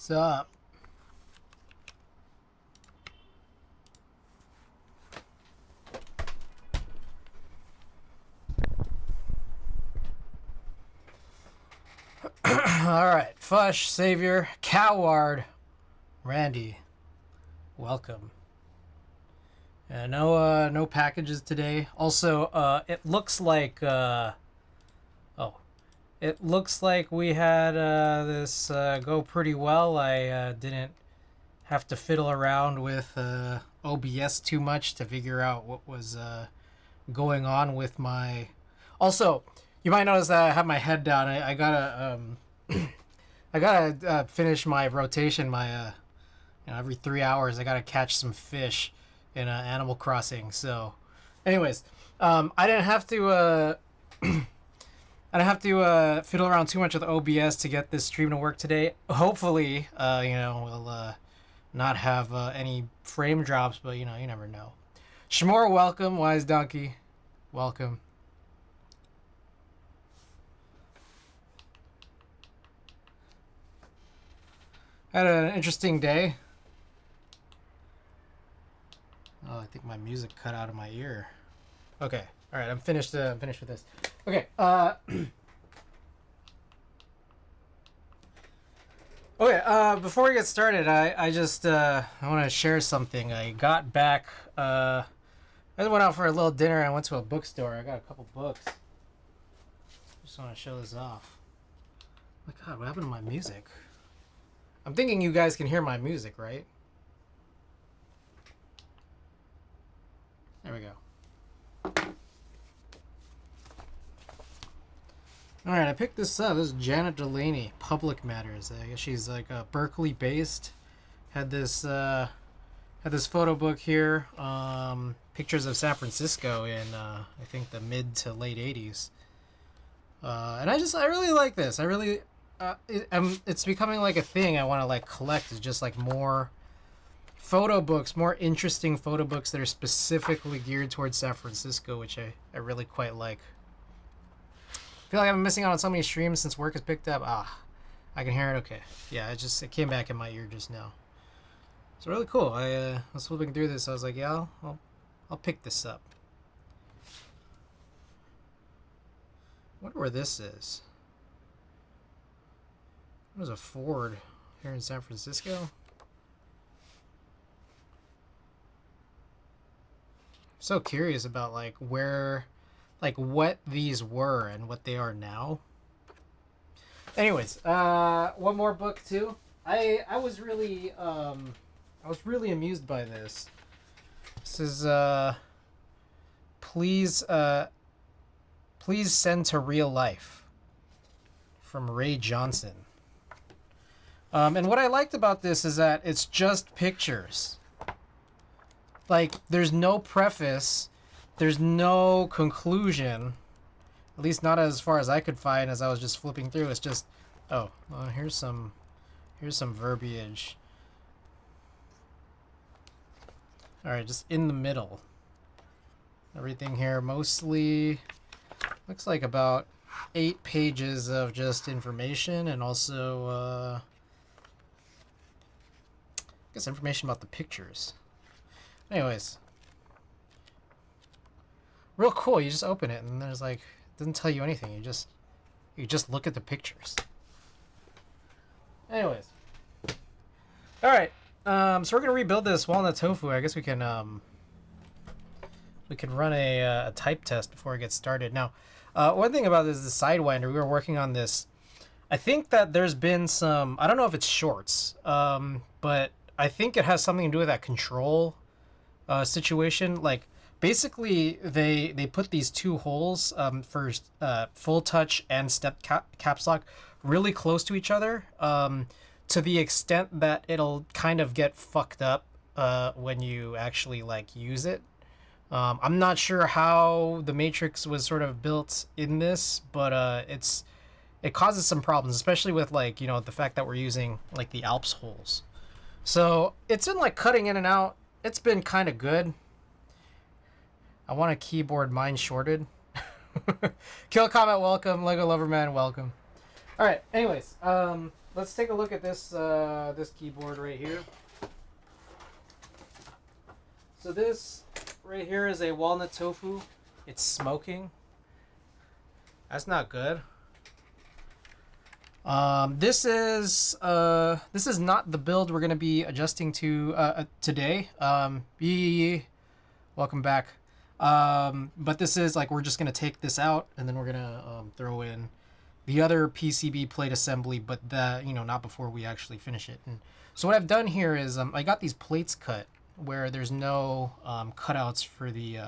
What's up? Alright, Fush, Savior, Coward, Randy, welcome. No packages today. Also, it looks like, it looks like we had this go pretty well. I didn't have to fiddle around with OBS too much to figure out what was going on with my... Also, you might notice that I have my head down. I gotta I gotta finish my rotation. Every 3 hours I gotta catch some fish in Animal Crossing. So, anyways, I didn't have to I don't have to fiddle around too much with OBS to get this stream to work today. Hopefully, we'll not have any frame drops, but you never know. Shmore, welcome. Wise Donkey, welcome. Had an interesting day. Oh, I think my music cut out of my ear. Okay, all right, I'm finished. I'm finished with this. Okay. Okay. Before we get started, I want to share something. I got back. I went out for a little dinner. I went to a bookstore. I got a couple books. Just want to show this off. Oh my God, what happened to my music? I'm thinking you guys can hear my music, right? There we go. Alright, I picked this up. This is Janet Delaney, Public Matters. I guess she's like Berkeley-based. Had this photo book here. Pictures of San Francisco in, I think, the mid to late 80s. And I really like this. I really... it's becoming like a thing I want to like collect. Is just like more photo books, more interesting photo books that are specifically geared towards San Francisco, which I really quite like. I feel like I've been missing out on so many streams since work has picked up. I can hear it. Okay, yeah, it came back in my ear just now. It's really cool. I was flipping through this. I was like, yeah, I'll pick this up. I wonder where this is. There's a Ford here in San Francisco. I'm so curious about like where, like what these were and what they are now. Anyways, one more book too. I was really amused by this. This is please send to real life from Ray Johnson. And what I liked about this is that it's just pictures. Like, there's no preface, there's no conclusion, at least not as far as I could find as I was just flipping through. It's just, here's some verbiage. All right, just in the middle. Everything here mostly looks like about 8 pages of just information, and also I guess information about the pictures. Anyways, real cool. You just open it and there's like, it doesn't tell you anything. You just look at the pictures. Anyways, all right. So we're gonna rebuild this walnut tofu. I guess we can run a type test before it gets started. Now, one thing about this is the Sidewinder. We were working on this. I think that there's been some. I don't know if it's shorts, but I think it has something to do with that control situation. Like, basically, they put these 2 holes for full touch and step caps lock really close to each other, to the extent that it'll kind of get fucked up when you actually like use it. I'm not sure how the matrix was sort of built in this, but it causes some problems, especially with like the fact that we're using like the Alps holes. So it's been like cutting in and out. It's been kind of good. I want a keyboard, mine shorted. Kill Comment, welcome. Lego Loverman, welcome. All right. Anyways, let's take a look at this this keyboard right here. So this right here is a walnut tofu. It's smoking. That's not good. This is not the build we're gonna be adjusting to today. Welcome back. But this is like, we're just gonna take this out and then we're gonna throw in the other PCB plate assembly, but not before we actually finish it. And so what I've done here is I got these plates cut where there's no cutouts for the.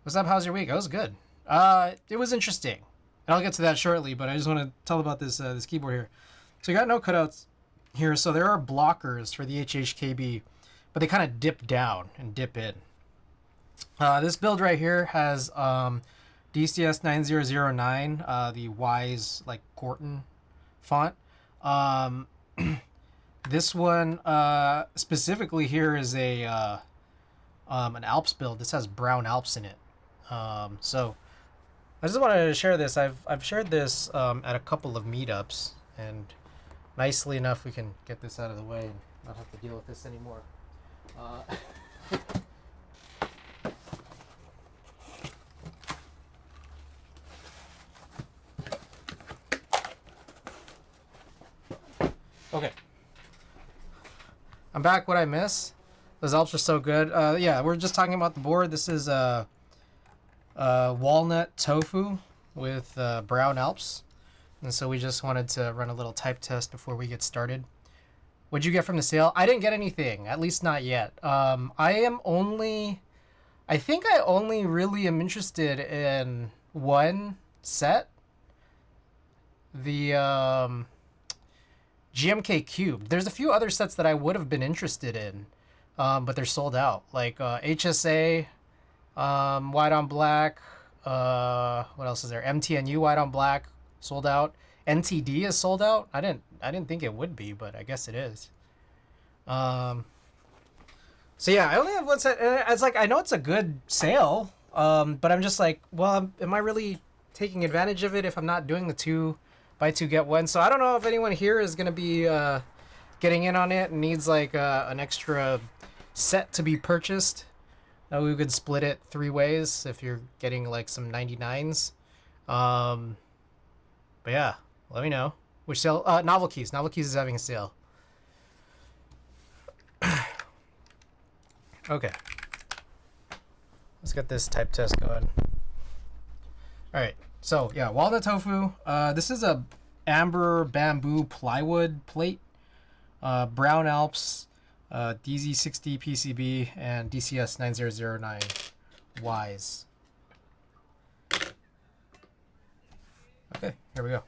What's up? How's your week? It was good. It was interesting. And I'll get to that shortly, but I just want to tell about this this keyboard here. So you got no cutouts here, so there are blockers for the HHKB, but they kind of dip down and dip in. This build right here has DCS 9009, the Wise like Corton font. This one specifically here is a an Alps build. This has brown Alps in it. So I just wanted to share this. I've shared this at a couple of meetups, and nicely enough we can get this out of the way and not have to deal with this anymore. Okay. I'm back. What I miss? Those Alps are so good. Yeah, we're just talking about the board. This is walnut tofu with brown Alps. And so we just wanted to run a little type test before we get started. What'd you get from the sale? I didn't get anything, at least not yet. I think I only really am interested in one set. The GMK Cube. There's a few other sets that I would have been interested in, but they're sold out. Like HSA, white on black. What else is there? MTNU white on black, sold out. NTD is sold out. I didn't think it would be, but I guess it is. So yeah, I only have one set. And it's like, I know it's a good sale, but I'm just like, well, am I really taking advantage of it if I'm not doing the 2 buy 2 get 1? So I don't know if anyone here is gonna be getting in on it and needs like an extra set to be purchased. We could split it 3 ways if you're getting like some 99s. But yeah, let me know. Which sale? Novel Keys. Novel Keys is having a sale. Okay. Let's get this type test going. Alright, so yeah, walnut tofu. This is a amber bamboo plywood plate. Brown Alps, DZ60 PCB, and DCS 9009 Wise. Okay, here we go.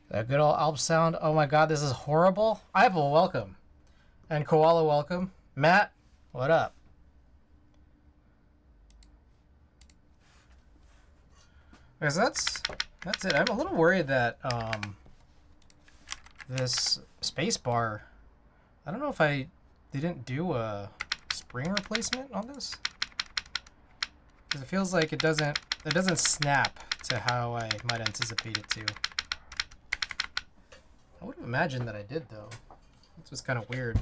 That good old Alp sound. Oh my god, this is horrible. Apple, welcome. And Koala, welcome. Matt, what up? Because that's it. I'm a little worried that this space bar, I don't know if they didn't do a spring replacement on this. Because it feels like it doesn't snap to how I might anticipate it to. I would have imagined that I did, though. This was kind of weird.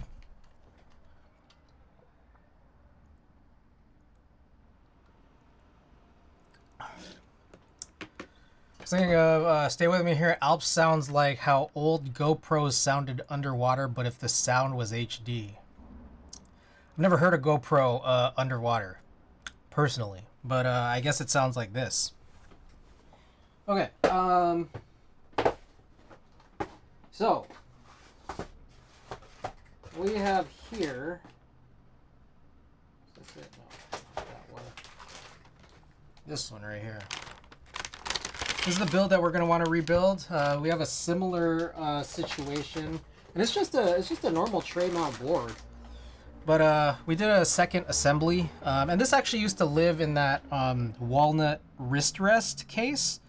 Thinking of stay with me here. Alps sounds like how old GoPros sounded underwater, but if the sound was HD. I've never heard a GoPro underwater, personally, but I guess it sounds like this. Okay. So we have here. Is this it? No, not that one. This one right here. This is the build that we're going to want to rebuild. We have a similar situation, and it's just a normal tray mount board. But we did a second assembly, and this actually used to live in that walnut wrist rest case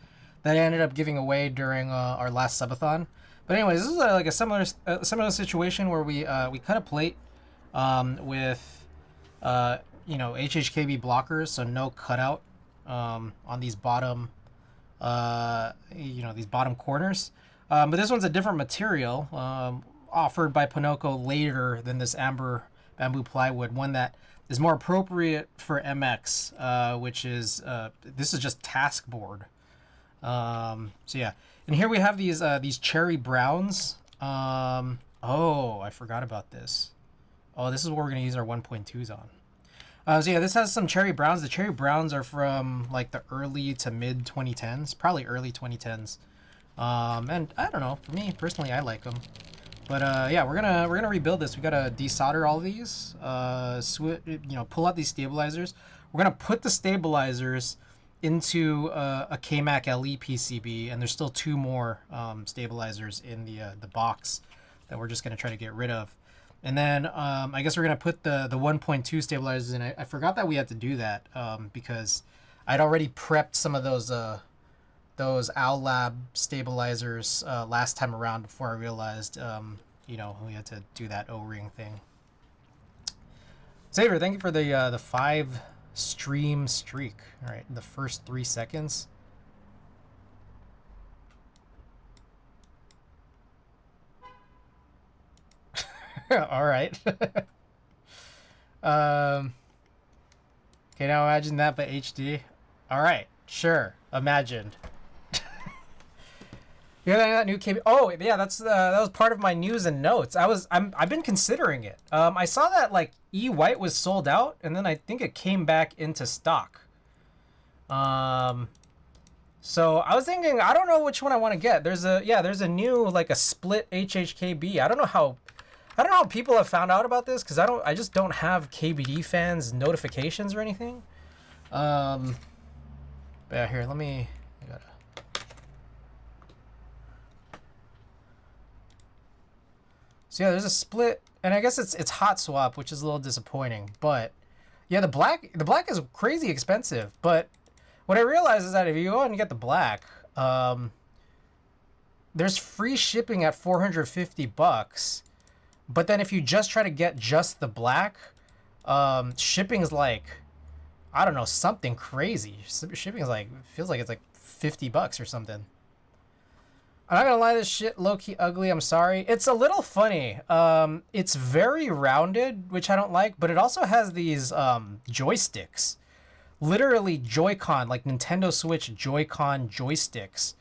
that I ended up giving away during our last subathon. But anyways, this is like a similar situation where we cut a plate with HHKB blockers, so no cutout on these bottom. These bottom corners, but this one's a different material offered by Pinoco later than this amber bamboo plywood, one that is more appropriate for MX, which is this is just task board. So yeah, and here we have these cherry browns. Oh, I forgot about this. Oh, this is what we're gonna use our 1.2s on. So yeah, this has some cherry browns. The cherry browns are from like the early to mid 2010s, probably early 2010s. And I don't know, for me personally, I like them. But yeah, we're gonna rebuild this. We gotta desolder all these, pull out these stabilizers. We're gonna put the stabilizers into a KMAC LE PCB, and there's still two more stabilizers in the box that we're just gonna try to get rid of. And then I guess we're going to put the 1.2 stabilizers in. I forgot that we had to do that because I'd already prepped some of those Owl Lab stabilizers last time around before I realized, we had to do that O-ring thing. Xavier, thank you for the 5 stream streak. All right, the first 3 seconds. All right. Okay, now imagine that, but HD. All right, sure, imagined. Yeah, that new KB. Oh, yeah, that was part of my news and notes. I've been considering it. I saw that like E White was sold out, and then I think it came back into stock. So I was thinking, I don't know which one I want to get. There's a new like a split HHKB. I don't know how people have found out about this because I just don't have KBD fans notifications or anything. But yeah, here, So yeah, there's a split, and I guess it's hot swap, which is a little disappointing. But yeah, the black is crazy expensive. But what I realized is that if you go and get the black, there's free shipping at $450. But then if you just try to get just the black, shipping is like, I don't know, something crazy. Shipping is like, feels like it's like $50 or something. I'm not gonna lie, this shit low-key ugly, I'm sorry. It's a little funny. It's very rounded, which I don't like, but it also has these joysticks. Literally Joy-Con, like Nintendo Switch Joy-Con joysticks.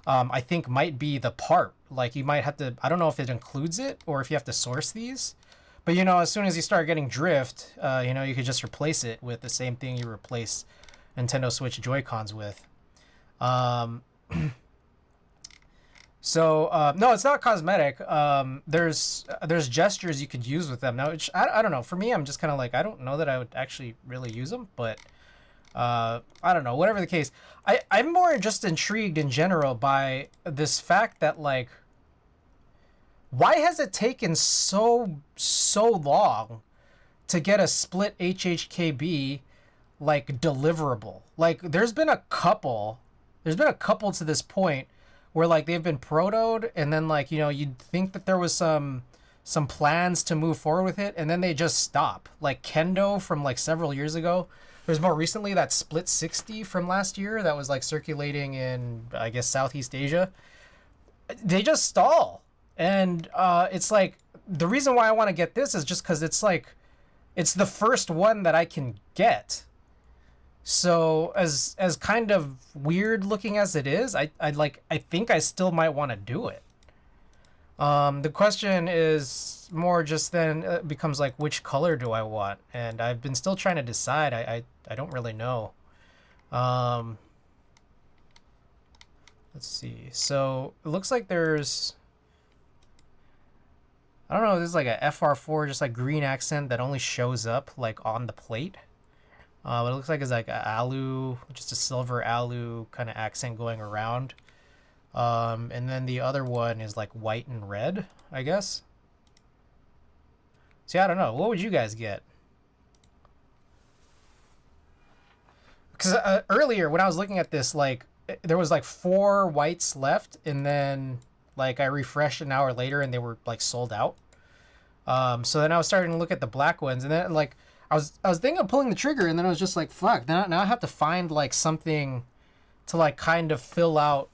I think might be the part. Like you might have to, I don't know if it includes it or if you have to source these. But as soon as you start getting drift, you could just replace it with the same thing you replace Nintendo Switch Joy-Cons with. So no, it's not cosmetic. There's gestures you could use with them. Now, I don't know. For me, I'm just kind of like, I don't know that I would actually really use them, but I don't know. Whatever the case, I'm more just intrigued in general by this fact that like, why has it taken so long to get a split HHKB like deliverable? Like, there's been a couple to this point where like they've been protoed, and then like you'd think that there was some plans to move forward with it, and then they just stop. Like Kendo from like several years ago. There's more recently that split 60 from last year that was like circulating in, I guess, Southeast Asia. They just stall, and it's like the reason why I want to get this is just because it's like it's the first one that I can get. So as kind of weird looking as it is, I think I still might want to do it. The question is more just then becomes like which color do I want, and I've been still trying to decide. I don't really know. Um, let's see. So it looks like there's, I don't know. There's like a FR4 just like green accent that only shows up like on the plate. But it looks like it's like a alu, just a silver alu kind of accent going around. And then the other one is like white and red, I guess. See, I don't know. What would you guys get? Because earlier when I was looking at this, like there was like 4 whites left, and then like I refreshed an hour later and they were like sold out. So then I was starting to look at the black ones, and then like I was thinking of pulling the trigger, and then I was just like, fuck. Now I have to find like something to like kind of fill out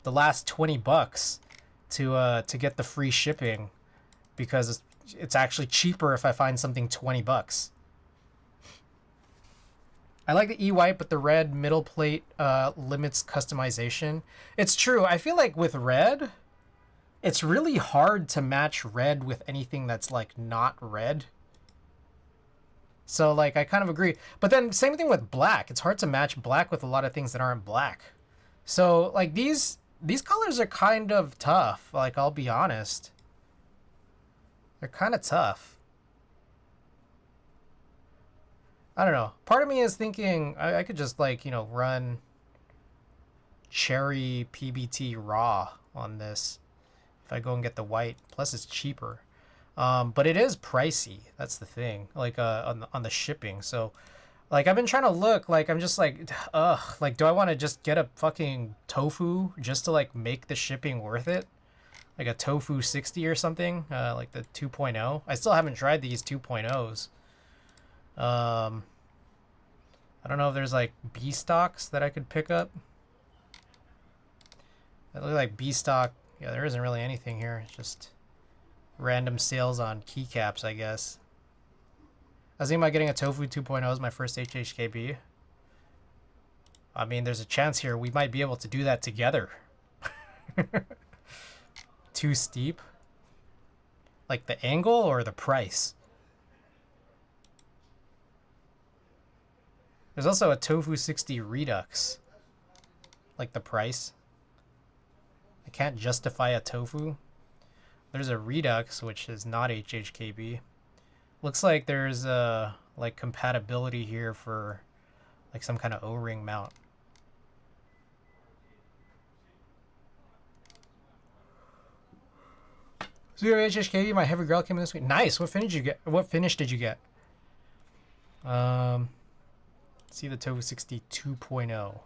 the last $20 to get the free shipping, because it's actually cheaper if I find something $20. I like the E-white, but the red middle plate limits customization. It's true. I feel like with red, it's really hard to match red with anything that's like not red. So like I kind of agree. But then same thing with black. It's hard to match black with a lot of things that aren't black. So like these colors are kind of tough. Like I'll be honest. They're kind of tough. I don't know. Part of me is thinking I could just like, run cherry PBT raw on this if I go and get the white. Plus it's cheaper. But it is pricey. That's the thing. Like on the shipping. So like I've been trying to look, like I'm just like, ugh, like do I want to just get a fucking tofu just to like make the shipping worth it? Like a tofu60 or something, like the 2.0. I still haven't tried these 2.0s. I don't know if there's like B stocks that I could pick up. It looks like B stock. Yeah, there isn't really anything here. It's just random sales on keycaps, I guess. I was thinking about getting a Tofu 2.0 as my first HHKB. I mean, there's a chance here we might be able to do that together. Too steep? Like the angle or the price? There's also a tofu60 Redux. Like the price. I can't justify a tofu. There's a Redux, which is not HHKB. Looks like there's like compatibility here for like some kind of O-ring mount. Zero HHKB, my heavy grill came in this week. Nice. What finish did you get? What finish did you get? See the tofu60 2.0.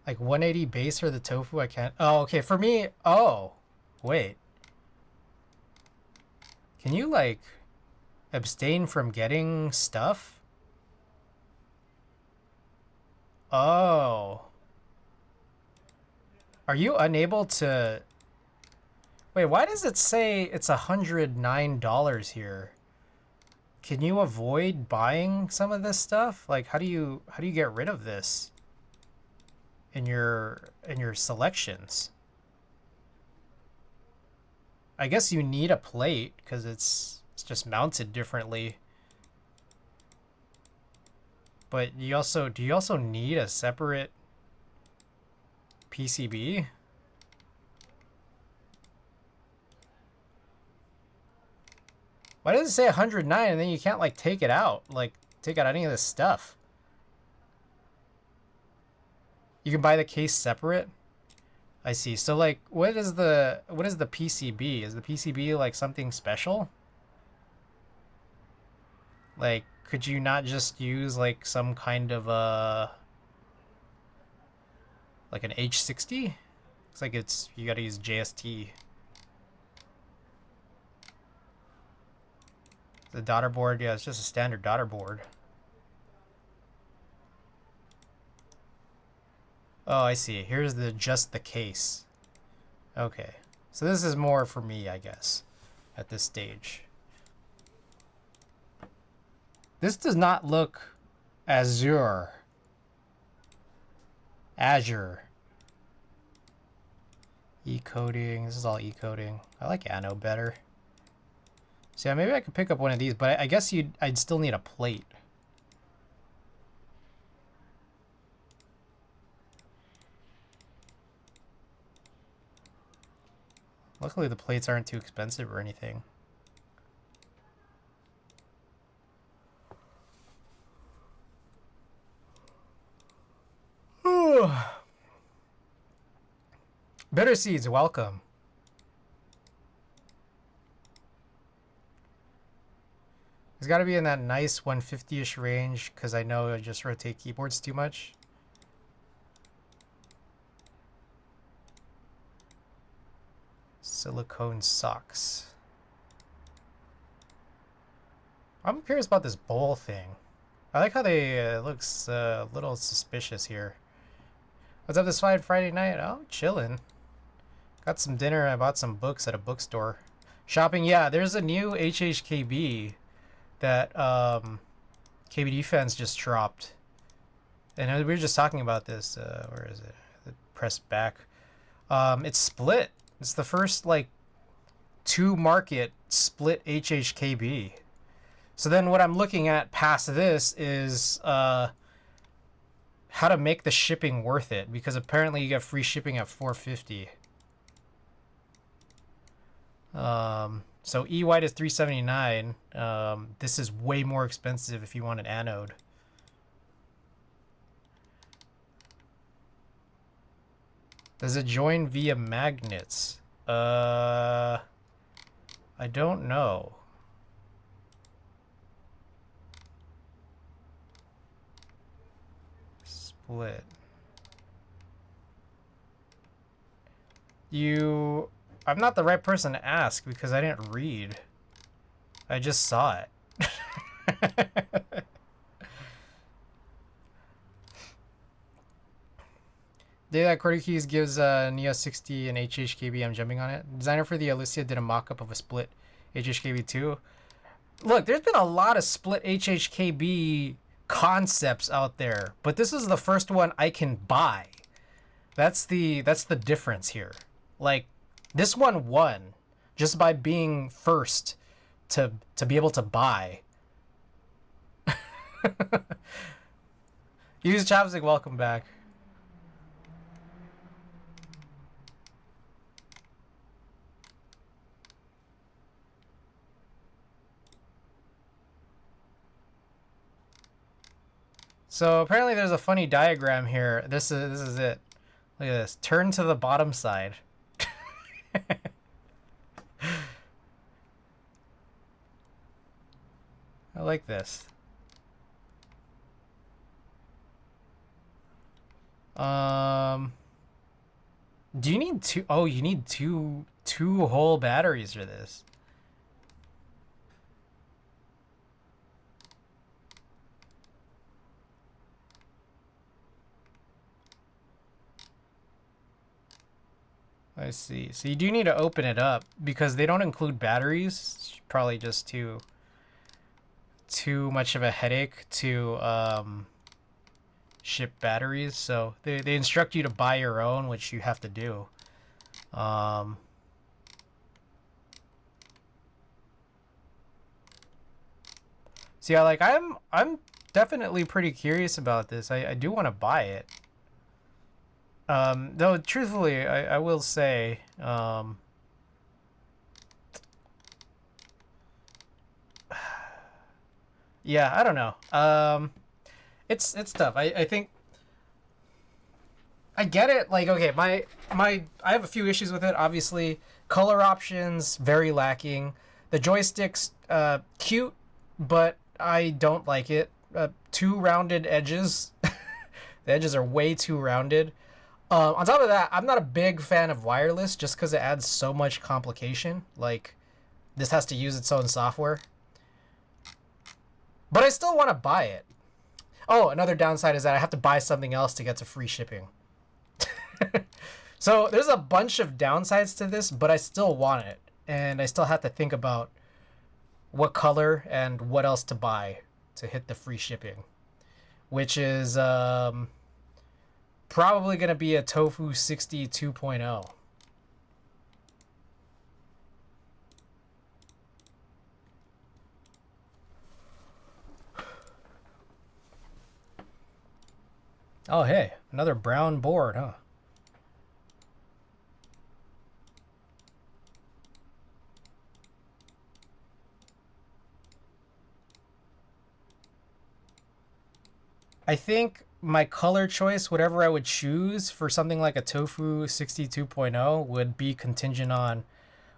Like 180 base for the tofu, I can't. Oh, okay. For me, oh, wait. Can you like abstain from getting stuff? Oh. Are you unable to... Wait, why does it say it's $109 here? Can you avoid buying some of this stuff? Like how do you get rid of this in your selections? I guess you need a plate because it's just mounted differently. But do you also need a separate PCB? Why does it say 109 and then you can't like take it out? Like take out any of this stuff? You can buy the case separate? I see. So like what is the PCB? Is the PCB like something special? Like could you not just use like some kind of like an H60? Looks like you gotta use JST. The daughter board, yeah, it's just a standard daughter board. Oh, I see. Here's the just the case. Okay. So this is more for me, I guess, at this stage. This does not look Azure. Azure. E-coding. This is all e-coding. I like Anno better. So yeah, maybe I could pick up one of these, but I guess I'd still need a plate. Luckily the plates aren't too expensive or anything. Bitter Seeds, welcome. It's got to be in that nice 150-ish range because I know I just rotate keyboards too much. Silicone socks. I'm curious about this bowl thing. I like how they looks a little suspicious here. What's up this Friday night? Oh, chilling. Got some dinner. I bought some books at a bookstore. Shopping, yeah. There's a new HHKB that KBD fans just dropped, and we were just talking about this. Where is it? Press back. It's split. It's the first like two market split HHKB. So then what I'm looking at past this is how to make the shipping worth it, because apparently you get free shipping at $4.50. So E-White is $3.79. This is way more expensive if you want an anode. Does it join via magnets? I don't know. Split. I'm not the right person to ask because I didn't read. I just saw it. Day that Quarter Keys gives Neo 60 and HHKB, I'm jumping on it. Designer for the Alicia did a mock-up of a split HHKB too. Look, there's been a lot of split HHKB concepts out there, but this is the first one I can buy. That's the difference here. Like, this one won just by being first to be able to buy. Use chopstick, welcome back. So apparently there's a funny diagram here. This is it. Look at this. Turn to the bottom side. I like this. Do you need two? Oh, you need two whole batteries for this. I see. So you do need to open it up because they don't include batteries. It's probably just too much of a headache to ship batteries. So they instruct you to buy your own, which you have to do. So yeah, like I'm definitely pretty curious about this. I do want to buy it. Though truthfully, I will say, yeah, I don't know. It's tough. I think I get it. Like, okay, I have a few issues with it. Obviously, color options very lacking. The joysticks cute, but I don't like it. Too rounded edges. The edges are way too rounded. On top of that, I'm not a big fan of wireless just because it adds so much complication. Like, this has to use its own software. But I still want to buy it. Oh, another downside is that I have to buy something else to get to free shipping. So there's a bunch of downsides to this, but I still want it. And I still have to think about what color and what else to buy to hit the free shipping. Which is probably going to be a tofu60 2.0. Oh, hey, another brown board, huh? I think my color choice, whatever I would choose for something like a tofu60 2.0, would be contingent on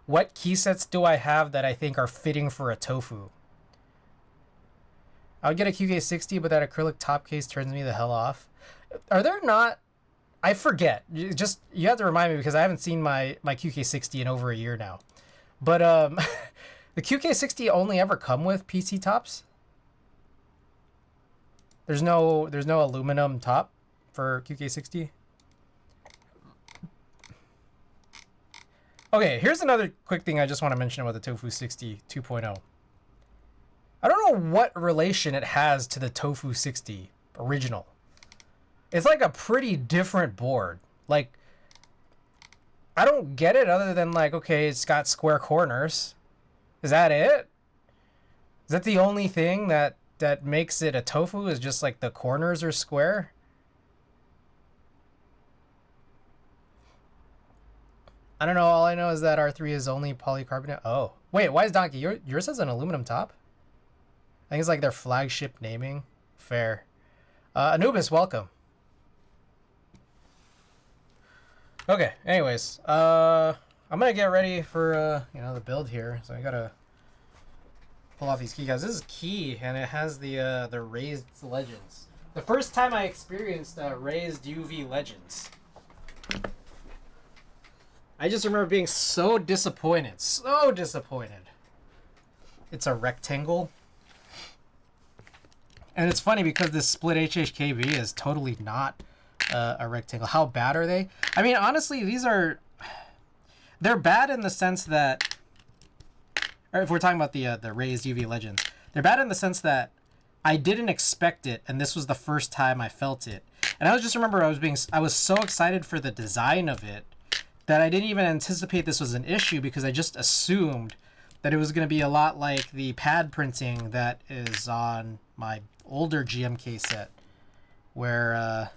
what key sets do I have that I think are fitting for a tofu. I would get a QK60, but that acrylic top case turns me the hell off. Are there not? I forget. You have to remind me because I haven't seen my QK60 in over a year now. But the QK60 only ever come with PC tops. There's no aluminum top for QK60. Okay, here's another quick thing I just want to mention about the tofu60 2.0. I don't know what relation it has to the tofu60 original. It's like a pretty different board. Like, I don't get it other than like, okay, it's got square corners. Is that it? Is that the only thing that makes it a tofu, is just like the corners are square? I don't know. All I know is that R3 is only polycarbonate. Oh, wait, why is Donkey? Yours has an aluminum top? I think it's like their flagship naming. Fair. Anubis, welcome. Okay, anyways, I'm gonna get ready for the build here. So I gotta pull off these key guys. This is key, and it has the raised legends. The first time I experienced raised UV legends, I just remember being so disappointed. So disappointed. It's a rectangle. And it's funny because this split HHKB is totally not a rectangle. How bad are they? I mean, honestly, they're bad in the sense that, or if we're talking about the raised UV legends, they're bad in the sense that I didn't expect it, and this was the first time I felt it. And I just remember I was so excited for the design of it that I didn't even anticipate this was an issue, because I just assumed that it was going to be a lot like the pad printing that is on my older GMK set, where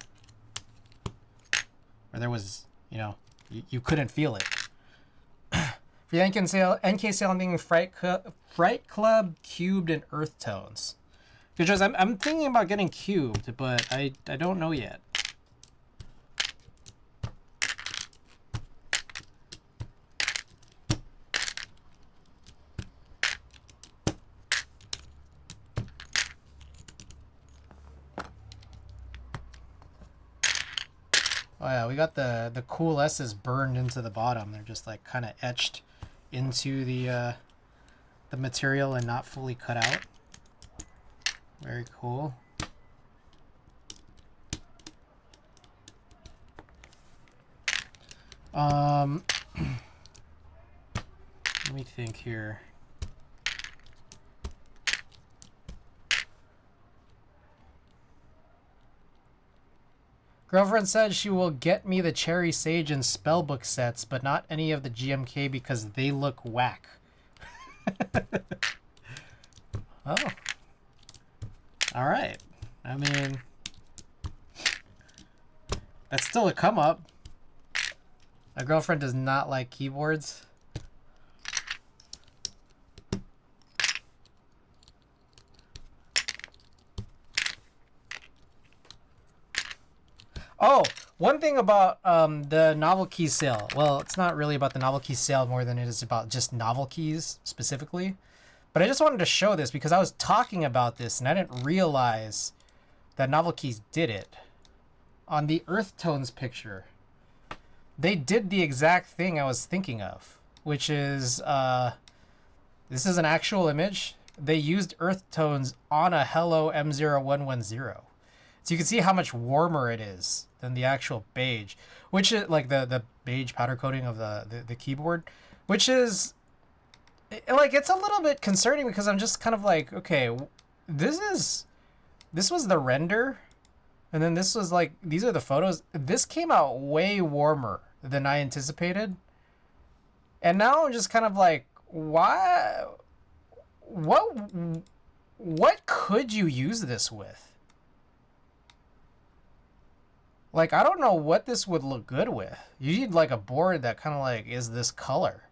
there was, you couldn't feel it. For the NK sale, I'm thinking Fright Club, Cubed, and Earth Tones. Because I'm thinking about getting Cubed, but I don't know yet. Oh yeah, we got the cool S's burned into the bottom. They're just like kind of etched into the material and not fully cut out. Very cool. Let me think here. Girlfriend said she will get me the Cherry Sage and Spellbook sets, but not any of the GMK because they look whack. Oh. Alright. I mean, that's still a come up. My girlfriend does not like keyboards. Oh, one thing about the novel key sale. Well, it's not really about the novel key sale more than it is about just novel keys specifically. But I just wanted to show this because I was talking about this and I didn't realize that novel keys did it. On the Earth Tones picture, they did the exact thing I was thinking of, which is, this is an actual image. They used Earth Tones on a Hello M0110. So you can see how much warmer it is than the actual beige, which is like the beige powder coating of the keyboard, which is like it's a little bit concerning because I'm just kind of like, okay, this was the render, and then this was like, these are the photos. This came out way warmer than I anticipated, and now I'm just kind of like, why? What could you use this with? Like, I don't know what this would look good with. You need like a board that kind of like is this color.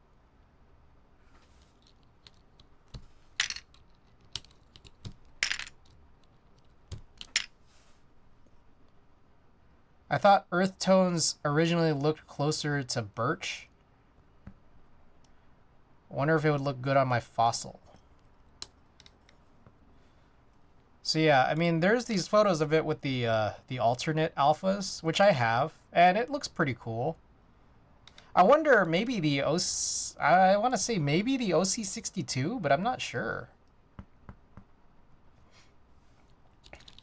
I thought earth tones originally looked closer to birch. I wonder if it would look good on my fossil. So yeah, I mean, there's these photos of it with the alternate alphas, which I have, and it looks pretty cool. I wonder maybe I want to say maybe the OC62, but I'm not sure.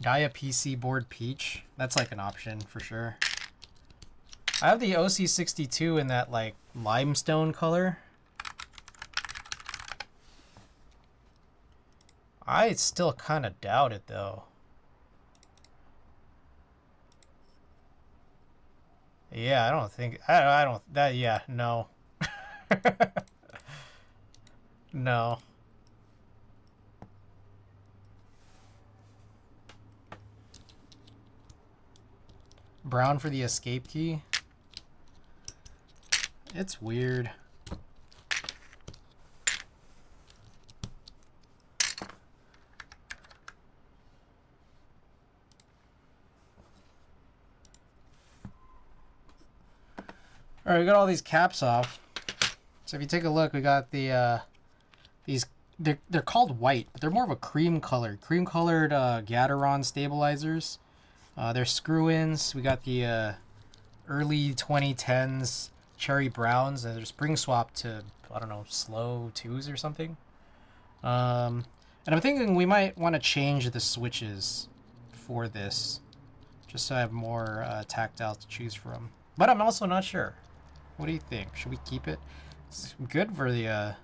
Gaia PC board peach. That's like an option for sure. I have the OC62 in that like limestone color. I still kind of doubt it though. Yeah, I don't think I don't that yeah, no. No. Brown for the escape key. It's weird. All right, we got all these caps off. So if you take a look, we got the these. They're called white, but they're more of a cream colored Gateron stabilizers. They're screw-ins. We got the early 2010s cherry browns, and they're spring swapped to, I don't know, slow 2s or something. And I'm thinking we might want to change the switches for this, just so I have more tactile to choose from. But I'm also not sure. What do you think? Should we keep it? It's good for the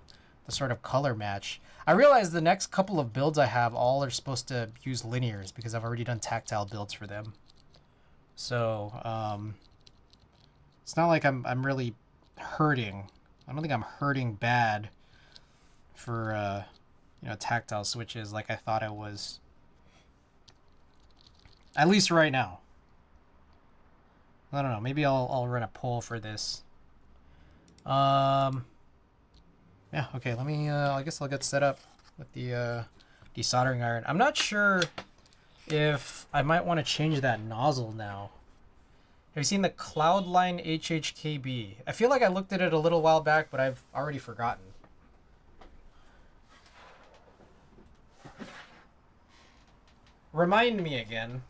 sort of color match. I realize the next couple of builds I have all are supposed to use linears because I've already done tactile builds for them. So it's not like I'm really hurting. I don't think I'm hurting bad for tactile switches like I thought I was. At least right now. I don't know. Maybe I'll run a poll for this. Yeah, okay, let me, I guess I'll get set up with the desoldering iron. I'm not sure if I might want to change that nozzle now. Have you seen the Cloudline HHKB? I feel like I looked at it a little while back, but I've already forgotten. Remind me again.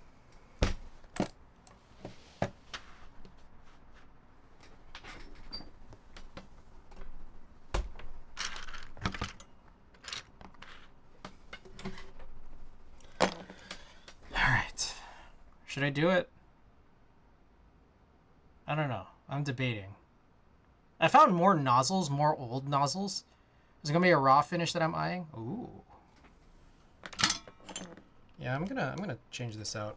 Should I do it? I don't know. I'm debating. I found more nozzles, more old nozzles. Is it gonna be a raw finish that I'm eyeing? Ooh. Yeah, I'm gonna change this out.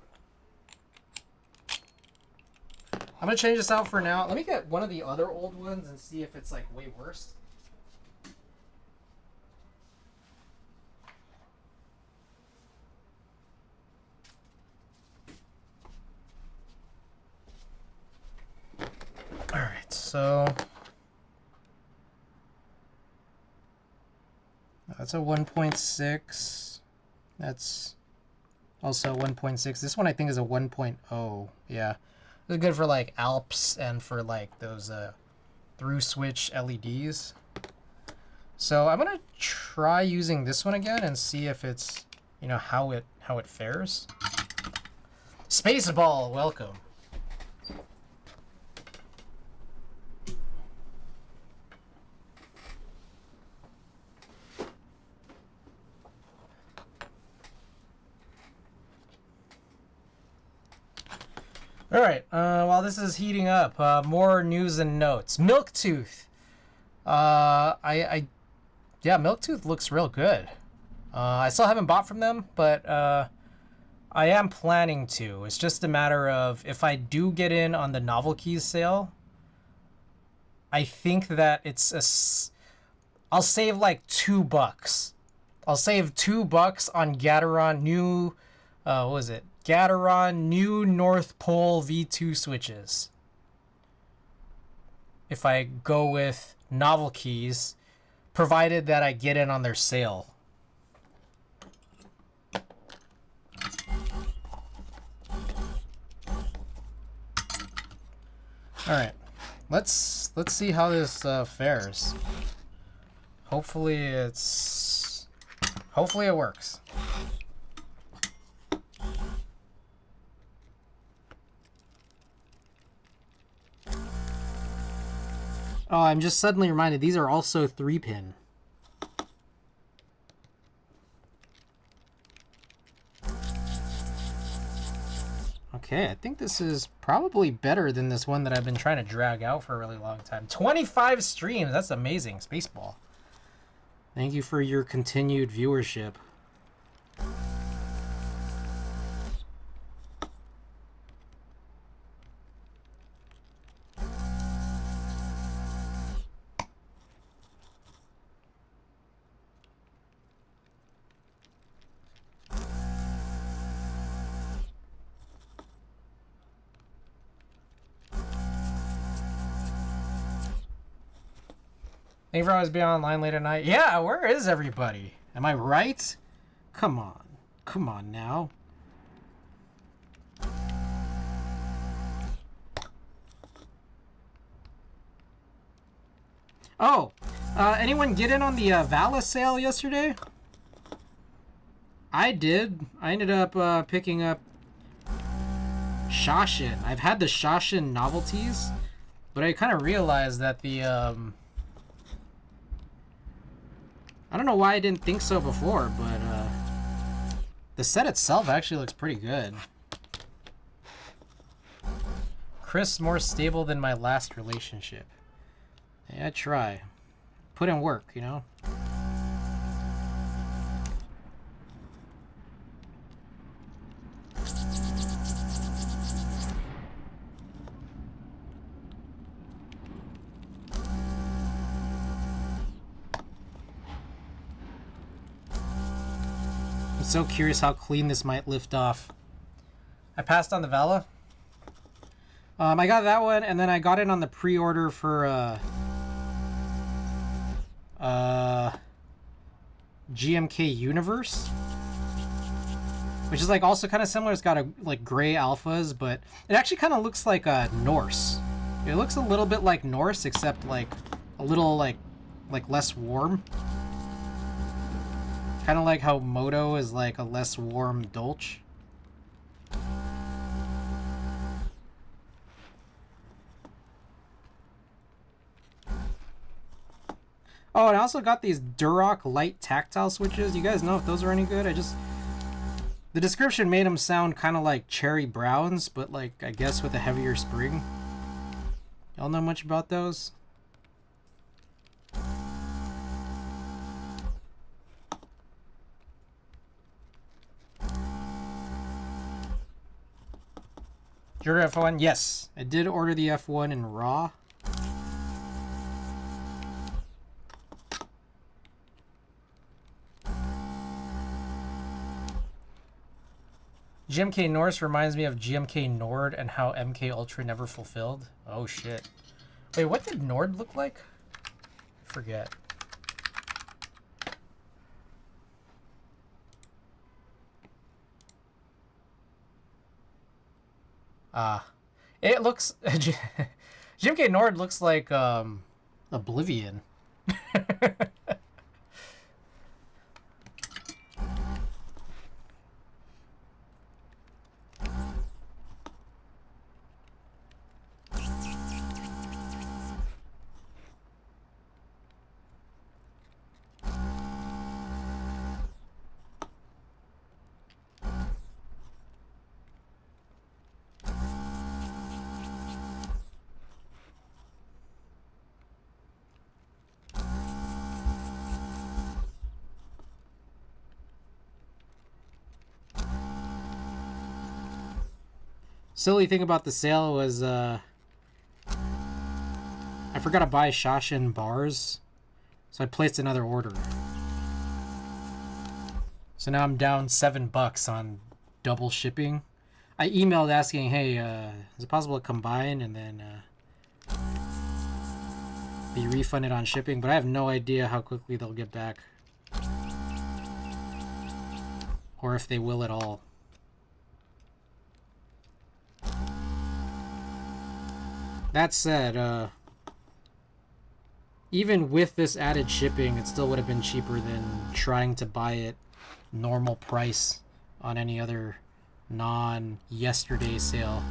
I'm gonna change this out for now. Let me get one of the other old ones and see if it's like way worse. Alright, so that's a 1.6. That's also 1.6. This one I think is a 1.0. Yeah. This is good for like Alps and for like those through switch LEDs. So I'm gonna try using this one again and see if it's, you know, how it fares. Spaceball, welcome. All right. While this is heating up, more news and notes. Milktooth. Yeah, Milktooth looks real good. I still haven't bought from them, but I am planning to. It's just a matter of if I do get in on the novel keys sale. I think that I'll save like $2. I'll save $2 on Gateron new. What was it? Gateron new North Pole V2 switches. If I go with novel keys, provided that I get in on their sale. All right, let's see how this fares. Hopefully it works. Oh, I'm just suddenly reminded these are also 3-pin. Okay, I think this is probably better than this one that I've been trying to drag out for a really long time. 25 streams, that's amazing, Spaceball. Thank you for your continued viewership. Thank you for always being online late at night. Yeah, where is everybody? Am I right? Come on. Come on now. Oh, anyone get in on the Vala sale yesterday? I did. I ended up picking up Shashin. I've had the Shashin novelties, but I kind of realized that the I don't know why I didn't think so before, but the set itself actually looks pretty good. Chris more stable than my last relationship. Yeah, I try. Put in work, you know? I'm so curious how clean this might lift off. I passed on the Vala. I got that one, and then I got in on the pre-order for GMK Universe, which is like also kind of similar. It's got a like gray alphas, but it actually kind of looks like a Norse. It looks a little bit like Norse, except like a little like less warm. Kind of like how Moto is like a less warm Dolch. Oh, and I also got these Duroc light tactile switches. You guys know if those are any good? The description made them sound kind of like cherry browns, but like, I guess with a heavier spring. Y'all know much about those? Did you order F1? Yes, I did order the F1 in raw. GMK Norse reminds me of GMK Nord and how MK Ultra never fulfilled. Oh shit. Wait, what did Nord look like? I forget. It looks GMK Nord looks like Oblivion. silly thing about the sale was I forgot to buy Shashin bars, so I placed another order. So now I'm down $7 on double shipping. I emailed asking, hey, is it possible to combine and then be refunded on shipping? But I have no idea how quickly they'll get back. Or if they will at all. That said, even with this added shipping, it still would have been cheaper than trying to buy it normal price on any other non-yesterday sale.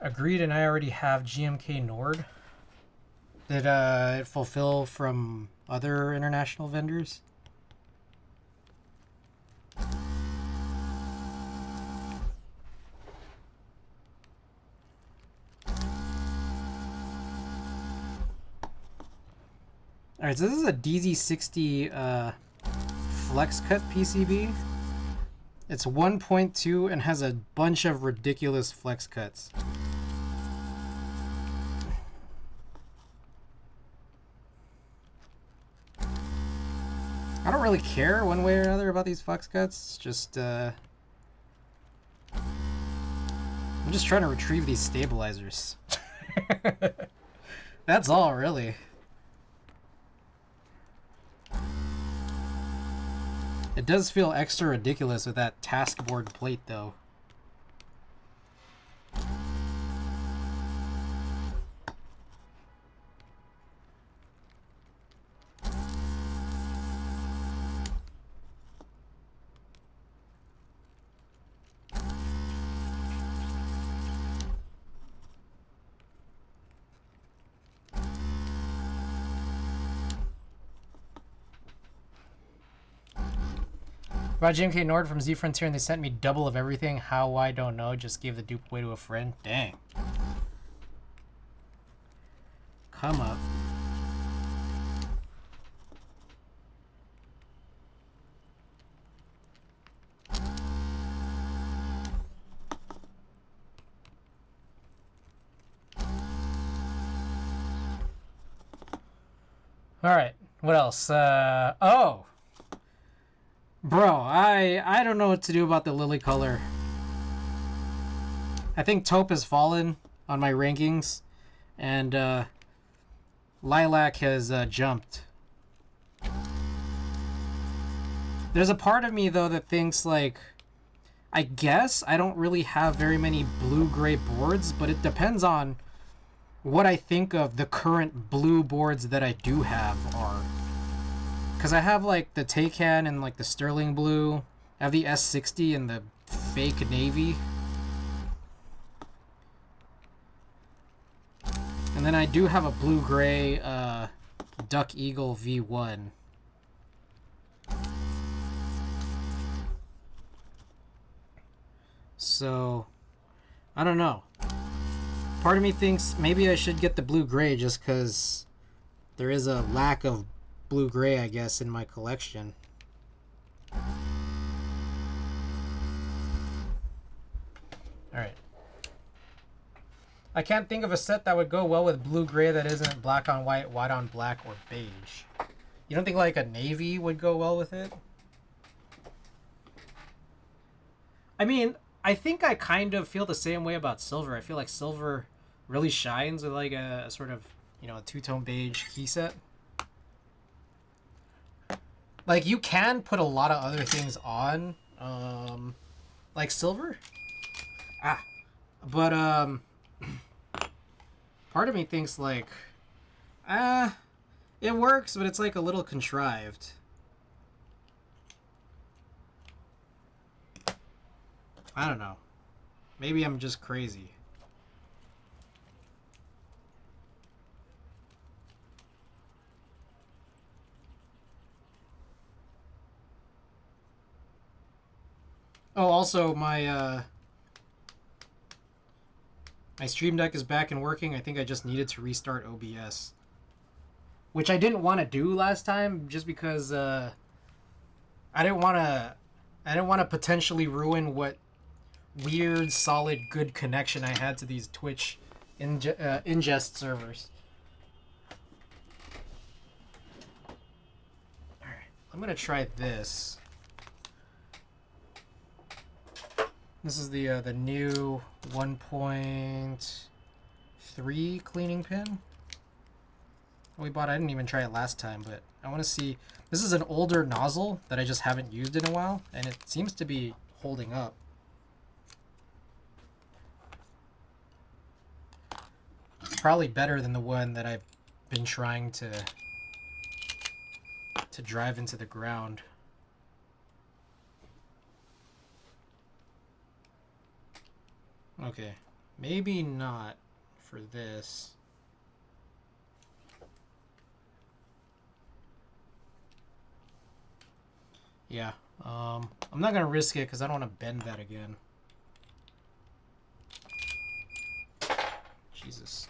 Agreed, and I already have GMK Nord. Did it fulfill from other international vendors? Alright, so this is a DZ60 flex cut PCB. It's 1.2 and has a bunch of ridiculous flex cuts. I don't really care one way or another about these flex cuts. Just I'm just trying to retrieve these stabilizers. That's all, really. It does feel extra ridiculous with that taskboard plate, though. Bought GMK Nord from Z Frontier and they sent me double of everything. How, I don't know. Just gave the dupe away to a friend. Dang. Come up. Alright, what else? Oh! Bro, I don't know what to do about the lily color. I think taupe has fallen on my rankings, and lilac has jumped. There's a part of me, though, that thinks, like, I guess I don't really have very many blue-gray boards, but it depends on what I think of the current blue boards that I do have are. Because I have, like, the Taycan and, like, the Sterling Blue. I have the S60 and the fake navy. And then I do have a blue-gray Duck Eagle V1. So, I don't know. Part of me thinks maybe I should get the blue-gray just because there is a lack of blue-gray, I guess, in my collection. Alright. I can't think of a set that would go well with blue-gray that isn't black on white, white on black, or beige. You don't think, like, a navy would go well with it? I mean, I think I kind of feel the same way about silver. I feel like silver really shines with, like, a sort of, you know, a two-tone beige key set. Like, you can put a lot of other things on, like silver. But, part of me thinks, like, it works, but it's, like, a little contrived. I don't know. Maybe I'm just crazy. Oh, also my Stream Deck is back and working. I think I just needed to restart OBS, which I didn't want to do last time, just because I didn't want to. I didn't want to potentially ruin what weird, solid, good connection I had to these Twitch ingest servers. All right, I'm gonna try this. This is the new 1.3 cleaning pin we bought. I didn't even try it last time, but I want to see. This is an older nozzle that I just haven't used in a while, and it seems to be holding up. Probably better than the one that I've been trying to drive into the ground. Okay, maybe not for this. Yeah, I'm not gonna risk it because I don't want to bend that again. Jesus.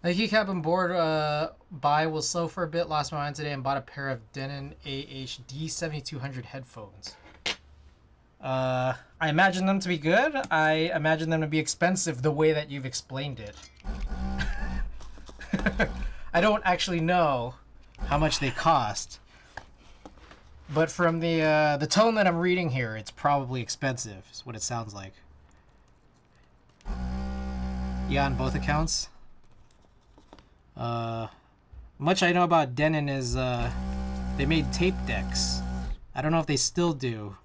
The keycap and board buy was slow for a bit. Lost my mind today and bought a pair of Denon AHD 7200 headphones. I imagine them to be good. I imagine them to be expensive the way that you've explained it. I don't actually know how much they cost, but from the tone that I'm reading here, it's probably expensive. Is what it sounds like. Yeah, on both accounts. Much I know about Denon is they made tape decks. I don't know if they still do,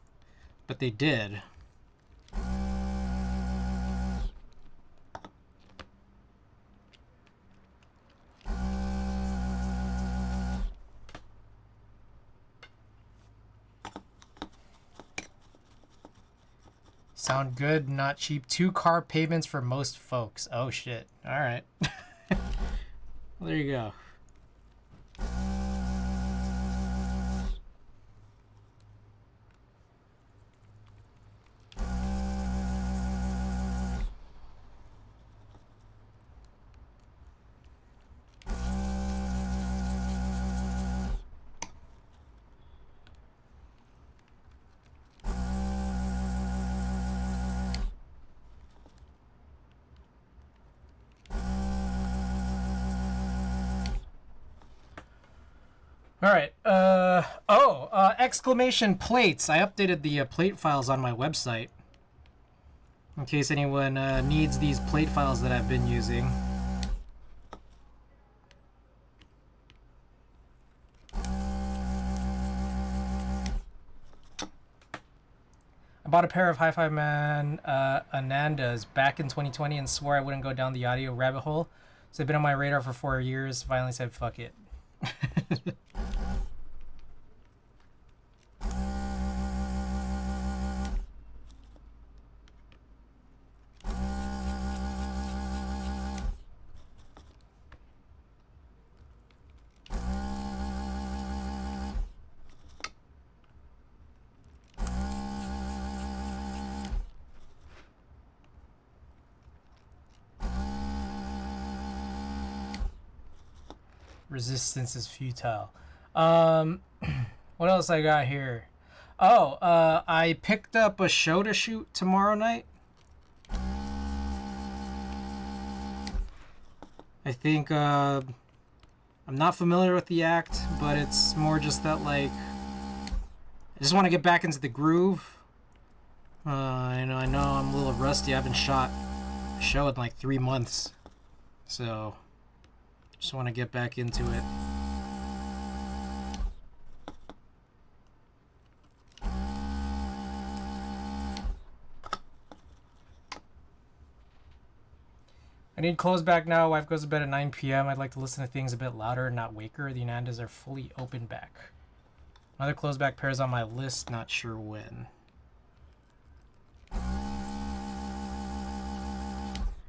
but they did. Sound good, not cheap. 2-car payments for most folks. Oh shit. Alright. Well, there you go. Alright, exclamation plates. I updated the plate files on my website. In case anyone needs these plate files that I've been using. I bought a pair of Hi-Fi Man Anandas back in 2020 and swore I wouldn't go down the audio rabbit hole. So they've been on my radar for 4 years. Finally said, fuck it. Resistance is futile. What else I got here? Oh, I picked up a show to shoot tomorrow night. I think I'm not familiar with the act, but it's more just that, like, I just want to get back into the groove. I know I'm a little rusty. I haven't shot a show in like 3 months, so just want to get back into it. I need clothes back now. Wife goes to bed at 9 p.m. I'd like to listen to things a bit louder and not wake her. The Anandas are fully open back. Another close back pair is on my list. Not sure when.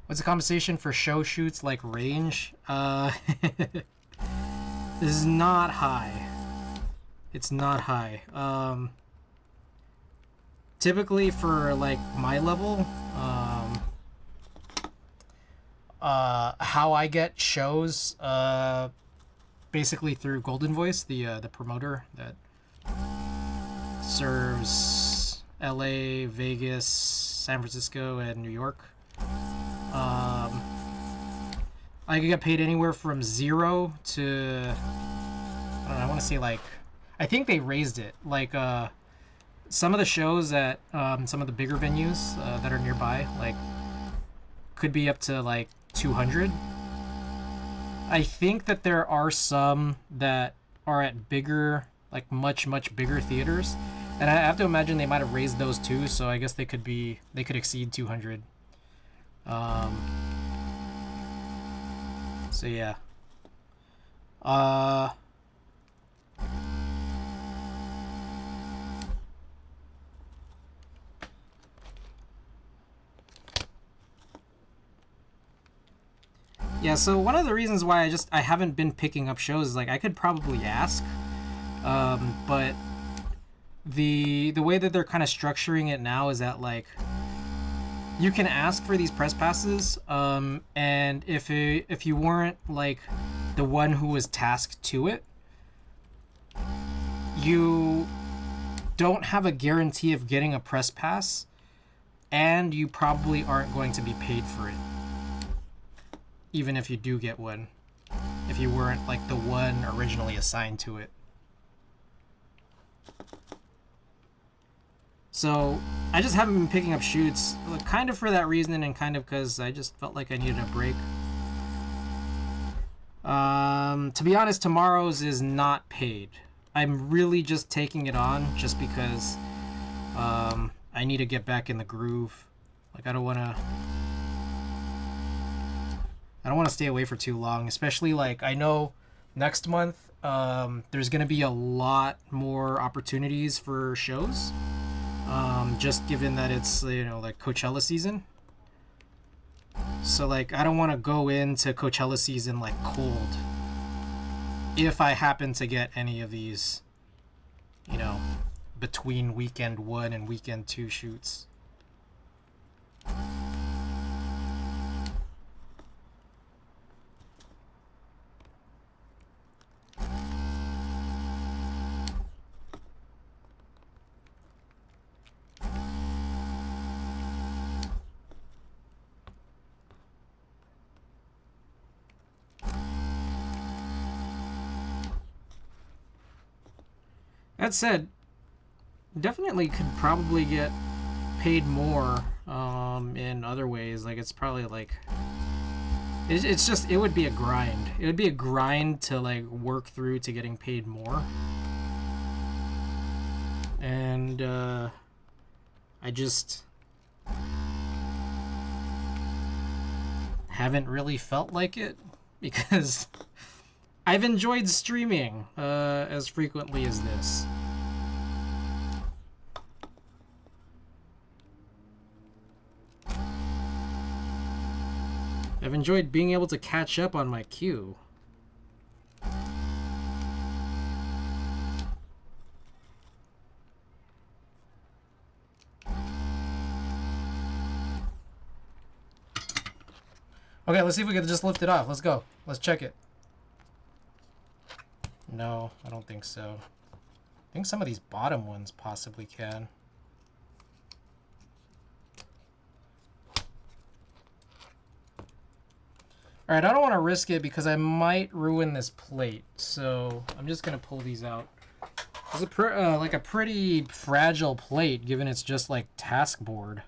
What's the compensation for show shoots like range? This is not high. It's not high. Typically for like my level, how I get shows, basically through Golden Voice, the promoter that serves LA, Vegas, San Francisco, and New York. I could get paid anywhere from 0 to, I don't know, I want to say like, I think they raised it. Like, some of the shows at some of the bigger venues that are nearby, like, could be up to like 200. I think that there are some that are at bigger, like much bigger theaters, and I have to imagine they might have raised those too. So I guess they could exceed 200. So yeah. Yeah, so one of the reasons why I haven't been picking up shows is like I could probably ask, but the way that they're kind of structuring it now is that like you can ask for these press passes, and if you weren't like the one who was tasked to it, you don't have a guarantee of getting a press pass, and you probably aren't going to be paid for it, even if you do get one, if you weren't like the one originally assigned to it. So I just haven't been picking up shoots, kind of for that reason, and kind of because I just felt like I needed a break. To be honest, tomorrow's is not paid. I'm really just taking it on just because I need to get back in the groove. Like I don't want to stay away for too long, especially like I know next month there's going to be a lot more opportunities for shows. Just given that it's, you know, like Coachella season. So like I don't want to go into Coachella season like cold if I happen to get any of these, you know, between weekend 1 and weekend 2 shoots. That said, definitely could probably get paid more in other ways. Like it's probably like it's just, it would be a grind. It would be a grind to like work through to getting paid more. And I just haven't really felt like it because I've enjoyed streaming as frequently as this. I've enjoyed being able to catch up on my queue. Okay, let's see if we can just lift it off. Let's go. Let's check it. No, I don't think so. I think some of these bottom ones possibly can. Alright, I don't want to risk it because I might ruin this plate. So I'm just going to pull these out. It's like a pretty fragile plate given it's just like task board.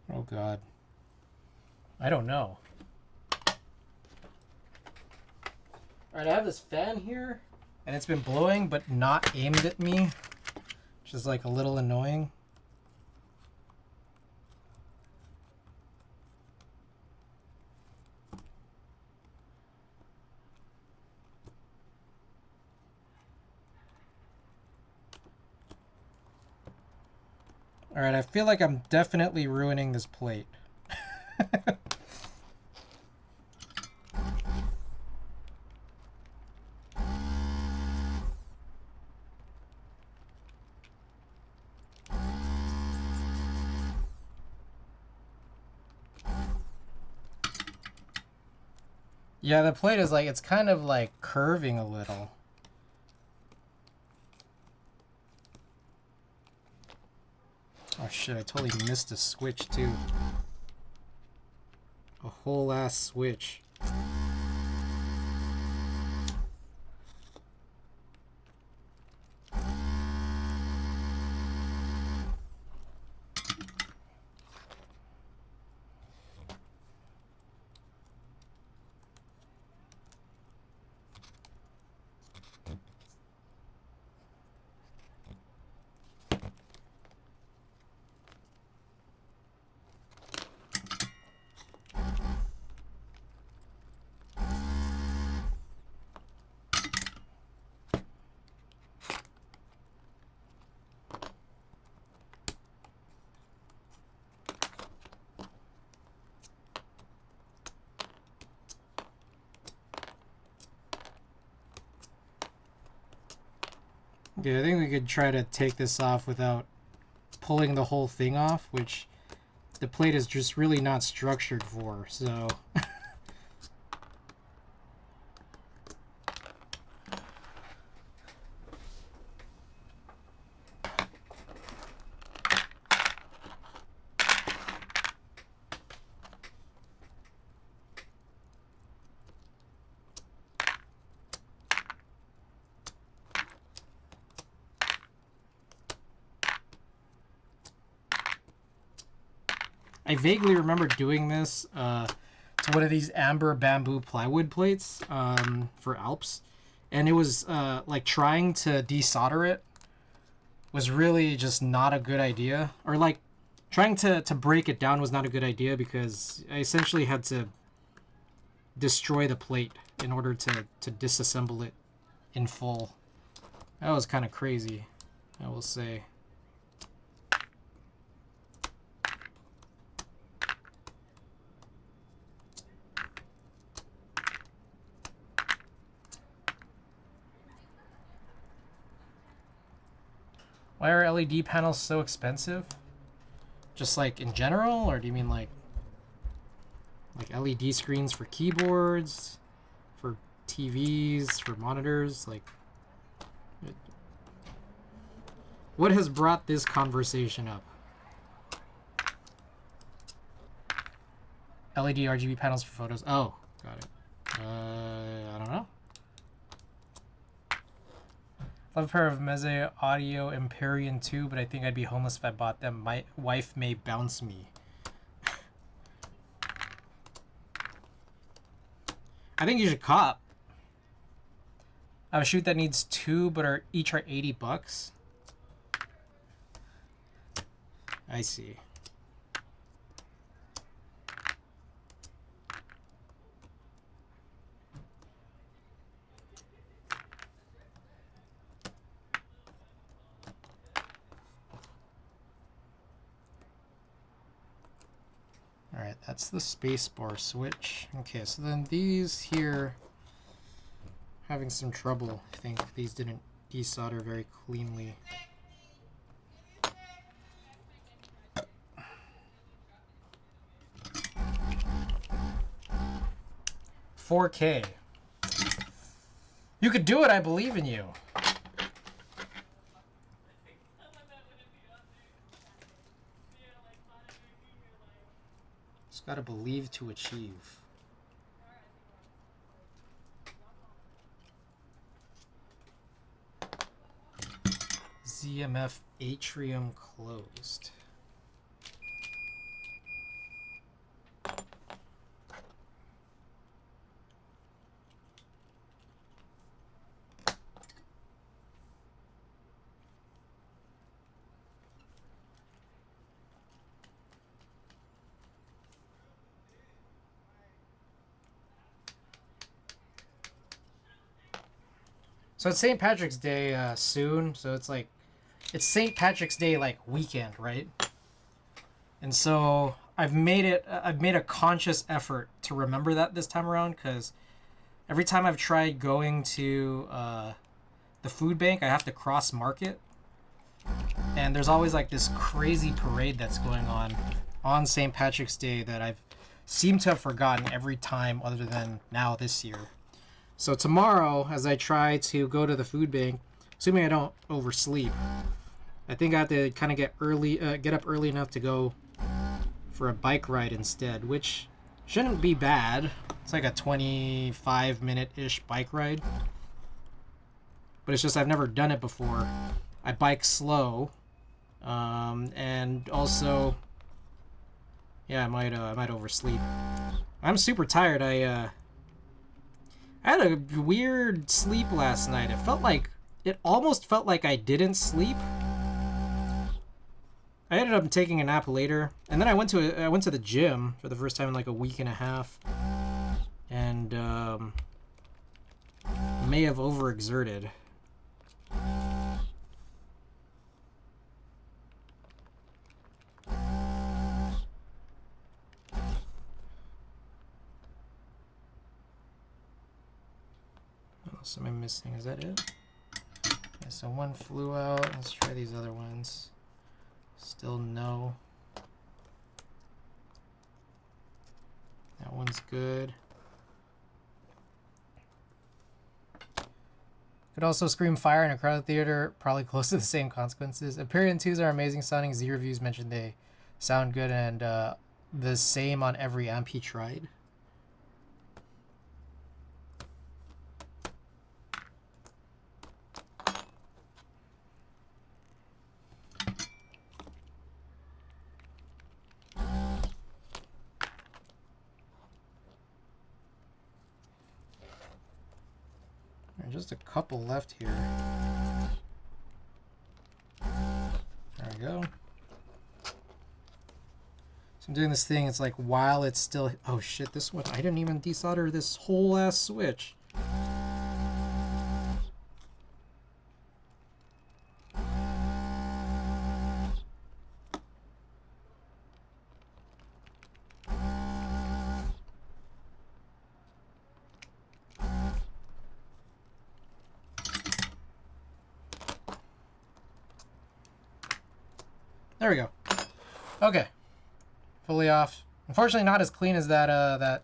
Oh God. I don't know. Alright, I have this fan here, and it's been blowing, but not aimed at me, which is like a little annoying. Alright, I feel like I'm definitely ruining this plate. Yeah, the plate is like, it's kind of like curving a little. Oh shit, I totally missed a switch too. A whole ass switch. Okay, I think we could try to take this off without pulling the whole thing off, which the plate is just really not structured for, so... I vaguely remember doing this to one of these amber bamboo plywood plates for Alps, and it was like trying to desolder it was really just not a good idea, or like trying to break it down was not a good idea because I essentially had to destroy the plate in order to disassemble it in full. That was kind of crazy, I will say. Why are LED panels so expensive? Just like in general, or do you mean like LED screens for keyboards, for TVs, for monitors? Like, what has brought this conversation up? LED RGB panels for photos. Oh, got it. I don't know. Love a pair of Meze Audio Empyrean 2, but I think I'd be homeless if I bought them. My wife may bounce me. I think you should cop. I have a shoot that needs 2, but each are $80. I see. Alright, that's the spacebar switch. Okay, so then these here, having some trouble. I think these didn't desolder very cleanly. 4K. You could do it, I believe in you. Just gotta believe to achieve. ZMF atrium closed. So it's St. Patrick's Day soon, so it's like it's St. Patrick's Day like weekend, right? And so I've made a conscious effort to remember that this time around, because every time I've tried going to the food bank, I have to cross market, and there's always like this crazy parade that's going on St. Patrick's Day that I've seemed to have forgotten every time other than now this year. So tomorrow, as I try to go to the food bank, assuming I don't oversleep, I think I have to kind of get up early enough to go for a bike ride instead, which shouldn't be bad. It's like a 25-minute-ish bike ride. But it's just I've never done it before. I bike slow. And also, yeah, I might oversleep. I'm super tired. I had a weird sleep last night. It almost felt like I didn't sleep. I ended up taking a nap later, and then I went to the gym for the first time in like a week and a half, and may have overexerted. What else am I missing? Is that it? Yeah, so one flew out. Let's try these other ones. Still no. That one's good. Could also scream fire in a crowded theater, probably close to the same consequences. Empyrean 2s are amazing sounding. Z reviews mentioned they sound good, and the same on every amp he tried. Just a couple left here. There we go. So I'm doing this thing, it's like while it's still... Oh shit, this one, I didn't even desolder this whole ass switch. There we go. Okay. Fully off. Unfortunately not as clean as that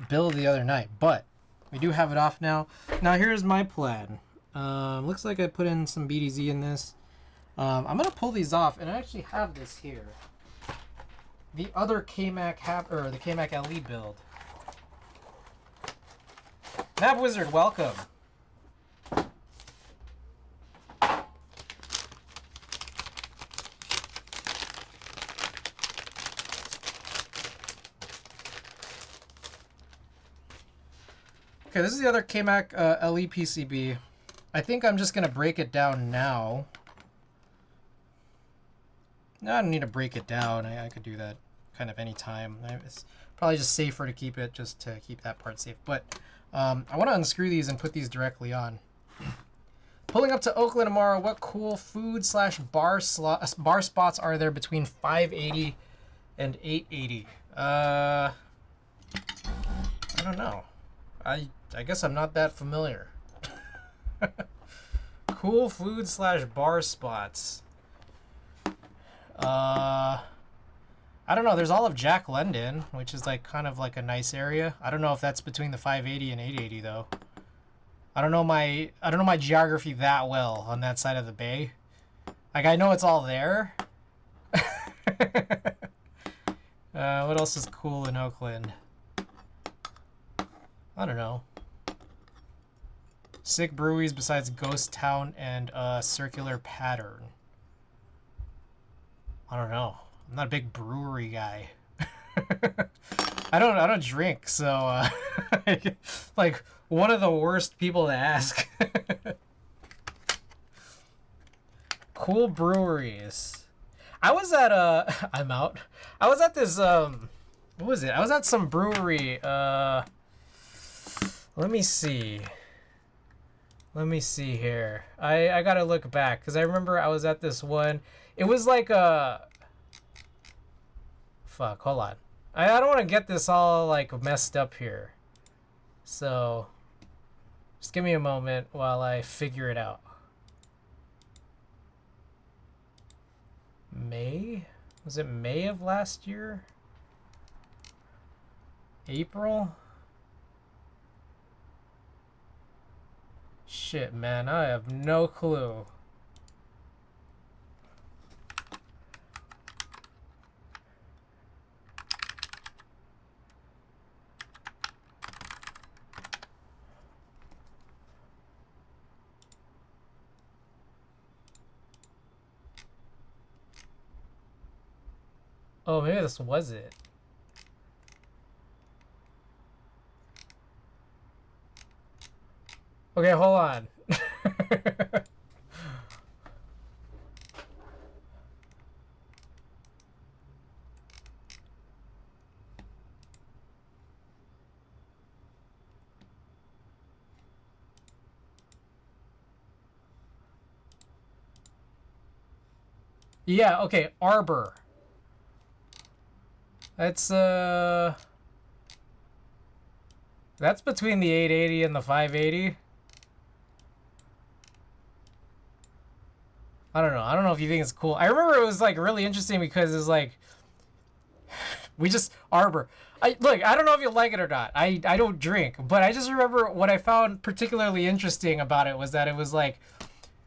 build the other night, but we do have it off now. Now here's my plan. Looks like I put in some BDZ in this. I'm gonna pull these off, and I actually have this here. The other KMac the KMac LE build. Map Wizard, welcome. Okay, this is the other KMac LE PCB. I think I'm just going to break it down now. No, I don't need to break it down. I could do that kind of any time. It's probably just safer to keep it, just to keep that part safe. But I want to unscrew these and put these directly on. Pulling up to Oakland tomorrow, what cool food / bar spots are there between 580 and 880? I don't know. I guess I'm not that familiar. Cool food / bar spots. I don't know. There's all of Jack London, which is like kind of like a nice area. I don't know if that's between the 580 and 880 though. I don't know my geography that well on that side of the bay. Like I know it's all there. What else is cool in Oakland? I don't know. Sick breweries besides Ghost Town and Circular Pattern. I don't know. I'm not a big brewery guy. I don't drink, so like one of the worst people to ask. Cool breweries. I was at I'm out. I was at this what was it? I was at some brewery let me see. Let me see here. I gotta look back because I remember I was at this one. It was like a fuck. Hold on. I don't want to get this all like messed up here. So just give me a moment while I figure it out. May? Was it May of last year? April? Shit, man, I have no clue. Oh, maybe this was it. Okay, hold on. Yeah, okay, Arbor. That's between the 880 and the 580. I don't know. I don't know if you think it's cool. I remember it was like really interesting because it's like we just Arbor. Look, I don't know if you like it or not. I don't drink, but I just remember what I found particularly interesting about it was that it was like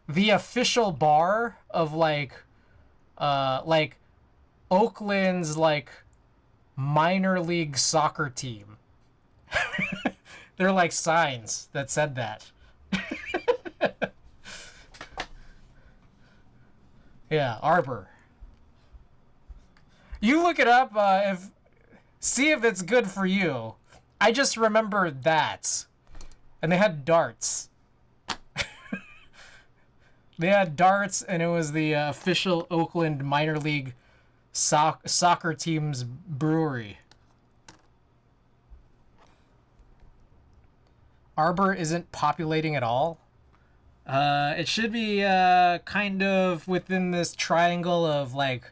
the official bar of like Oakland's like minor league soccer team. They're like signs that said that. Yeah, Arbor. You look it up. See if it's good for you. I just remember that, and they had darts. They had darts, and it was the official Oakland minor league soccer team's brewery. Arbor isn't populating at all. It should be kind of within this triangle of like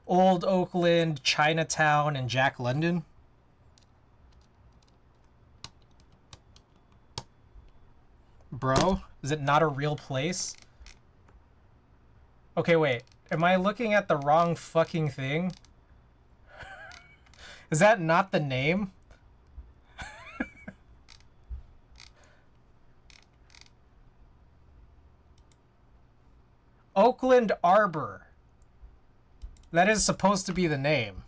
Old Oakland, Chinatown, and Jack London. Bro, is it not a real place? Okay, wait. Am I looking at the wrong fucking thing? Is that not the name? Oakland Arbor. That is supposed to be the name.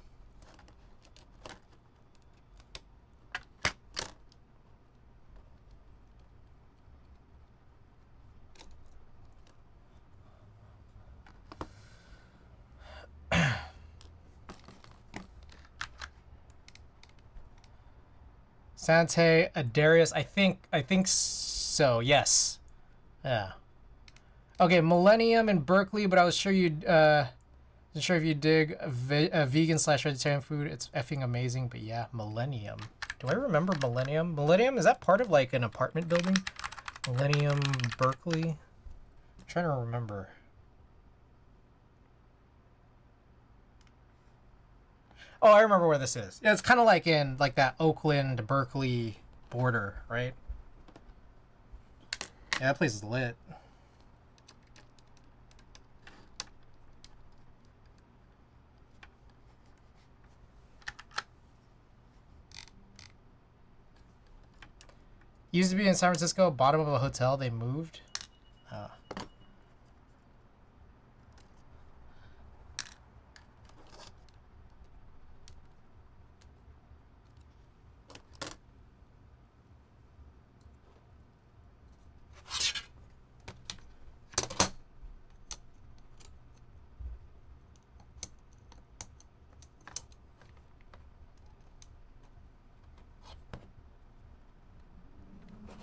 Sante Adarius, I think so. Yes. Yeah. Okay, Millennium in Berkeley, but I was sure you'd wasn't sure if you dig vegan slash vegetarian food. It's effing amazing. But yeah, Millennium. Do I remember Millennium? Millennium, is that part of like an apartment building? Millennium Berkeley. I'm trying to remember. Oh, I remember where this is. Yeah, it's kind of like in like that Oakland Berkeley border, right? Yeah, that place is lit. Used to be in San Francisco, bottom of a hotel. They moved. Oh.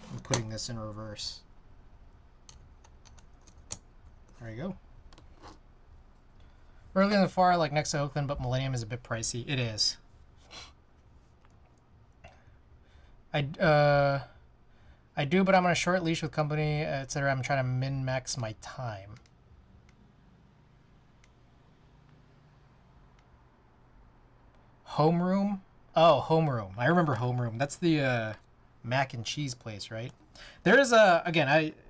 I'm putting this in reverse. There you go. Early in the far, like next to Oakland, but Millennium is a bit pricey. It is. I I do, but I'm on a short leash with company, etc. I'm trying to min-max my time. Homeroom? Oh, Homeroom. I remember Homeroom. That's the mac and cheese place, right? There is a, again,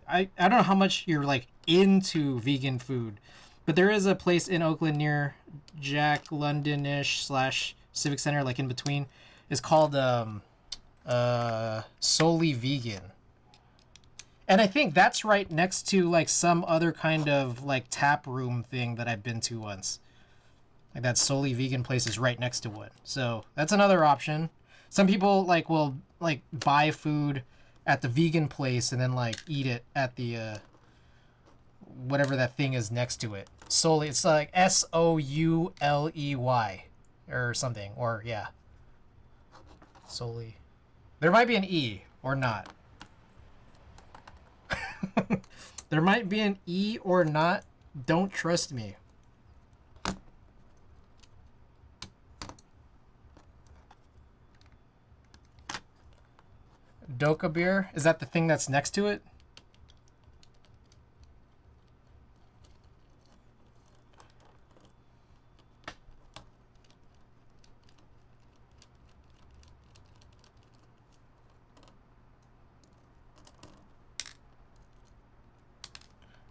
I don't know how much you're like into vegan food, but there is a place in Oakland near Jack London-ish slash Civic Center, like in between. It's called Solely Vegan. And I think that's right next to like some other kind of like tap room thing that I've been to once. Like that Solely Vegan place is right next to one. So that's another option. Some people like will like buy food at the vegan place and then like eat it at the whatever that thing is next to it. Solely, it's like Souley or something, or yeah. Solely. There might be an E or not. There might be an E or not. Don't trust me. Doka beer? Is that the thing that's next to it?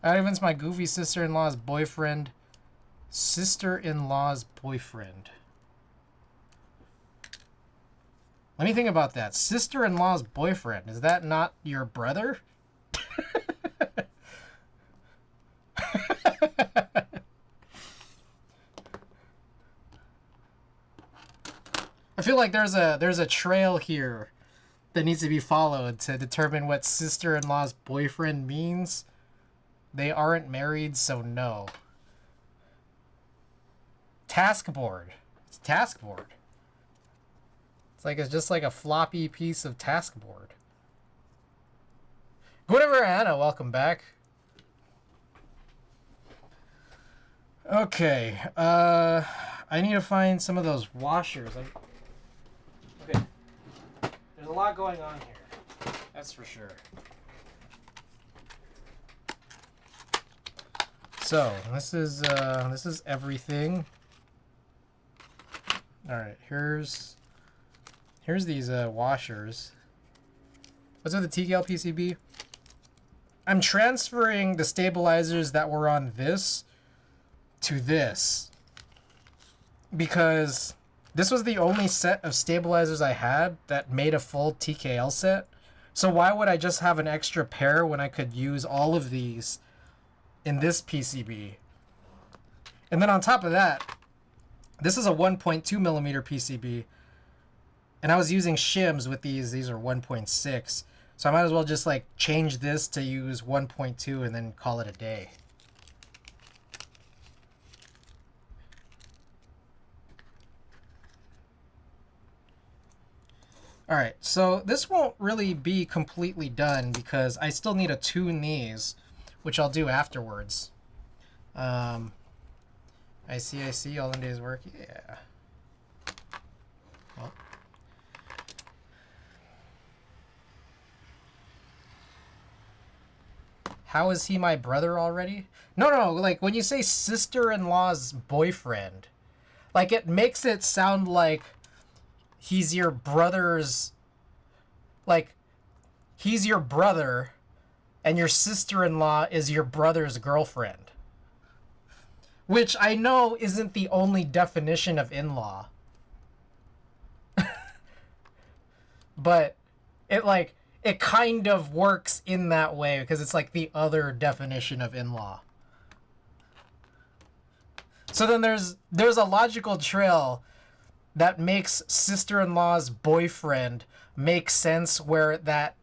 Evan's my goofy sister-in-law's boyfriend. Sister-in-law's boyfriend. Let me think about that. Sister-in-law's boyfriend. Is that not your brother? I feel like there's a trail here that needs to be followed to determine what sister-in-law's boyfriend means. They aren't married, so no. Taskboard. It's taskboard. It's just like a floppy piece of taskboard. Whatever, Anna, welcome back. Okay, I need to find some of those washers. Okay, there's a lot going on here. That's for sure. So this is everything. All right, here's these washers. What's with the TKL PCB? I'm transferring the stabilizers that were on this to this because this was the only set of stabilizers I had that made a full TKL set. So why would I just have an extra pair when I could use all of these in this PCB? And then on top of that, this is a 1.2 millimeter PCB, and I was using shims with these. These are 1.6, so I might as well just like change this to use 1.2 and then call it a day. All right, so this won't really be completely done because I still need to tune these, which I'll do afterwards. I see, all in days work, yeah. Well. How is he my brother already? No, like when you say sister-in-law's boyfriend, like it makes it sound like he's your brother's, like he's your brother and your sister-in-law is your brother's girlfriend. Which I know isn't the only definition of in-law. But it kind of works in that way because it's like the other definition of in-law. So then there's a logical trail that makes sister-in-law's boyfriend make sense where that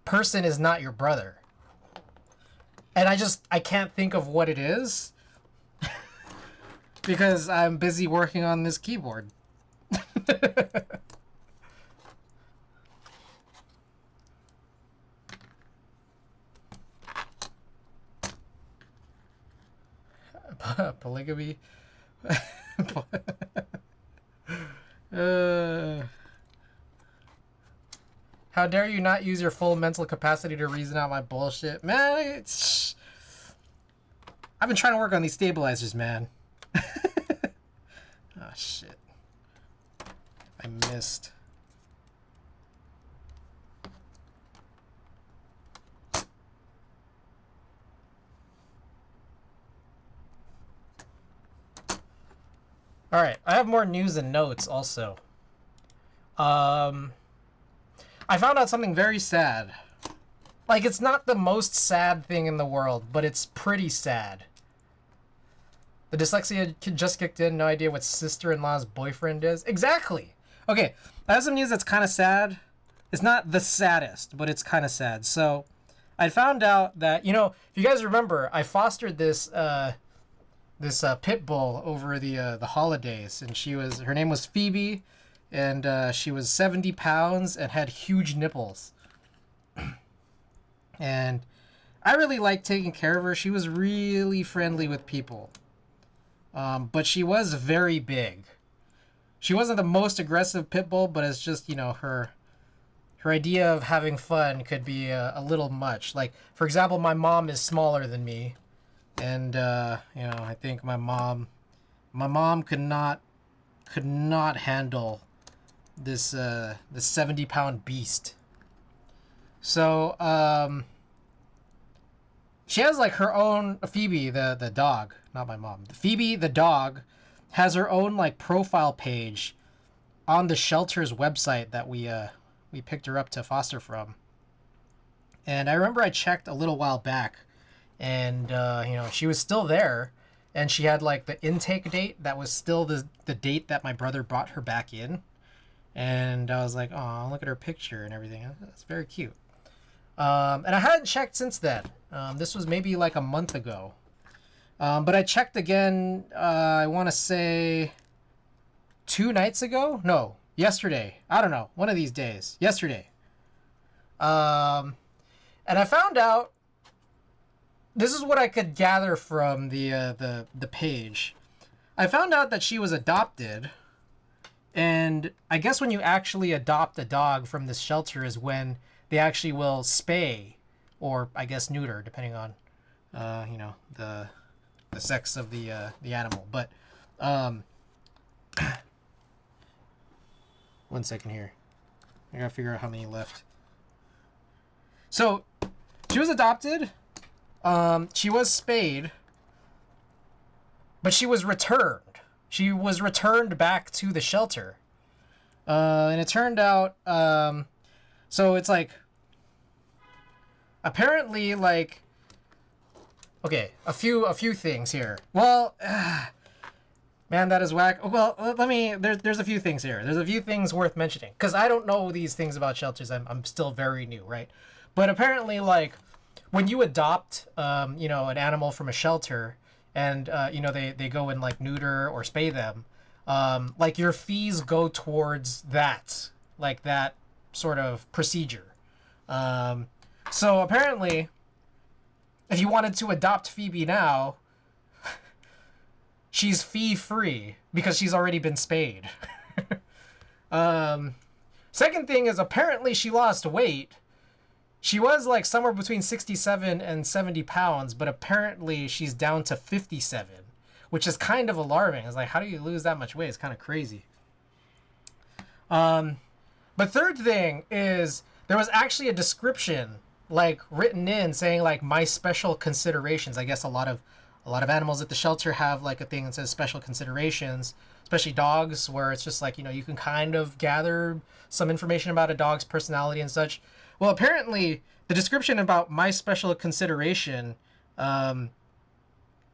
person is not your brother. And I can't think of what it is. Because I'm busy working on this keyboard. Polygamy. How dare you not use your full mental capacity to reason out my bullshit? Man, I've been trying to work on these stabilizers, man. Oh, shit. I missed. Alright, I have more news and notes also. I found out something very sad. Like, it's not the most sad thing in the world, but it's pretty sad. The dyslexia kid just kicked in, no idea what sister-in-law's boyfriend is. Exactly! Okay, I have some news that's kind of sad. It's not the saddest, but it's kind of sad. So, I found out that, you know, if you guys remember, I fostered this pit bull over the holidays, and her name was Phoebe, and she was 70 pounds and had huge nipples. And I really liked taking care of her. She was really friendly with people. But she was very big. She wasn't the most aggressive pit bull, but it's just, you know, her idea of having fun could be a little much. Like, for example, my mom is smaller than me. And, you know, I think my mom could not handle this 70-pound beast. So, she has like her own, Phoebe, the dog, not my mom. Phoebe, the dog, has her own like profile page on the shelter's website that we picked her up to foster from. And I remember I checked a little while back, and you know, she was still there, and she had like the intake date that was still the date that my brother brought her back in. And I was like, oh, look at her picture and everything. That's very cute. And I hadn't checked since then. This was maybe like a month ago. But I checked again, I want to say 2 nights ago? No, yesterday. I don't know. One of these days. Yesterday. And I found out, this is what I could gather from the page. I found out that she was adopted. And I guess when you actually adopt a dog from this shelter is when they actually will spay, or I guess neuter, depending on, you know, the sex of the animal. But 1 second here, I gotta figure out how many left. So she was adopted. She was spayed, but she was returned. She was returned back to the shelter, and it turned out. So it's like, apparently, like, okay, a few things here. Well, man, that is whack. Well, there's a few things here. There's a few things worth mentioning, because I don't know these things about shelters. I'm still very new, right? But apparently, like, when you adopt, you know, an animal from a shelter, and, you know, they go and, like, neuter or spay them, like, your fees go towards that, like, that sort of procedure. So apparently, if you wanted to adopt Phoebe now, she's fee-free because she's already been spayed. Second thing is, apparently she lost weight. She was like somewhere between 67 and 70 pounds, but apparently she's down to 57, which is kind of alarming. It's like, how do you lose that much weight? It's kind of crazy. But third thing is, there was actually a description like written in saying like, my special considerations. I guess a lot of animals at the shelter have like a thing that says special considerations, especially dogs, where it's just like, you know, you can kind of gather some information about a dog's personality and such. Well, apparently the description about my special consideration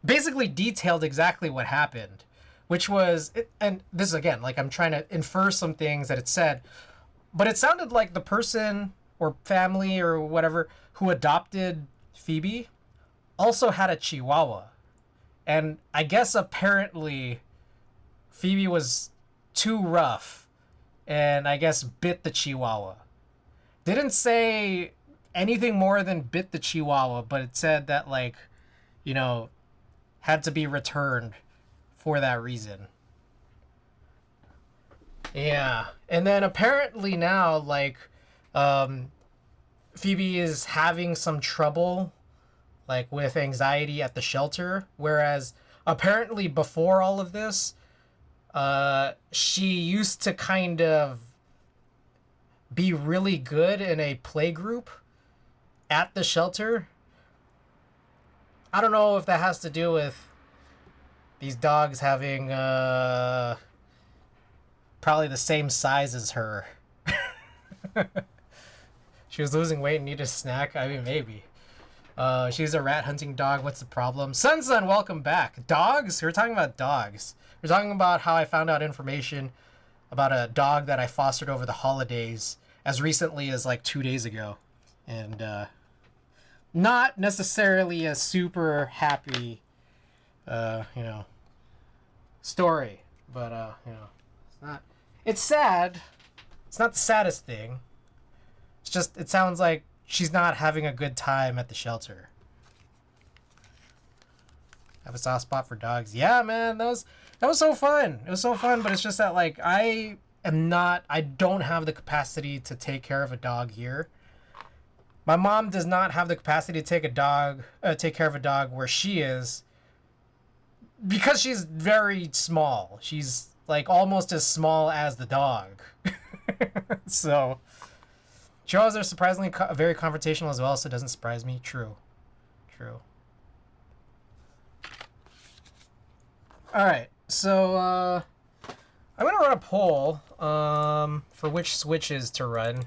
basically detailed exactly what happened, which was, and this is again, like, I'm trying to infer some things that it said, but it sounded like the person or family or whatever who adopted Phoebe also had a Chihuahua. And I guess apparently Phoebe was too rough and I guess bit the Chihuahua. Didn't say anything more than bit the Chihuahua, but it said that, like, you know, had to be returned for that reason. Yeah. And then apparently now, like, Um, Phoebe is having some trouble, like with anxiety at the shelter, whereas apparently before all of this, she used to kind of be really good in a play group at the shelter. I don't know if that has to do with these dogs having probably the same size as her. She was losing weight and needed a snack. I mean, maybe. She's a rat hunting dog. What's the problem? Sun, welcome back. Dogs? We're talking about dogs. We're talking about how I found out information about a dog that I fostered over the holidays as recently as like 2 days ago. And not necessarily a super happy, story. But, it's not... It's sad. It's not the saddest thing. It's just, it sounds like she's not having a good time at the shelter. I have a soft spot for dogs. Yeah, man, that was so fun. It was so fun, but it's just that, like, I don't have the capacity to take care of a dog here. My mom does not have the capacity to take care of a dog where she is, because she's very small. She's like almost as small as the dog. So Chihuahuas are surprisingly very confrontational as well, so it doesn't surprise me. True. All right, so I'm gonna run a poll for which switches to run,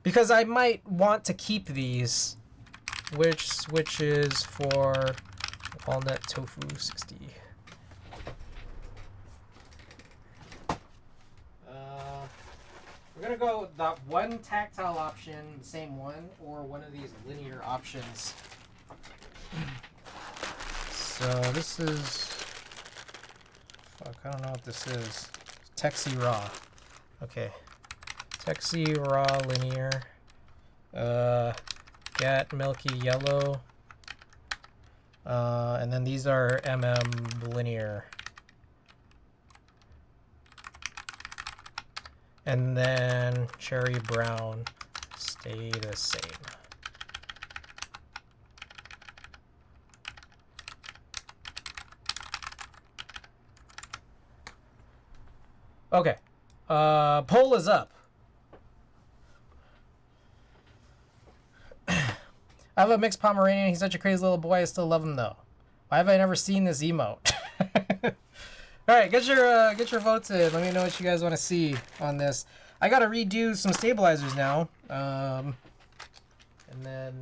because I might want to keep these. Which switches for walnut tofu60? We're gonna go with that one tactile option, the same one, or one of these linear options. So this is... Fuck, I don't know what this is. Texi Raw. Okay. Texi Raw linear. Get Milky Yellow. And then these are linear. And then Cherry Brown stay the same. Okay. Poll is up. I have a mixed Pomeranian. He's such a crazy little boy. I still love him though. Why have I never seen this emote? All right, get your votes in. Let me know what you guys want to see on this. I gotta redo some stabilizers now. And then,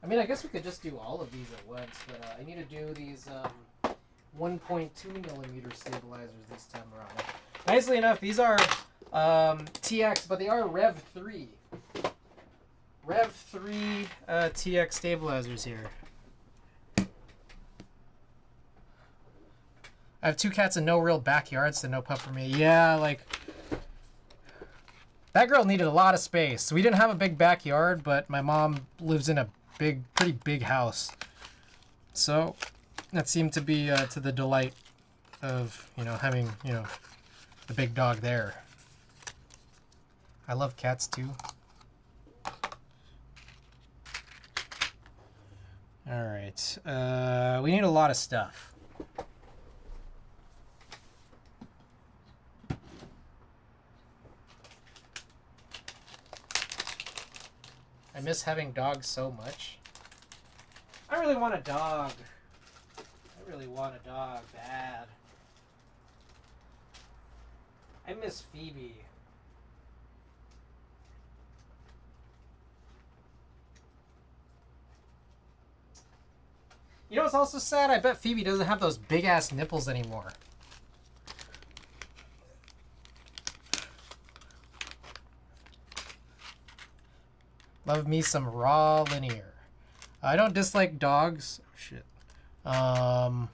I mean, I guess we could just do all of these at once, but I need to do these 1.2 millimeter stabilizers this time around. Nicely enough, these are TX, but they are Rev 3. Rev 3 TX stabilizers here. I have 2 cats and no real backyard, so no pup for me. Yeah, like, that girl needed a lot of space. We didn't have a big backyard, but my mom lives in a pretty big house. So that seemed to be to the delight of, having, the big dog there. I love cats too. All right, we need a lot of stuff. I miss having dogs so much. I really want a dog. I really want a dog bad. I miss Phoebe. You know what's also sad? I bet Phoebe doesn't have those big ass nipples anymore. Love me some raw linear. I don't dislike dogs. Oh, shit. I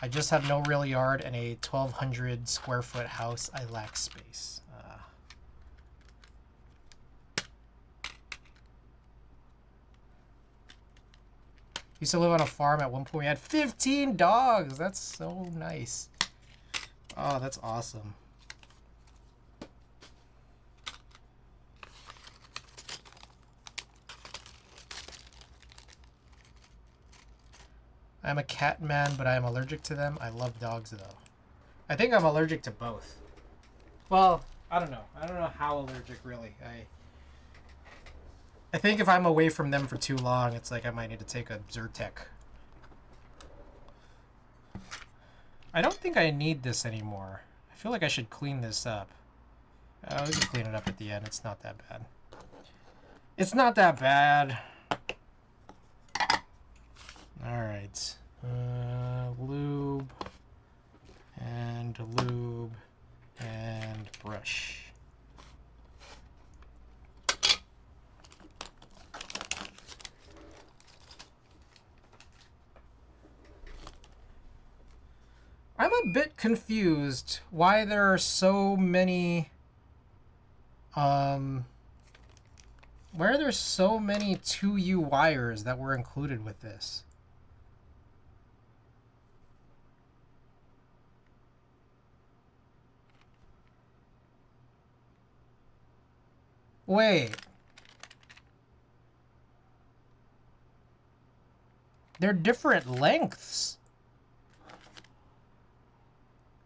just have no real yard and a 1,200 square foot house. I lack space. Used to live on a farm. At one point we had 15 dogs. That's so nice. Oh, that's awesome. I'm a cat man, but I am allergic to them. I love dogs, though. I think I'm allergic to both. Well, I don't know. I don't know how allergic, really. I think if I'm away from them for too long, it's like I might need to take a Zyrtec. I don't think I need this anymore. I feel like I should clean this up. Oh, we can clean it up at the end. It's not that bad. It's not that bad. Alright. Lube. And lube. And brush. I'm a bit confused why there are so many why are there so many 2U wires that were included with this? Wait. They're different lengths.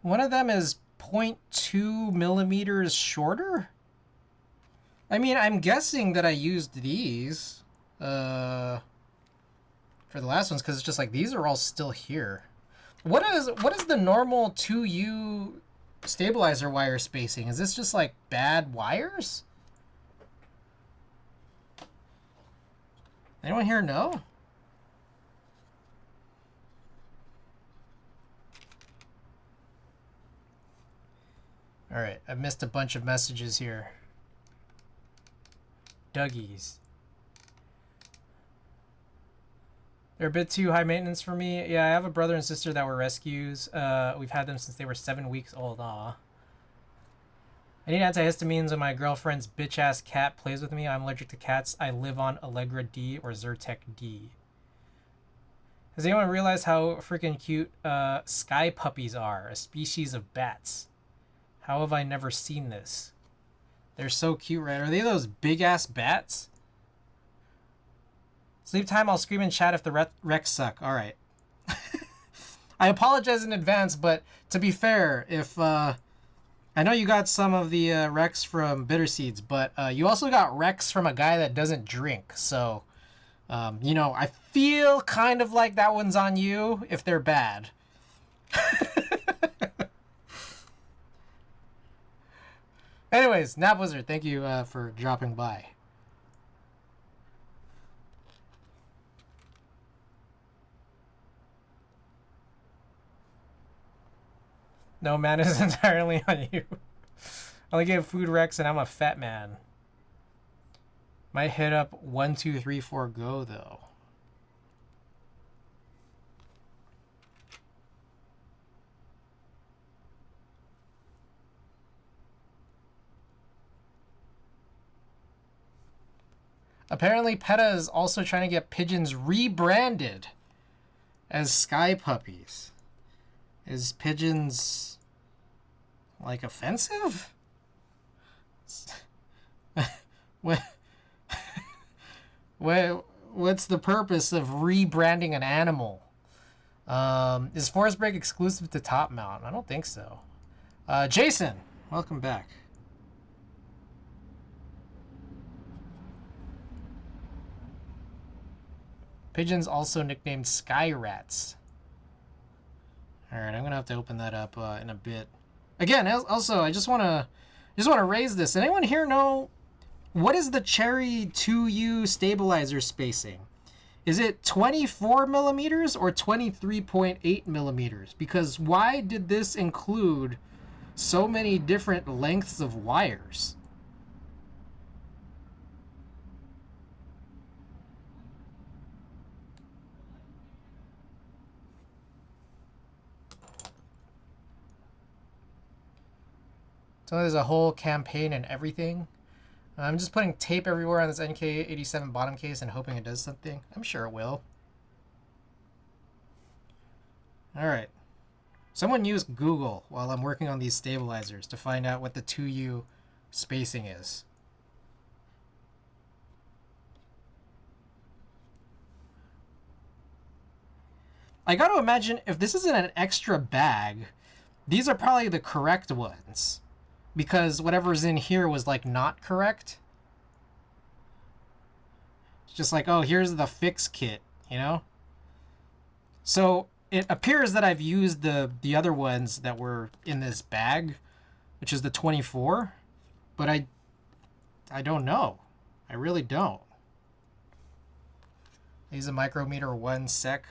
One of them is 0.2 millimeters shorter? I mean, I'm guessing that I used these for the last ones because it's just like these are all still here. What is the normal 2U stabilizer wire spacing? Is this just like bad wires? Anyone here know? All right, I've missed a bunch of messages here. Dougie's. They're a bit too high maintenance for me. Yeah, I have a brother and sister that were rescues. We've had them since they were 7 weeks old. Aw. I need antihistamines when my girlfriend's bitch-ass cat plays with me. I'm allergic to cats. I live on Allegra D or Zyrtec D. Has anyone realized how freaking cute sky puppies are? A species of bats. How have I never seen this? They're so cute, right? Are they those big-ass bats? Sleep time, I'll scream in chat if the recs suck. All right. I apologize in advance, but to be fair, if... I know you got some of the recs from Bitter Seeds, but you also got recs from a guy that doesn't drink. So, you know, I feel kind of like that one's on you if they're bad. Anyways, Nap Wizard, thank you for dropping by. No, man, it's entirely on you. I only get food recs and I'm a fat man. Might hit up 1, 2, 3, 4, go though. Apparently, PETA is also trying to get pigeons rebranded as sky puppies. Is pigeons, like, offensive? What's the purpose of rebranding an animal? Is Forest Break exclusive to Top Mount? I don't think so. Jason, welcome back. Pigeons also nicknamed sky rats. All right, I'm gonna have to open that up in a bit. Again, also, I just wanna raise this. Anyone here know what is the Cherry 2U stabilizer spacing? Is it 24 millimeters or 23.8 millimeters? Because why did this include so many different lengths of wires? So there's a whole campaign and everything. I'm just putting tape everywhere on this NK87 bottom case and hoping it does something. I'm sure it will. Alright. Someone use Google while I'm working on these stabilizers to find out what the 2U spacing is. I got to imagine if this isn't an extra bag, these are probably the correct ones. Because whatever's in here was like not correct. It's just like, oh, here's the fix kit, you know? So it appears that I've used the other ones that were in this bag, which is the 24, but I don't know. I really don't. I use a micrometer 1 sec.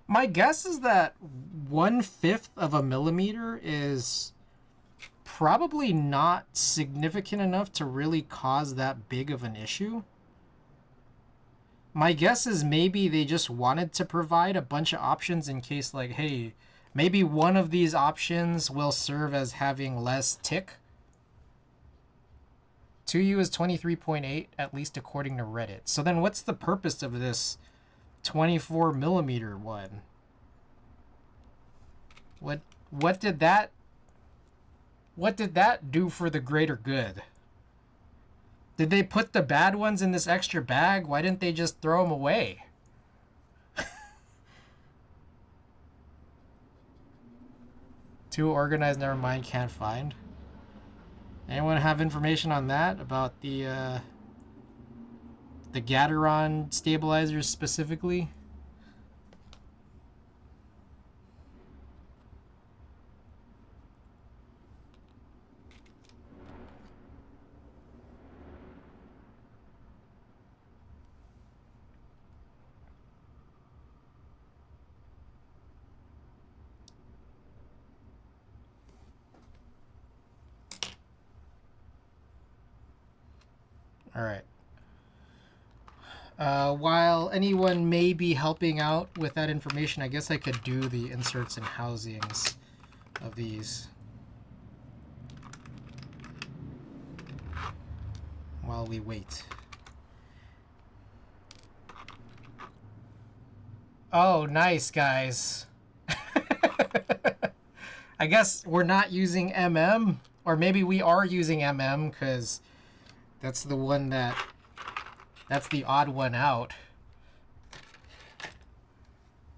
My guess is that 1/5 of a millimeter is probably not significant enough to really cause that big of an issue. My guess is maybe they just wanted to provide a bunch of options in case, like, hey, maybe one of these options will serve as having less tick. 2U is 23.8, at least according to Reddit. So then what's the purpose of this 24 millimeter one? What did that do for the greater good? Did they put the bad ones in this extra bag? Why didn't they just throw them away? Too organized, never mind, can't find. Anyone have information on that about the Gateron stabilizers specifically? All right. While anyone may be helping out with that information, I guess I could do the inserts and housings of these while we wait. Oh, nice, guys. I guess we're not using MM, or maybe we are using MM because that's the one that's the odd one out.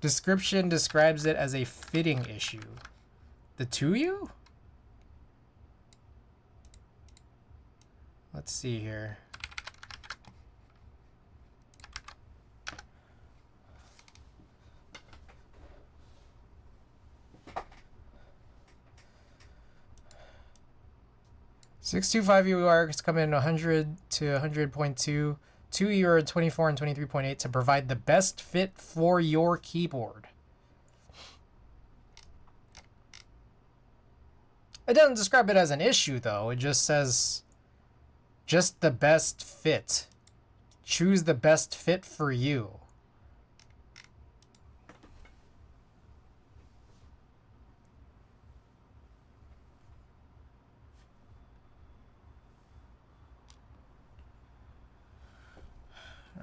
Description describes it as a fitting issue. The 2U? Let's see here. .625 UARCs come in 100 to 100.2. 2U are 24 and 23.8 to provide the best fit for your keyboard. It doesn't describe it as an issue, though. It just says just the best fit. Choose the best fit for you.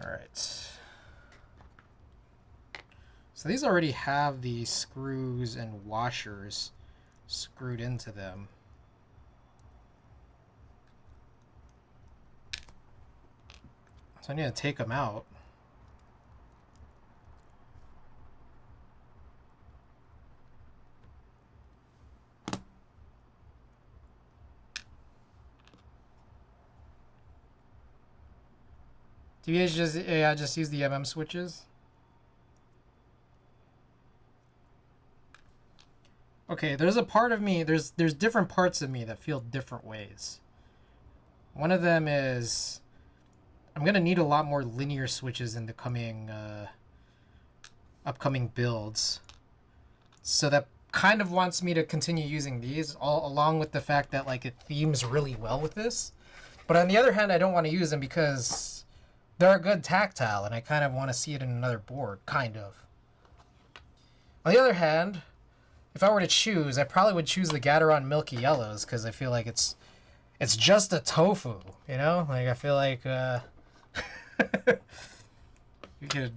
All right. So these already have the screws and washers screwed into them. So I need to take them out. Do you guys just use the MM switches? Okay, there's a part of me, there's different parts of me that feel different ways. One of them is I'm gonna need a lot more linear switches in the coming upcoming builds. So that kind of wants me to continue using these, all along with the fact that like it themes really well with this. But on the other hand, I don't want to use them because they're a good tactile, and I kind of want to see it in another board, kind of. On the other hand, if I were to choose, I probably would choose the Gateron Milky Yellows because I feel like it's just a tofu, you know? Like, I feel like you could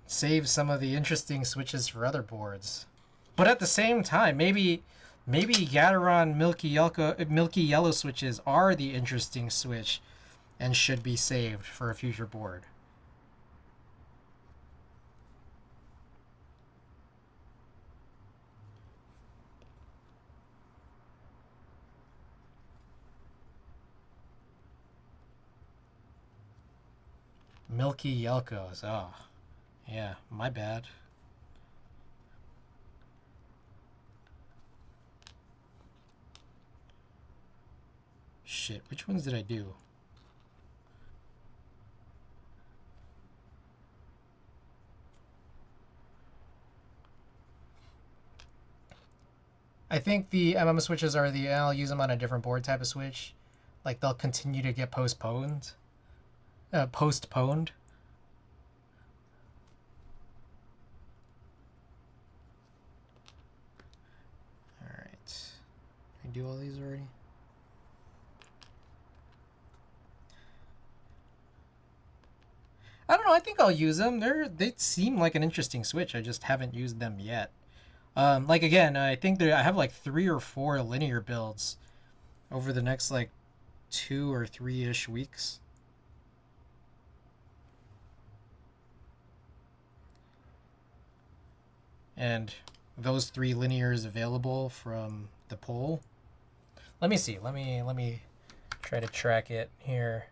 save some of the interesting switches for other boards. But at the same time, maybe Gateron Milky Yellow switches are the interesting switch and should be saved for a future board. Milky Yelkos. Oh, yeah, my bad. Shit, which ones did I do? I think the MM switches are I'll use them on a different board type of switch. Like, they'll continue to get postponed. Postponed. Alright. Can I do all these already? I don't know. I think I'll use them. They seem like an interesting switch. I just haven't used them yet. Like, again, I think I have like 3 or 4 linear builds over the next like 2 or 3-ish weeks. And those 3 linears available from the poll. Let me see. Let me try to track it here.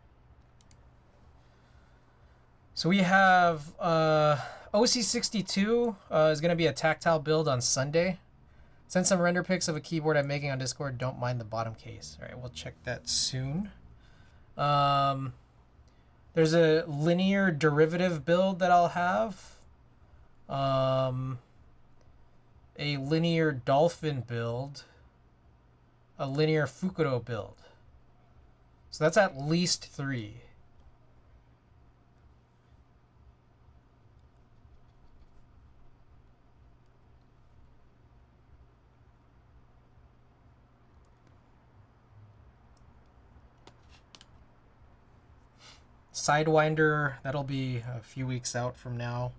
So we have OC62 is going to be a tactile build on Sunday. Send some render pics of a keyboard I'm making on Discord. Don't mind the bottom case. All right, we'll check that soon. There's a linear derivative build that I'll have. A linear dolphin build. A linear Fukuro build. So that's at least 3. Sidewinder, that'll be a few weeks out from now.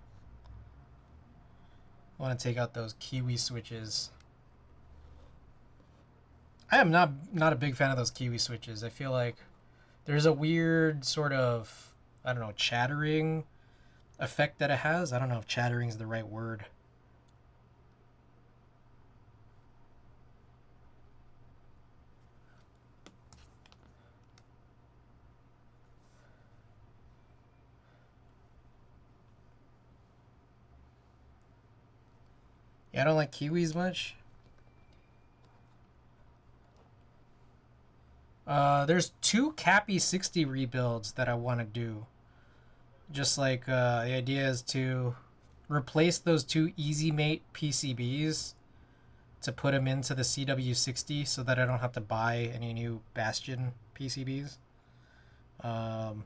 I want to take out those Kiwi switches. I am not a big fan of those Kiwi switches. I feel like there's a weird sort of, I don't know, chattering effect that it has. I don't know if chattering is the right word. Yeah, I don't like Kiwis much. There's 2 Cappy 60 rebuilds that I want to do. Just like the idea is to replace those 2 Easy Mate PCBs to put them into the CW60 so that I don't have to buy any new Bastion PCBs. And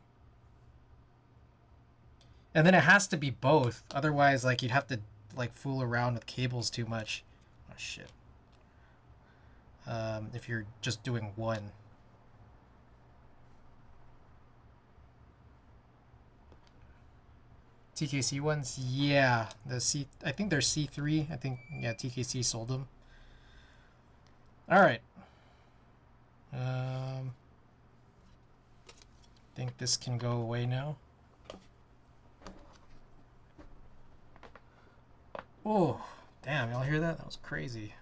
then it has to be both. Otherwise, like, you'd have to like fool around with cables too much. Oh shit. If you're just doing one. TKC ones? Yeah. I think they're C3. I think, yeah, TKC sold them. Alright. I think this can go away now. Oh, damn, y'all hear that? That was crazy.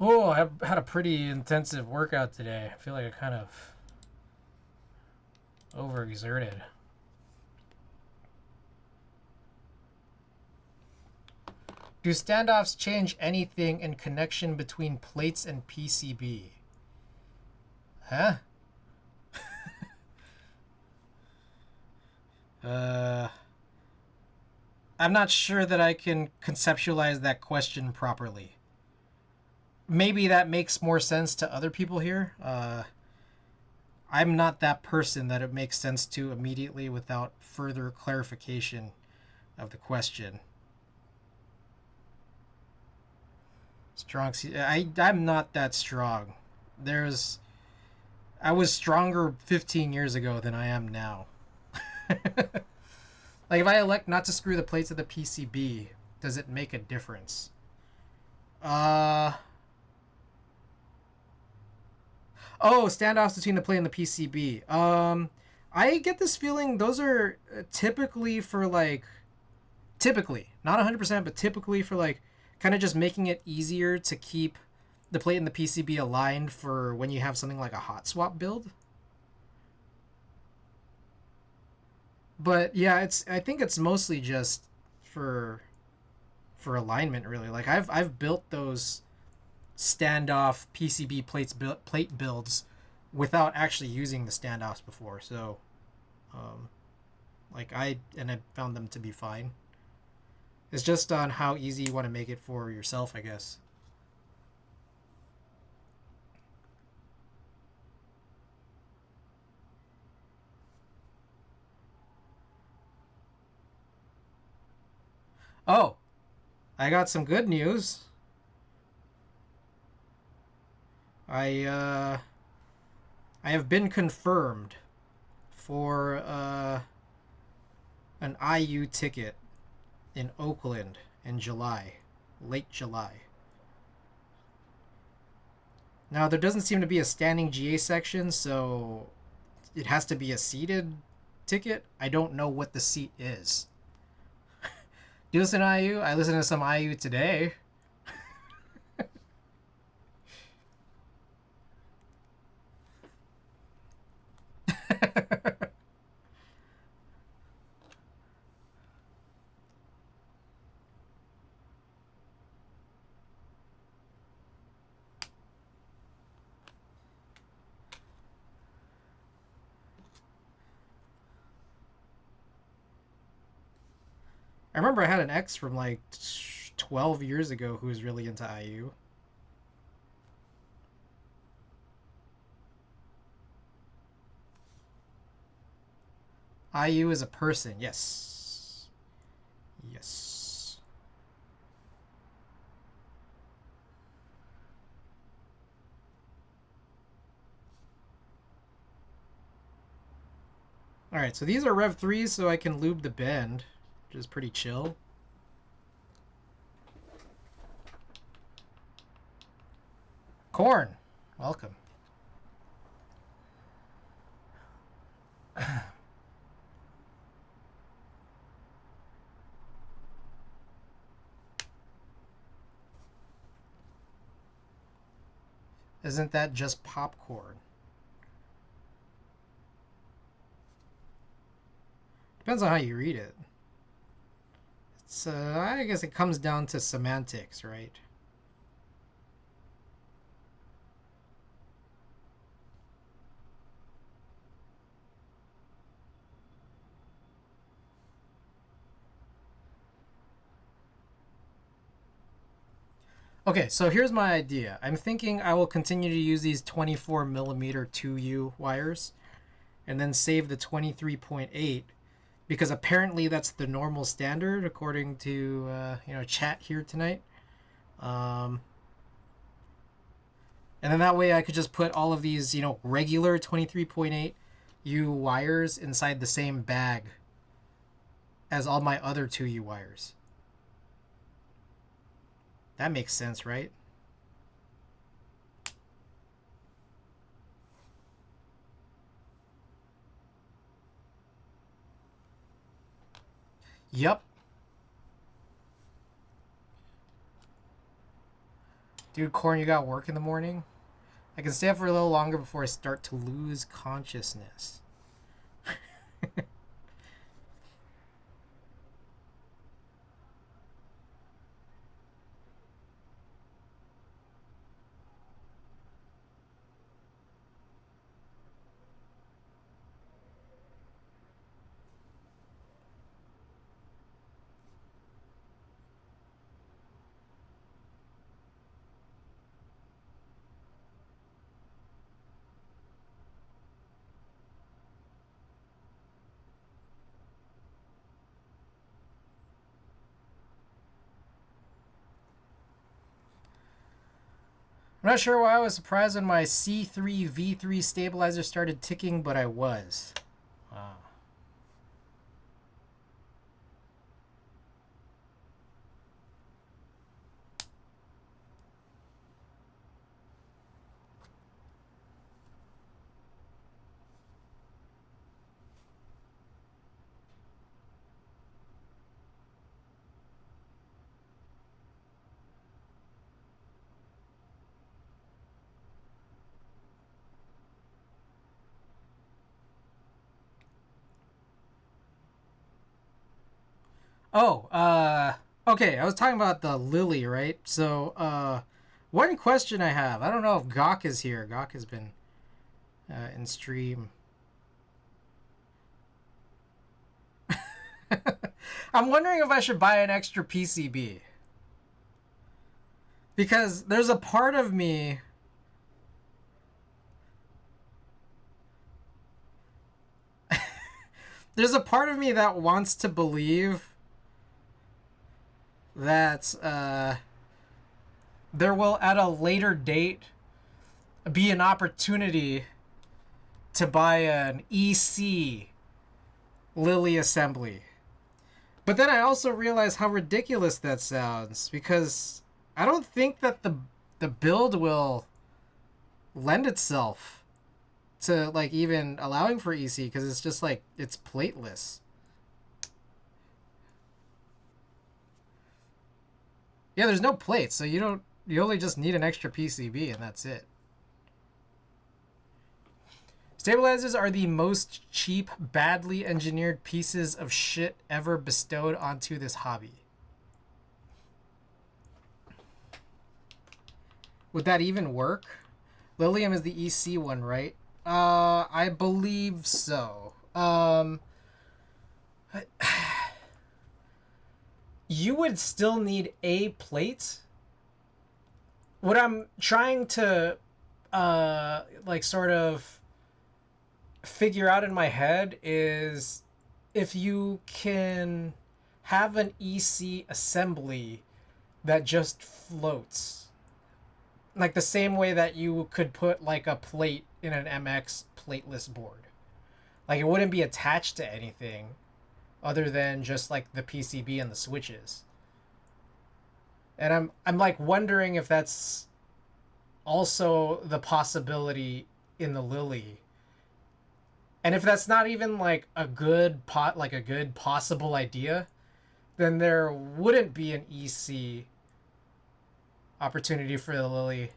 Oh, I had a pretty intensive workout today. I feel like I kind of overexerted. Do standoffs change anything in connection between plates and PCB? Huh? I'm not sure that I can conceptualize that question properly. Maybe that makes more sense to other people here. I'm not that person that it makes sense to immediately without further clarification of the question. Strong. I'm not that strong. There's I was stronger 15 years ago than I am now. Like if I elect not to screw the plates of the PCB, does it make a difference? Uh Oh, standoffs between the plate and the PCB. I get this feeling those are typically for like typically, not 100%, but typically for like kind of just making it easier to keep the plate and the PCB aligned for when you have something like a hot swap build. But yeah, it's I think it's mostly just for for alignment really. Like I've built those standoff PCB plate builds without actually using the standoffs before. So um I found them to be fine. It's just on how easy you want to make it for yourself, I guess. Oh, I got some good news. I uh I have been confirmed for an IU ticket in Oakland in July, late July. Now there doesn't seem to be a standing GA section, so it has to be a seated ticket. I don't know what the seat is. Do you listen to IU? I listened to some IU today. I remember I had an ex from like 12 years ago who was really into IU. IU is a person, yes. Yes. Alright, so these are Rev 3s, so I can lube the bend, which is pretty chill. Corn, welcome. Isn't that just popcorn? Depends on how you read it. It's, I guess it comes down to semantics, right? Okay, so here's my idea. I'm thinking I will continue to use these 24 millimeter 2U wires and then save the 23.8 because apparently that's the normal standard according to chat here tonight. Um, and then that way I could just put all of these regular 23.8 U wires inside the same bag as all my other 2U wires. That makes sense, right? Yep. Dude, Corn, you got work in the morning? I can stay up for a little longer before I start to lose consciousness. I'm not sure why I was surprised when my C3 V3 stabilizer started ticking, but I was. Wow. Oh, okay, I was talking about the lily, right? So, one question I have, I don't know if Gawk is here. Gawk has been in stream. I'm wondering if I should buy an extra PCB. Because there's a part of me... there's a part of me that wants to believe that there will, at a later date, be an opportunity to buy an EC Lily assembly. But then I also realize how ridiculous that sounds, because I don't think that the build will lend itself to like even allowing for EC, because it's just like it's plateless. Yeah, there's no plates, so you only just need an extra PCB and that's it. Stabilizers are the most cheap, badly engineered pieces of shit ever bestowed onto this hobby. Would that even work? Lilium is the EC one, right? I believe so. You would still need a plate. What I'm trying to, like, sort of figure out in my head is if you can have an EC assembly that just floats. Like the same way that you could put like a plate in an MX plateless board. Like it wouldn't be attached to anything other than just like the PCB and the switches. And I'm like wondering if that's also the possibility in the Lily. And if that's not even like a good possible idea, then there wouldn't be an EC opportunity for the Lily,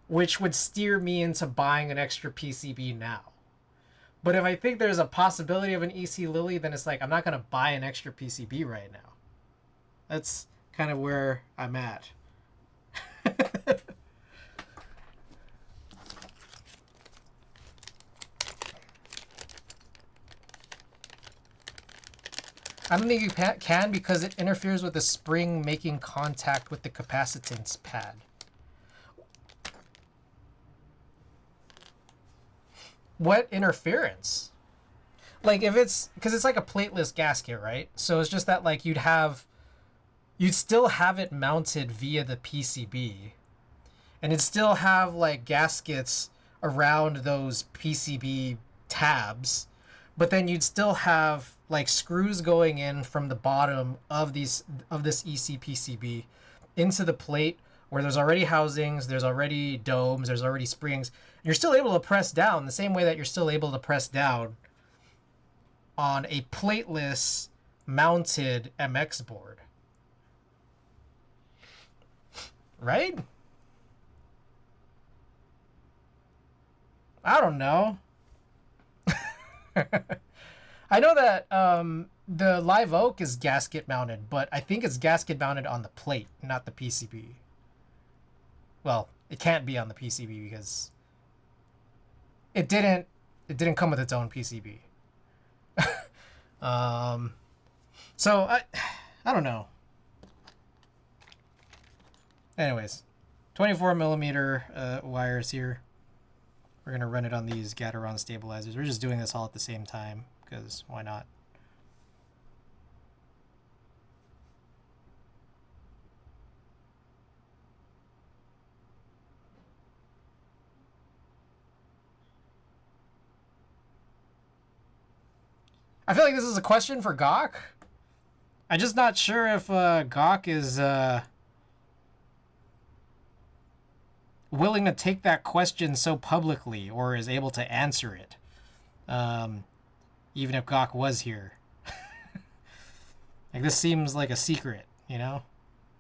which would steer me into buying an extra PCB now. But if I think there's a possibility of an EC Lily, then it's like I'm not going to buy an extra PCB right now. That's kind of where I'm at. I don't think you can because it interferes with the spring making contact with the capacitance pad. What interference? Like if it's because it's like a plateless gasket, right? So it's just that like you'd still have it mounted via the PCB, and it'd still have like gaskets around those PCB tabs, but then you'd still have like screws going in from the bottom of this EC PCB into the plate where there's already housings, there's already domes, there's already springs. You're still able to press down the same way that you're still able to press down on a plateless mounted MX board. Right? I don't know. I know that the Live Oak is gasket mounted, but I think it's gasket mounted on the plate, not the PCB. Well, it can't be on the PCB because it didn't come with its own PCB. So I don't know. Anyways, 24 millimeter wires here. We're gonna run it on these Gateron stabilizers. We're just doing this all at the same time because why not? I feel like this is a question for Gawk. I'm just not sure if Gawk is willing to take that question so publicly or is able to answer it. Even if Gawk was here. Like, this seems like a secret, you know?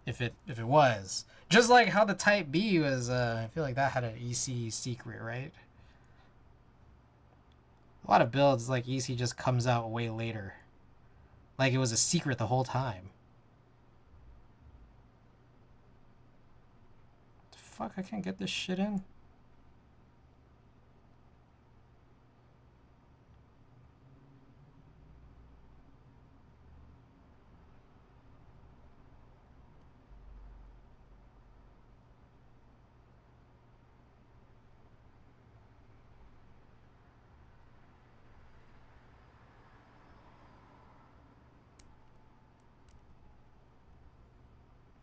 If it was. Just like how the Type B was, I feel like that had an EC secret, right? A lot of builds, like, EC just comes out way later. Like it was a secret the whole time. The fuck, I can't get this shit in?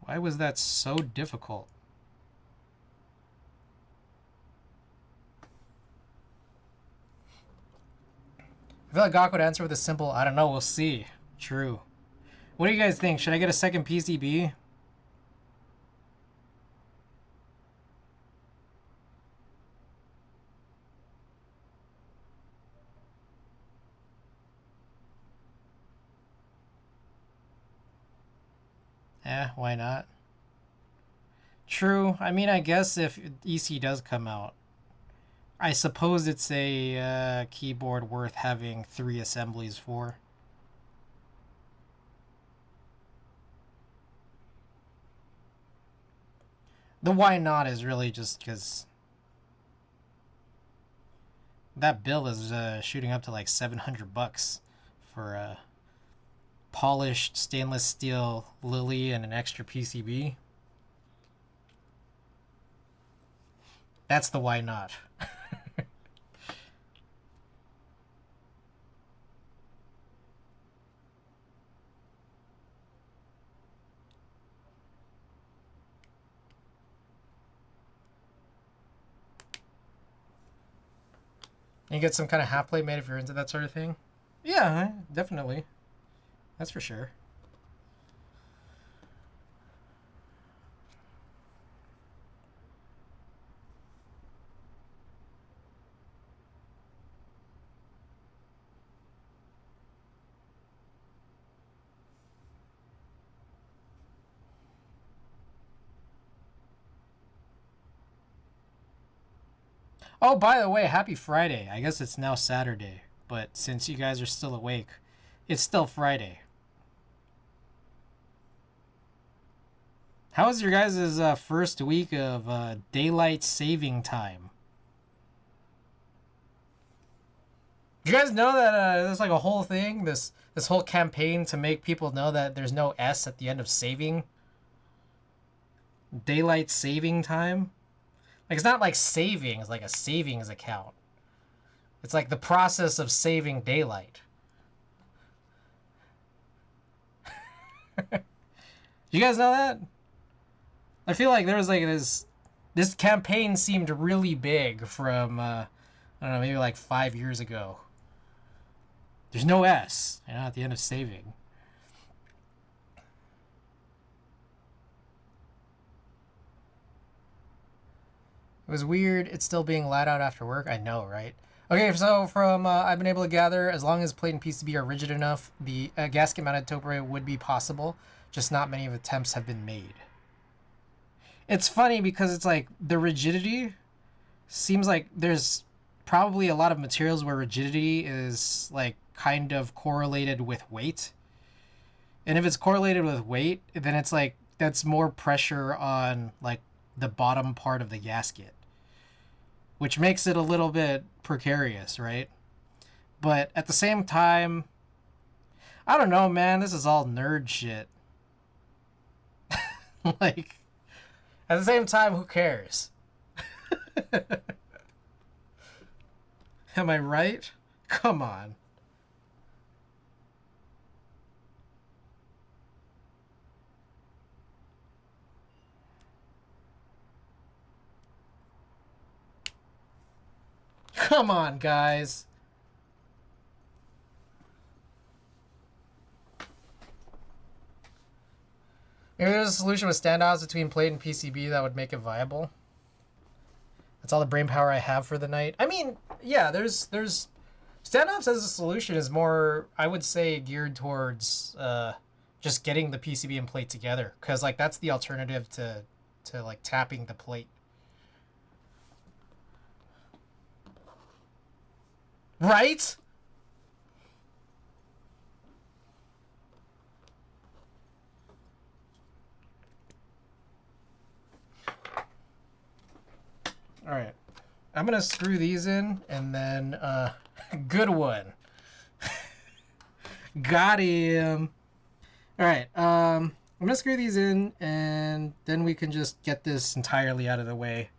Why was that so difficult? I feel like Gawk would answer with a simple, I don't know, we'll see. True. What do you guys think? Should I get a second PCB? Why not? True. I mean, I guess if EC does come out, I suppose it's a keyboard worth having 3 assemblies for. The why not is really just because that bill is shooting up to like $700 for a polished stainless steel Lily and an extra PCB. That's the why not. You get some kind of half plate made if you're into that sort of thing? Yeah, definitely. That's for sure. Oh, by the way, happy Friday. I guess it's now Saturday, but since you guys are still awake, it's still Friday. How was your guys' first week of daylight saving time? Do you guys know that there's like a whole thing, this whole campaign to make people know that there's no S at the end of saving? Daylight saving time? Like, it's not like saving, it's like a savings account. It's like the process of saving daylight. You guys know that? I feel like there was like this campaign seemed really big from I don't know, maybe like 5 years ago. There's no S, you know, at the end of saving. It was weird. It's still being let out after work. I know, right? Okay, so from I've been able to gather, as long as plate and PCB are rigid enough, the gasket mounted topo would be possible. Just not many of attempts have been made. It's funny because it's like the rigidity seems like there's probably a lot of materials where rigidity is like kind of correlated with weight. And if it's correlated with weight, then it's like that's more pressure on like the bottom part of the gasket, which makes it a little bit precarious, right? But at the same time, I don't know, man. This is all nerd shit. Like, at the same time, who cares? Am I right? Come on. Come on, guys. Maybe there's a solution with standoffs between plate and PCB that would make it viable. That's all the brain power I have for the night. I mean, yeah, there's standoffs as a solution is more, I would say, geared towards just getting the PCB and plate together, because like that's the alternative to like tapping the plate. Right? All right. I'm going to screw these in and then good one. Got him. All right. I'm going to screw these in and then we can just get this entirely out of the way.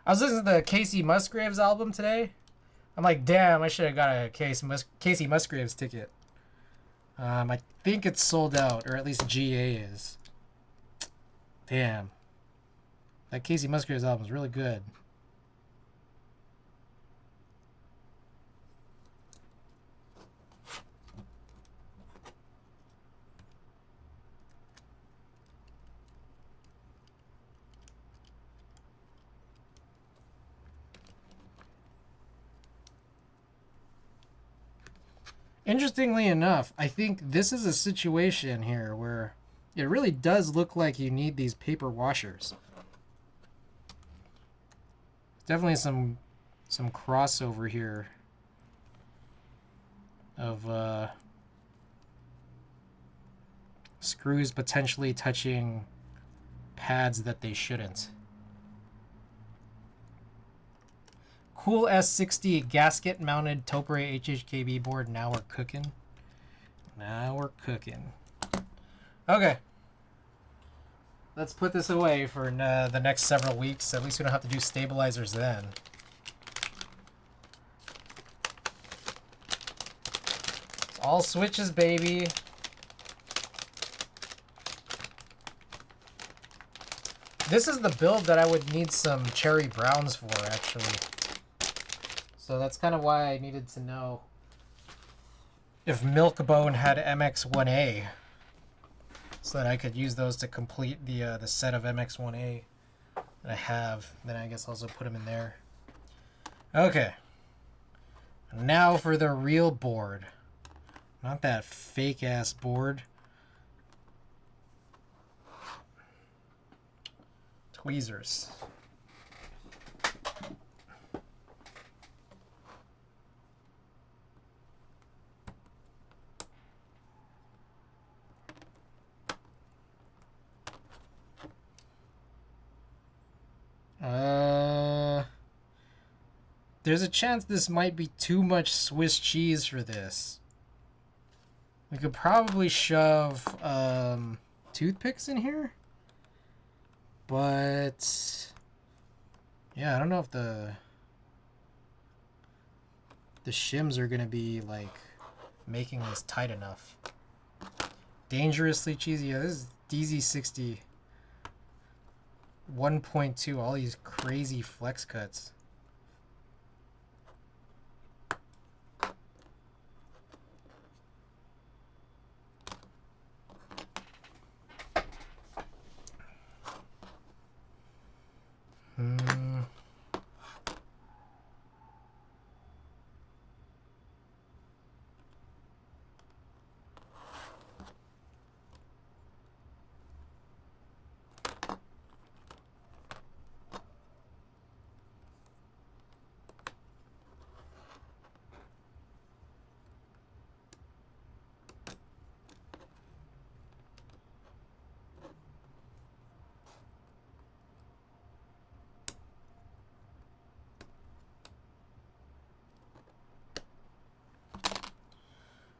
I was listening to the Casey Musgraves album today. I'm like, damn, I should have got a Casey Musgraves ticket. I think it's sold out, or at least GA is. Damn. That Casey Musgraves album is really good. Interestingly enough, I think this is a situation here where it really does look like you need these paper washers. Definitely some crossover here of screws potentially touching pads that they shouldn't. Cool S60 gasket mounted Topre HHKB board. Now we're cooking. Now we're cooking. Okay. Let's put this away for the next several weeks. At least we don't have to do stabilizers then. It's all switches, baby. This is the build that I would need some cherry browns for, actually. So that's kind of why I needed to know if Milkbone had MX1A, so that I could use those to complete the set of MX1A that I have. Then I guess I'll also put them in there. Okay. Now for the real board. Not that fake ass board. Tweezers. There's a chance this might be too much Swiss cheese for this. We could probably shove toothpicks in here. But yeah, I don't know if the shims are gonna be like making this tight enough. Dangerously cheesy. Yeah, this is DZ60 1.2. All these crazy flex cuts.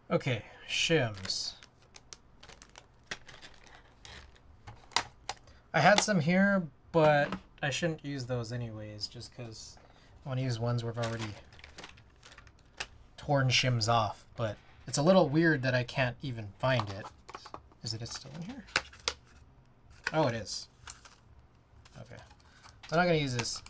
Okay, shims. I had some here, but I shouldn't use those anyways, just because I want to use ones where I've already torn shims off. But it's a little weird that I can't even find it. Is it still in here? Oh, it is. Okay. I'm not going to use this.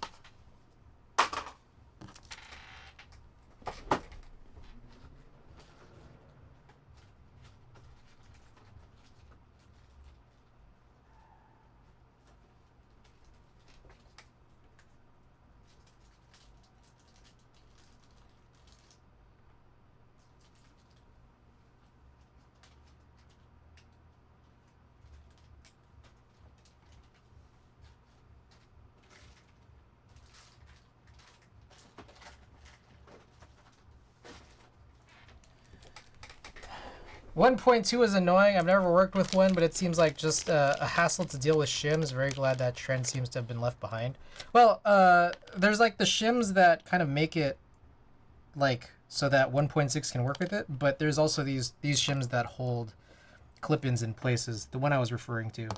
One 1.2 is annoying. I've never worked with one, but it seems like just a hassle to deal with shims. Very glad that trend seems to have been left behind. Well, there's like the shims that kind of make it like so that 1.6 can work with it, but there's also these shims that hold clip-ins in places. The one I was referring to.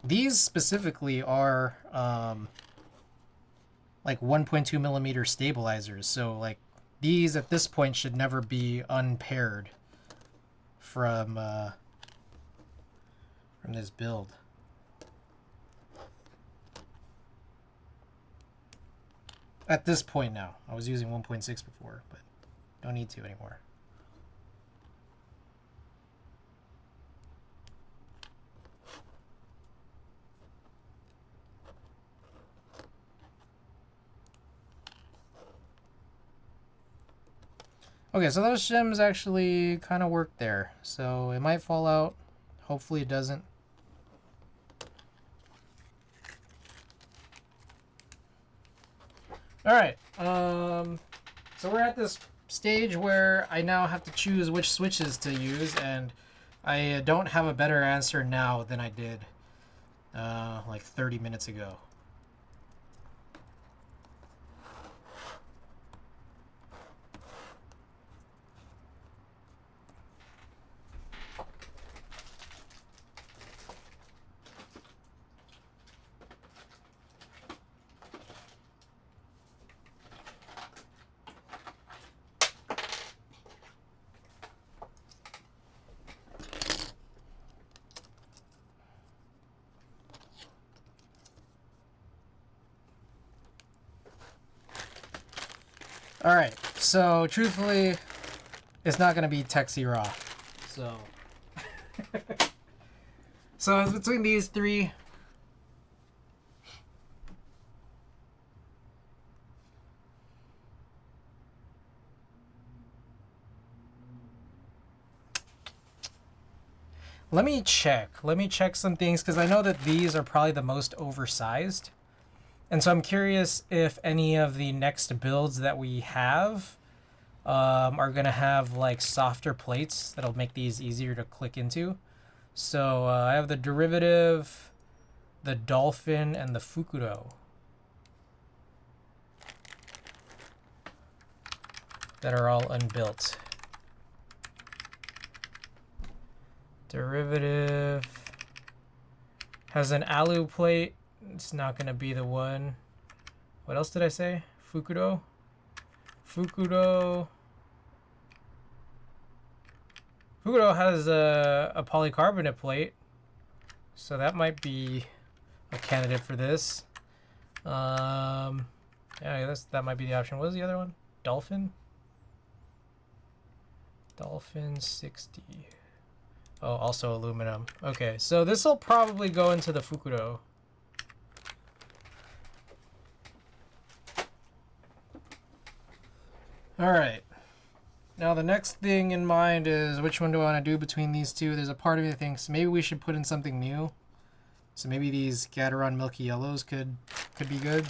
These specifically are like 1.2 millimeter stabilizers. So like these at this point should never be unpaired from this build. At this point now. I was using 1.6 before, but don't need to anymore. Okay, so those shims actually kind of work there. So it might fall out. Hopefully it doesn't. Alright, so we're at this stage where I now have to choose which switches to use, and I don't have a better answer now than I did like 30 minutes ago. Alright, so truthfully, it's not going to be Texi Raw. So, so it's between these three. Let me check some things, because I know that these are probably the most oversized. And so I'm curious if any of the next builds that we have are going to have like softer plates that'll make these easier to click into. So I have the derivative, the dolphin, and the fukuro that are all unbuilt. Derivative has an alu plate. It's not going to be the one. What else did I say? Fukuro. Fukuro has a polycarbonate plate, so that might be a candidate for this. Yeah, that might be the option. What was the other one? Dolphin 60. Oh, also aluminum. Okay, so this will probably go into the Fukuro. All right. Now the next thing in mind is which one do I want to do between these two? There's a part of me that thinks maybe we should put in something new. So maybe these Gateron Milky Yellows could be good.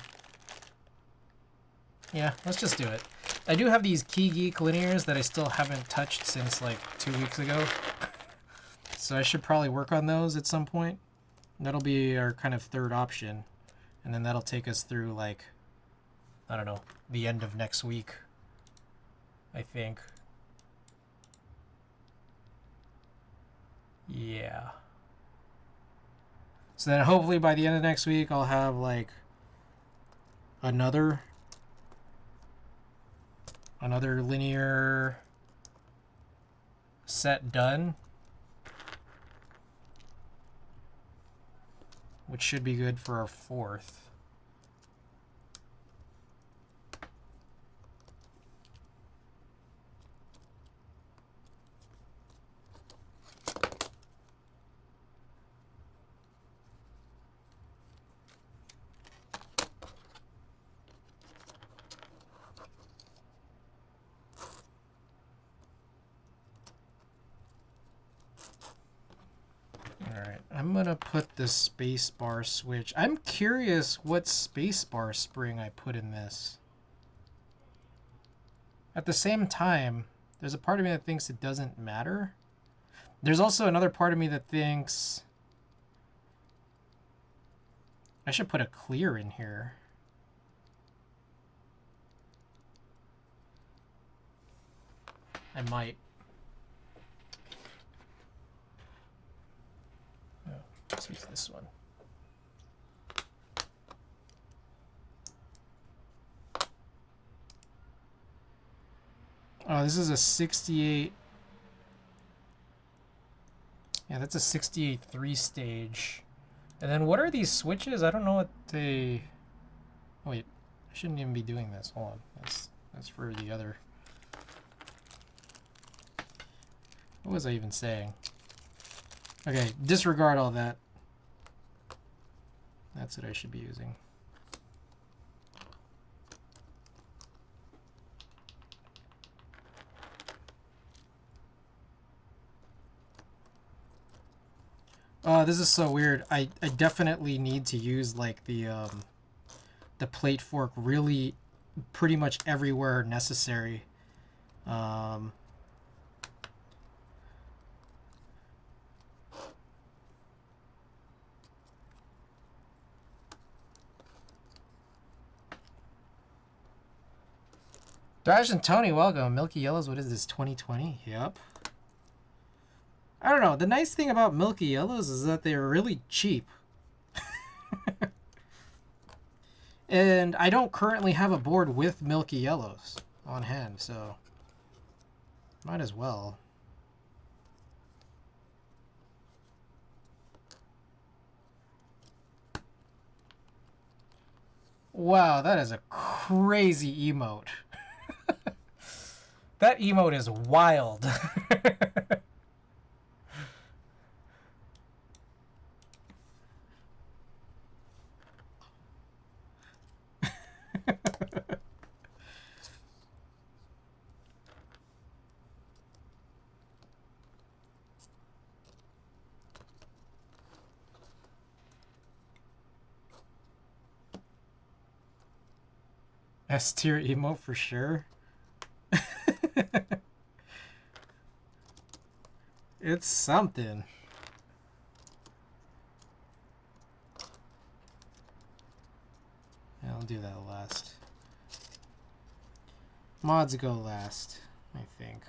Yeah, let's just do it. I do have these Key Geek linears that I still haven't touched since like 2 weeks ago. So I should probably work on those at some point. That'll be our kind of third option. And then that'll take us through like, I don't know, the end of next week, I think. Yeah. So then hopefully by the end of next week, I'll have like another linear set done, which should be good for our fourth. I'm gonna put the spacebar switch. I'm curious what spacebar spring I put in this. At the same time, there's a part of me that thinks it doesn't matter. There's also another part of me that thinks I should put a clear in here. I might. Let's use this one. Oh, this is a 68. Yeah, that's a 68 3-stage. And then what are these switches? I don't know what they... Oh, wait, I shouldn't even be doing this. Hold on. That's for the other... What was I even saying? Okay, disregard all that. That's what I should be using. This is so weird. I definitely need to use like the plate fork really pretty much everywhere necessary. Dash and Tony, welcome. Milky Yellows, what is this, 2020? Yep. I don't know. The nice thing about Milky Yellows is that they're really cheap. And I don't currently have a board with Milky Yellows on hand, so might as well. Wow, that is a crazy emote. That emote is wild. S tier emote for sure. It's something. Yeah, I'll do that last. Mods go last, I think.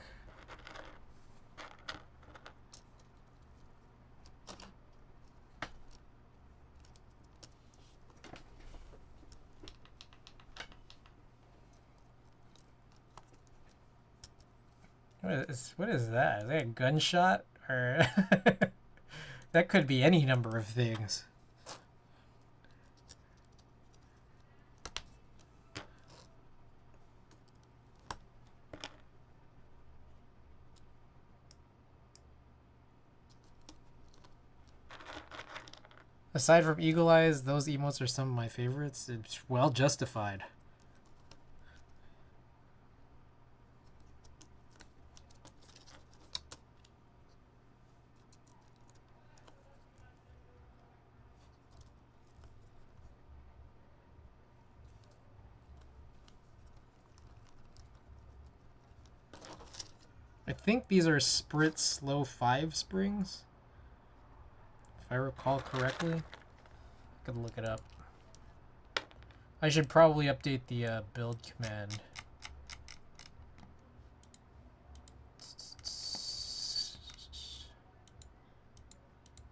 What is that? Is that a gunshot? Or that could be any number of things. Aside from Eagle Eyes, those emotes are some of my favorites. It's well justified. I think these are Spritz Low 5 springs, if I recall correctly. I could look it up. I should probably update the build command.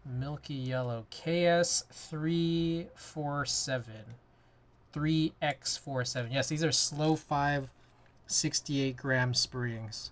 Milky yellow. KS347. 3X47. Yes, these are slow 5 68-gram springs.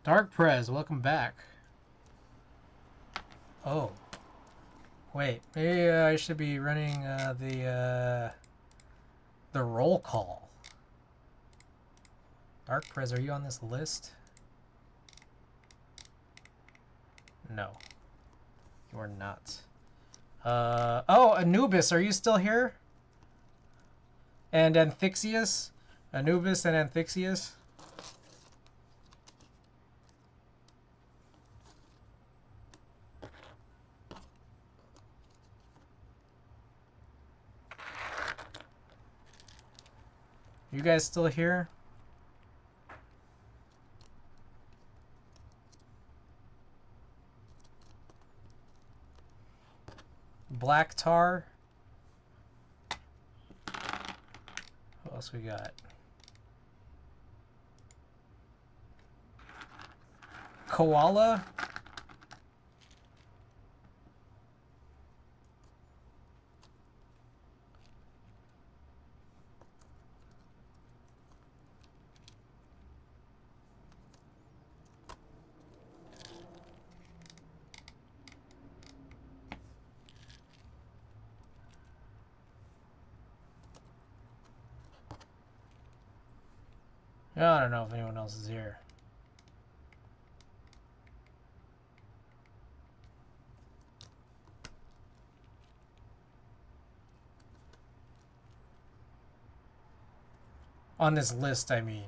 Dark Prez, welcome back. Oh. Wait, maybe I should be running the roll call. Dark Prez, are you on this list? No. You are not. Oh, Anubis, are you still here? And Anthixius? Anubis and Anthixius? You guys still here? Black Tar. What else we got? Koala. I don't know if anyone else is here. On this list, I mean.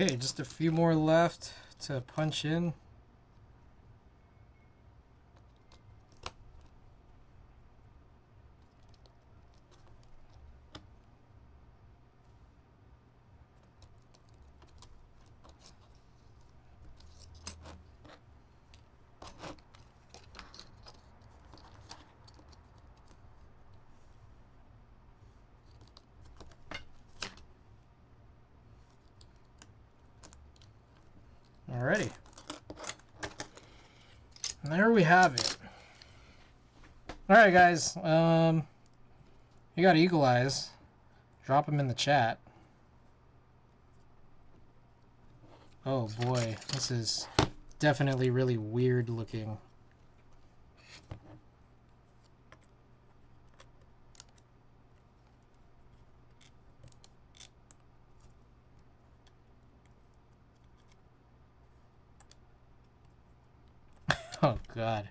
Okay, just a few more left to punch in. Alrighty. And there we have it. Alright, guys. You got Eagle Eyes. Drop them in the chat. Oh boy, this is definitely really weird looking. Oh god.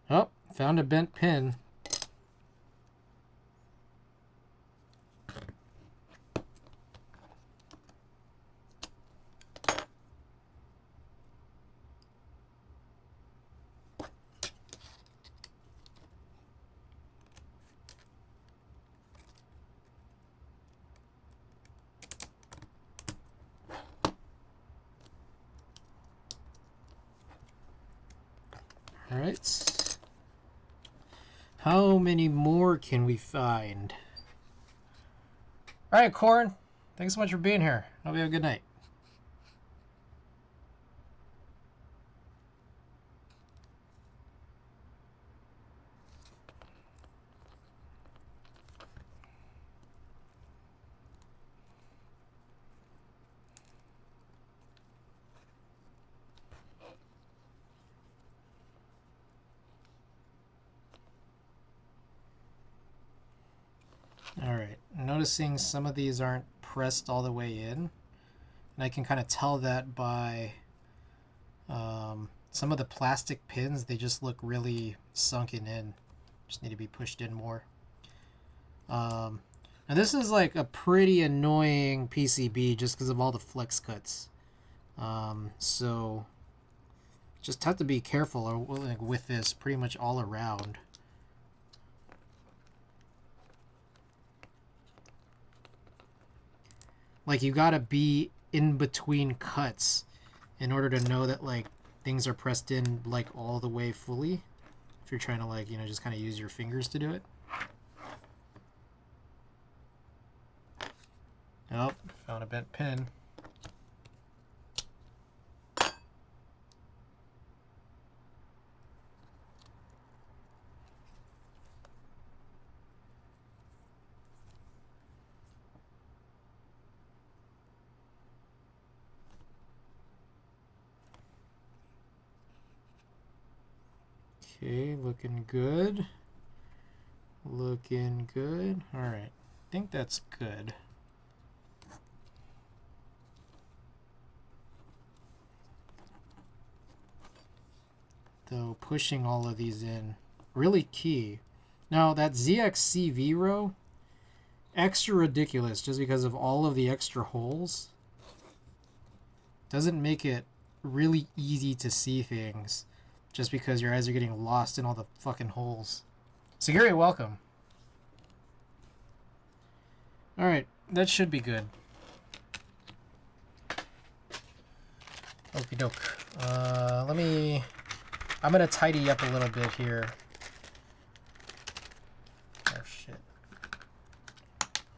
Oh, found a bent pin. All right. How many more can we find? All right, Corn. Thanks so much for being here. Hope you have a good night. Alright, noticing some of these aren't pressed all the way in. And I can kind of tell that by some of the plastic pins, they just look really sunken in. Just need to be pushed in more. Now this is like a pretty annoying PCB just because of all the flex cuts. So just have to be careful with this pretty much all around. Like, you gotta be in between cuts in order to know that, like, things are pressed in, like, all the way fully. If you're trying to, like, you know, just kind of use your fingers to do it. Oh, found a bent pin. Okay, looking good. Looking good. Alright, I think that's good. Though pushing all of these in, really key. Now that ZXCV row, extra ridiculous just because of all of the extra holes. Doesn't make it really easy to see things. Just because your eyes are getting lost in all the fucking holes. Seguri, welcome. Alright, that should be good. Okie doke. I'm gonna tidy up a little bit here. Oh shit.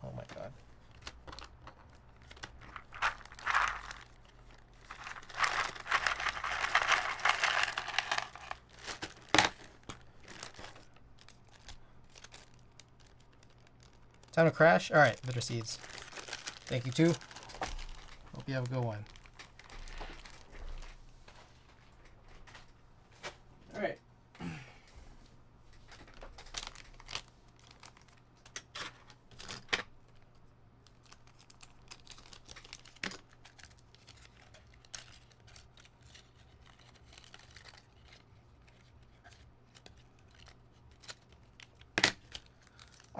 Oh my god. Time to crash? Alright, bitter seeds. Thank you too. Hope you have a good one. Alright.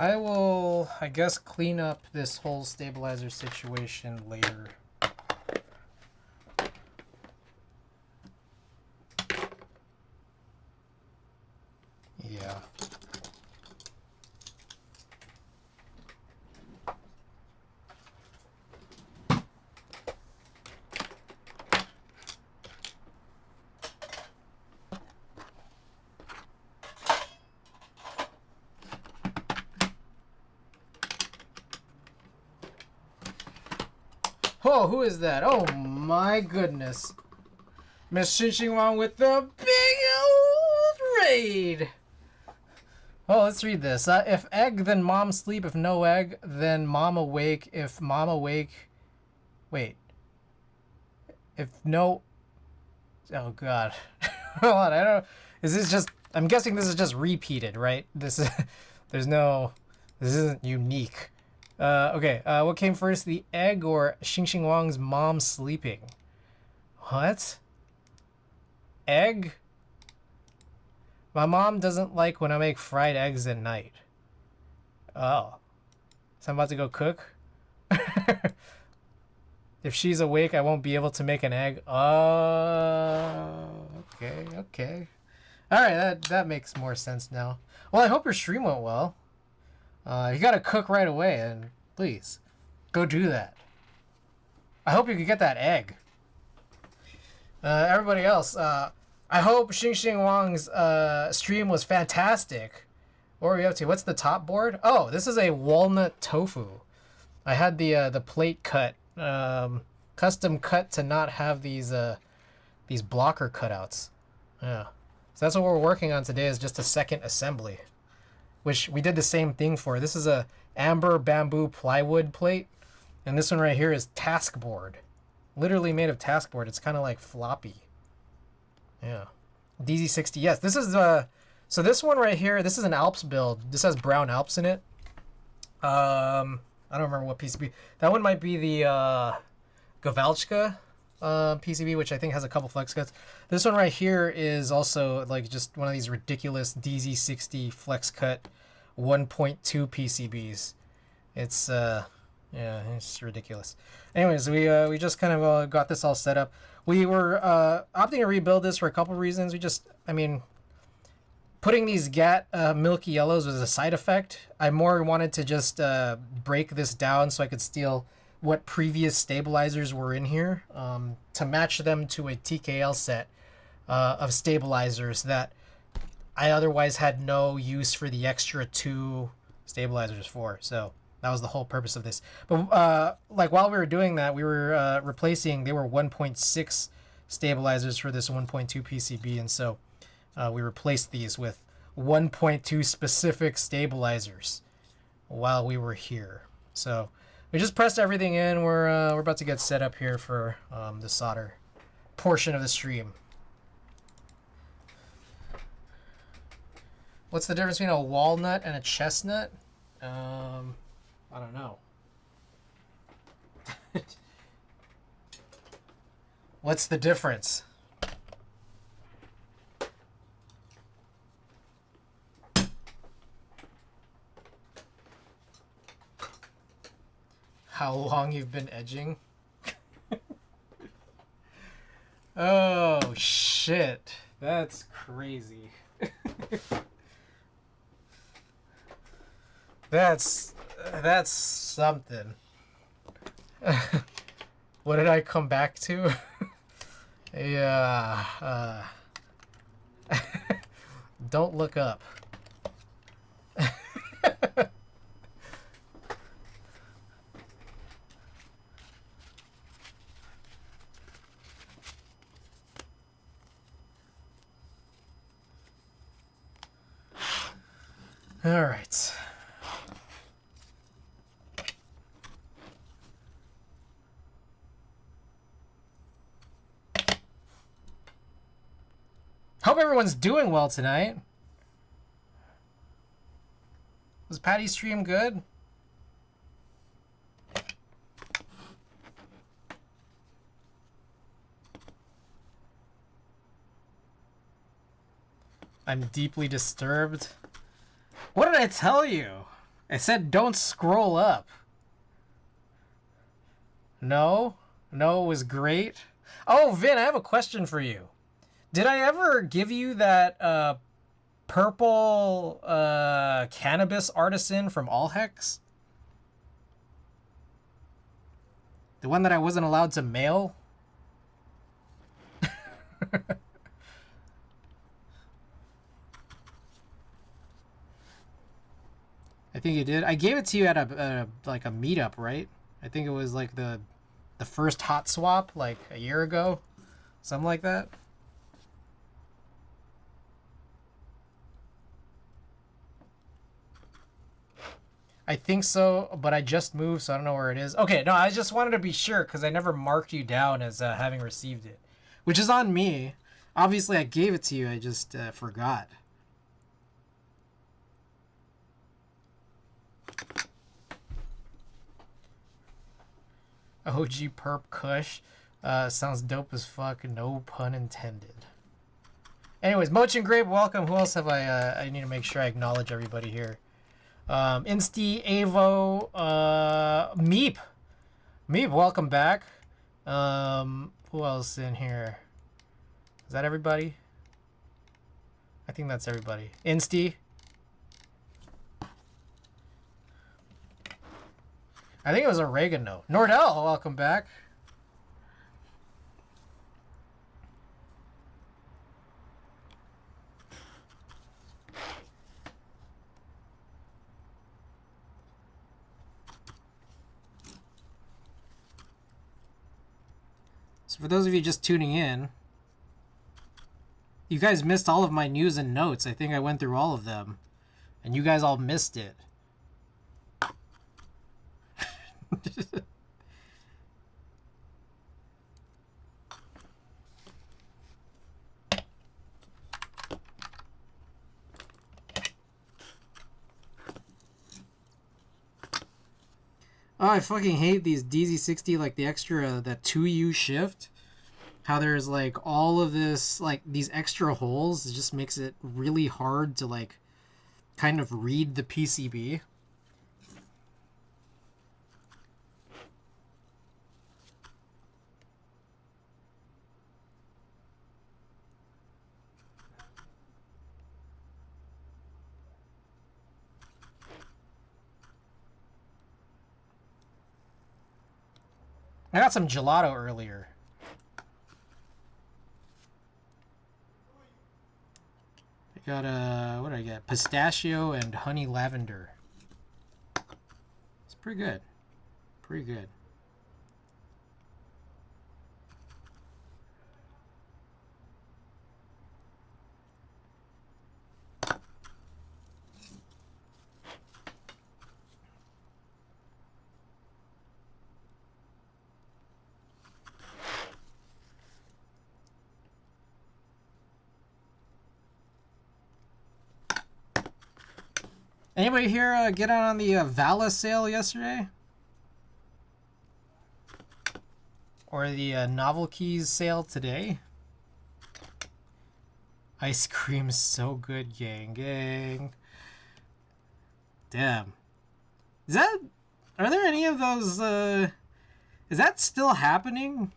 I will, I guess, clean up this whole stabilizer situation later. Yeah. Oh, who is that? Oh my goodness. Miss Xinxing Wang with the big old raid. Oh, let's read this. If egg, then mom sleep. If no egg, then mom awake. If mom awake... Wait. If no... Oh, God. Hold on, I don't... Is this just... I'm guessing this is just repeated, right? This is... There's no... This isn't unique. Okay, what came first, the egg or Xinxing Wang's mom sleeping? What? Egg? My mom doesn't like when I make fried eggs at night. Oh. So I'm about to go cook? If she's awake, I won't be able to make an egg. Oh, okay. Alright, that makes more sense now. Well, I hope your stream went well. You gotta cook right away, and please, go do that. I hope you can get that egg. Everybody else, I hope Xinxing Wang's stream was fantastic. What are we up to? What's the top board? Oh, this is a walnut tofu. I had the plate cut, custom cut to not have these blocker cutouts. Yeah. So that's what we're working on today is just a second assembly, which we did the same thing for. This is a amber bamboo plywood plate, and this one right here is task board. Literally made of task board. It's kind of like floppy. Yeah. DZ60. Yes, this is so this one right here, this is an Alps build. This has brown Alps in it. I don't remember what PCB. That one might be the Gavalchka PCB, which I think has a couple flex cuts. This one right here is also like just one of these ridiculous DZ60 flex cut 1.2 PCBs. It's yeah, it's ridiculous. Anyways, we just kind of got this all set up. We were opting to rebuild this for a couple reasons. I mean, putting these GAT milky yellows was a side effect. I more wanted to just break this down so I could steal what previous stabilizers were in here to match them to a TKL set of stabilizers that I otherwise had no use for the extra 2 stabilizers for. So that was the whole purpose of this. But like while we were doing that, we were replacing, they were 1.6 stabilizers for this 1.2 PCB. And so we replaced these with 1.2 specific stabilizers while we were here. So we just pressed everything in. We're about to get set up here for the solder portion of the stream. What's the difference between a walnut and a chestnut? I don't know. What's the difference? How long you've been edging? Oh shit. That's crazy. That's something. What did I come back to? Yeah. Don't look up. All right. Hope everyone's doing well tonight. Was Patty's stream good? I'm deeply disturbed. What did I tell you? I said don't scroll up. No? No, it was great. Oh, Vin, I have a question for you. Did I ever give you that purple cannabis artisan from Allhex? The one that I wasn't allowed to mail? I think you did. I gave it to you at a like a meetup, right? I think it was like the first hot swap like a year ago. Something like that. I think so, but I just moved, so I don't know where it is. Okay, no, I just wanted to be sure because I never marked you down as having received it, which is on me. Obviously, I gave it to you. I just forgot. OG Perp Kush. Sounds dope as fuck. No pun intended. Anyways, Mochin Grape, welcome. Who else have I need to make sure I acknowledge everybody here. Insty, Avo, Meep. Meep, welcome back. Who else in here? Is that everybody? I think that's everybody. Insty. I think it was oregano. Nordell, welcome back. So for those of you just tuning in, you guys missed all of my news and notes. I think I went through all of them, and you guys all missed it. Oh, I fucking hate these DZ60, like the extra, that 2U shift. How there's like all of this, like these extra holes. It just makes it really hard to like kind of read the PCB. I got some gelato earlier. I got what did I get? Pistachio and honey lavender. It's pretty good. Pretty good. Anybody here get out on the Vala sale yesterday? Or the Novel Keys sale today? Ice cream is so good, gang, gang. Damn. Is that... Are there any of those... Is that still happening?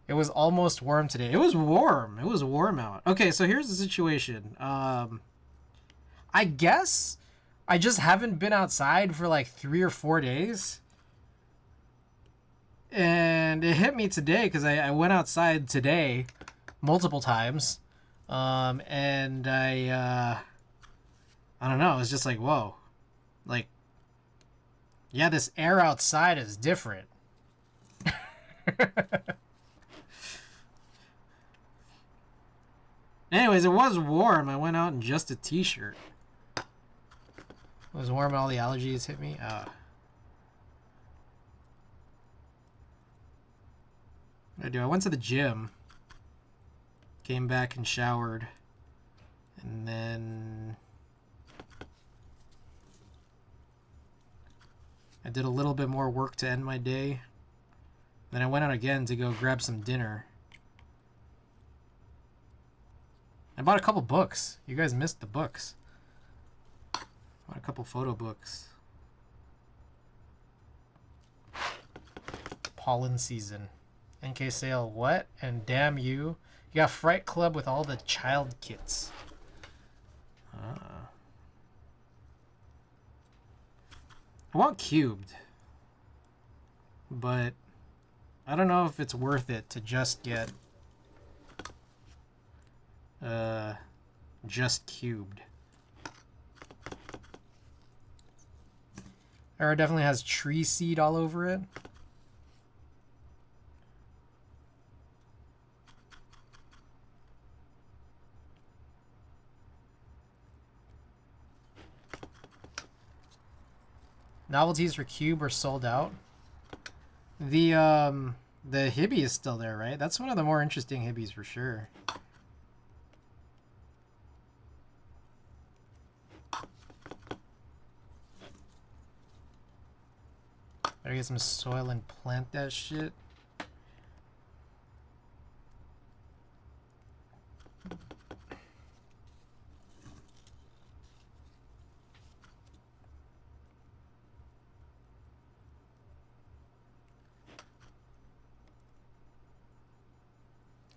It was almost warm today. It was warm. It was warm out. Okay, so here's the situation. I guess I just haven't been outside for like 3 or 4 days. And it hit me today because I went outside today multiple times. And I don't know. It was just like, whoa. Like, yeah, this air outside is different. Anyways, it was warm. I went out in just a t-shirt. It was warm and all the allergies hit me. I went to the gym. Came back and showered. And then... I did a little bit more work to end my day. Then I went out again to go grab some dinner. I bought a couple books. You guys missed the books. Bought a couple photo books. Pollen season. NK sale. What? And damn you. You got Fright Club with all the child kits. I want cubed. But I don't know if it's worth it to just get just cubed. Era definitely has tree seed all over it. Novelties for cube are sold out. The Hibby is still there, right? That's one of the more interesting Hibbies for sure. Better get some soil and plant that shit.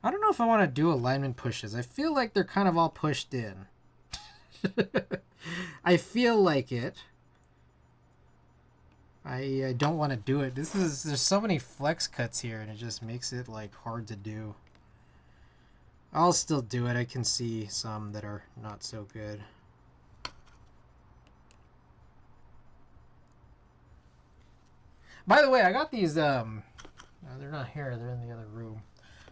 I don't know if I want to do alignment pushes. I feel like they're kind of all pushed in. I feel like it. I don't want to do it. There's so many flex cuts here and it just makes it like hard to do. I'll still do it. I can see some that are not so good. By the way, I got these, no, they're not here. They're in the other room.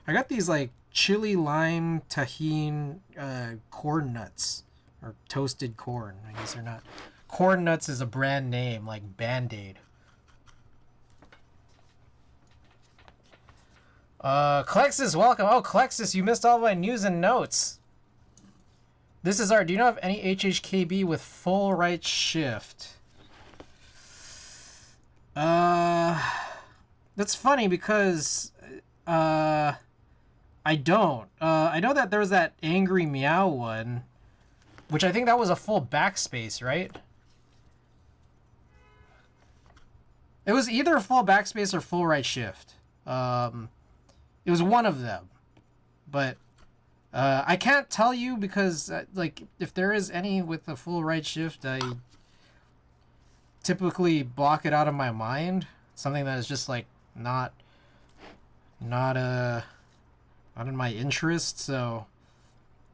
I got these, like, chili lime tahine corn nuts. Or toasted corn. I guess they're not. Corn nuts is a brand name, like Band-Aid. Clexus, welcome. Oh, Clexus, you missed all my news and notes. This is art. Do you know of any HHKB with full right shift? That's funny because I don't. I know that there was that Angry Meow one, which I think that was a full backspace, right? It was either full backspace or full right shift. It was one of them, but I can't tell you because like if there is any with a full right shift, I typically block it out of my mind. Something that is just like not in my interest. So,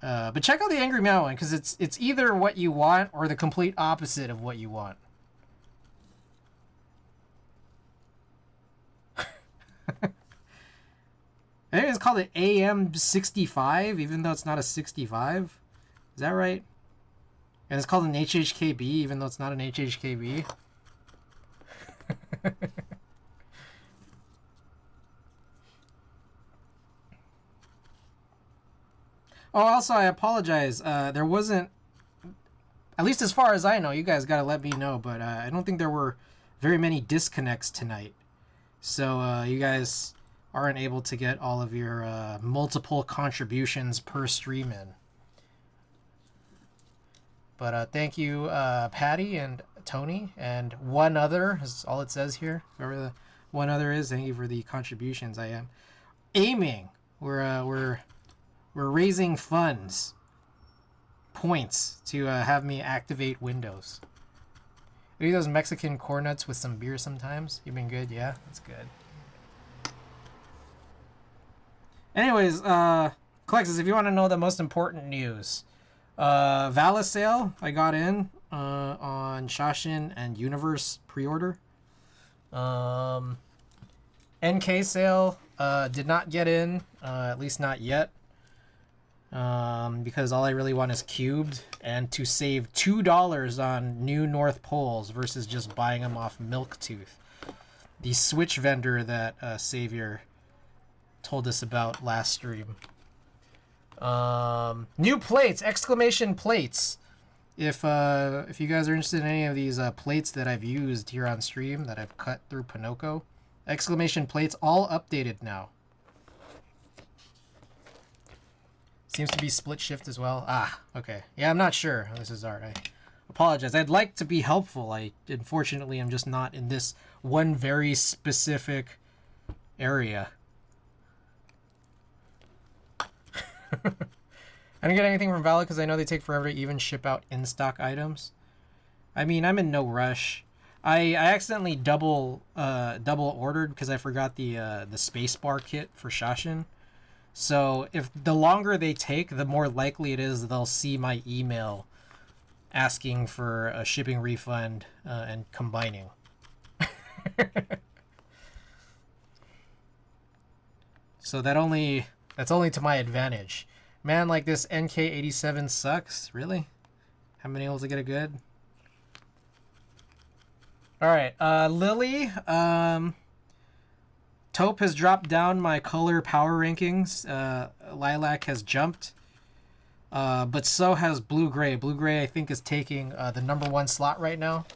but check out the Angry Meow one because it's either what you want or the complete opposite of what you want. I think it's called an AM65, even though it's not a 65. Is that right? And it's called an HHKB, even though it's not an HHKB. Oh, also, I apologize. There wasn't, at least as far as I know, you guys got to let me know, but I don't think there were very many disconnects tonight. So you guys aren't able to get all of your multiple contributions per stream in. But thank you, Patty and Tony, and one other is all it says here. Whoever the one other is, thank you for the contributions. I am aiming. We're raising funds, points to have me activate Windows. Maybe those Mexican corn nuts with some beer sometimes. You've been good, yeah, that's good. Anyways, Clexus, if you want to know the most important news, Vala sale I got in on Shashin and Universe pre-order. NK sale did not get in, at least not yet, because all I really want is cubed and to save $2 on new North Poles versus just buying them off Milktooth, the Switch vendor that Savior told us about last stream. New plates, exclamation plates. If you guys are interested in any of these plates that I've used here on stream that I've cut through Pinocchio, exclamation plates all updated now. Seems to be split shift as well. Ah, okay. Yeah, I'm not sure. This is art. I apologize. I'd like to be helpful. I unfortunately am just not in this one very specific area. I didn't get anything from Valid because I know they take forever to even ship out in-stock items. I mean, I'm in no rush. I accidentally double ordered because I forgot the spacebar kit for Shashin. So if the longer they take, the more likely it is they'll see my email asking for a shipping refund and combining. So that's only to my advantage. Man, like this NK87 sucks. Really? Haven't been able to get it good. Alright, Lily, Taupe has dropped down my color power rankings. Lilac has jumped. But so has Blue-Gray. Blue-Gray, I think, is taking the #1 slot right now.